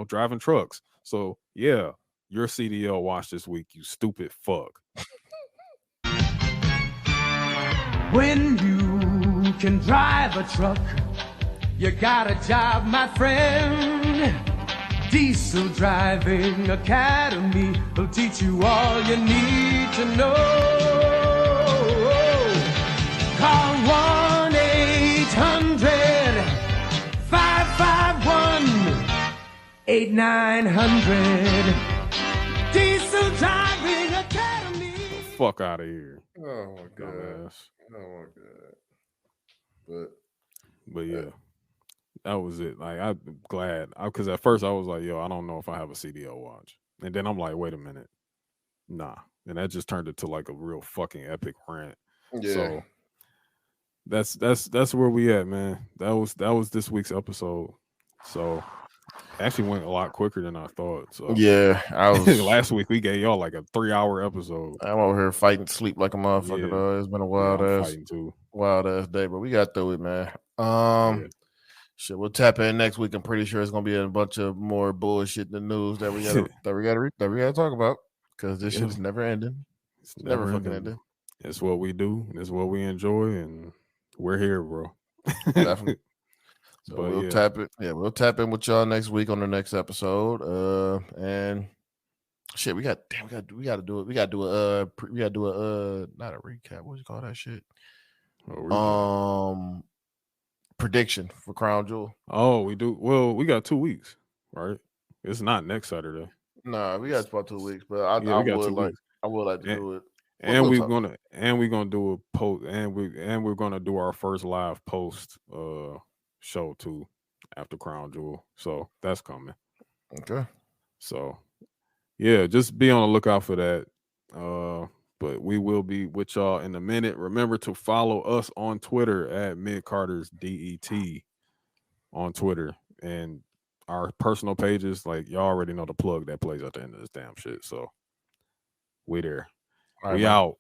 driving trucks. So, yeah, your CDL watch this week, you stupid fuck. When you can drive a truck, you got a job, my friend. Diesel Driving Academy will teach you all you need to know. Call 1-800-551-8900. Diesel Driving Academy. Fuck out of here. Oh my god. Oh my god. But yeah, that was it. Like, I'm glad, because at first I was like, yo, I don't know if I have a CDL watch, and then I'm like, wait a minute, nah, and that just turned into like a real fucking epic rant. Yeah. So that's where we at, man. That was this week's episode. So actually went a lot quicker than I thought. So Yeah, I was. last week we gave y'all like a 3-hour episode. I'm over here fighting sleep like a motherfucker. Yeah. Though. It's been a I'm fighting too. wild ass day, but we got through it, man. Yeah. Shit, we'll tap in next week. I'm pretty sure it's gonna be a bunch of more bullshit in the news that we gotta talk about because this shit is never ending. It's Never fucking ending. It's what we do. It's what we enjoy, and we're here, bro. Definitely. So But we'll yeah. tap it. Yeah, we'll tap in with y'all next week on the next episode. And shit, we got to do it. We got to do a not a recap. What you call that shit? Prediction for Crown Jewel. Oh, we do. Well, we got 2 weeks, right? It's not next Saturday. Nah, we got about 2 weeks, but I would like to do it. And we're gonna do a post, and we're gonna do our first live post show too after Crown Jewel. So that's coming. Okay. So yeah, just be on the lookout for that. But we will be with y'all in a minute. Remember to follow us on Twitter at MidCartersDET on Twitter, and our personal pages. Like y'all already know the plug that plays at the end of this damn shit. So we there. All right, we man. out.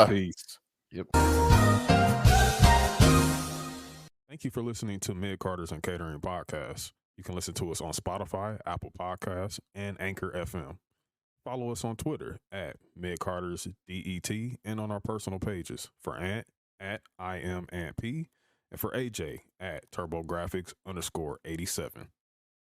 Peace. Yep. Thank you for listening to Mid Carters and Catering Podcast. You can listen to us on Spotify, Apple Podcasts, and Anchor FM. Follow us on Twitter at MidCartersDET and on our personal pages for Ant at I am Ant.P and for AJ at TurboGrafx_87.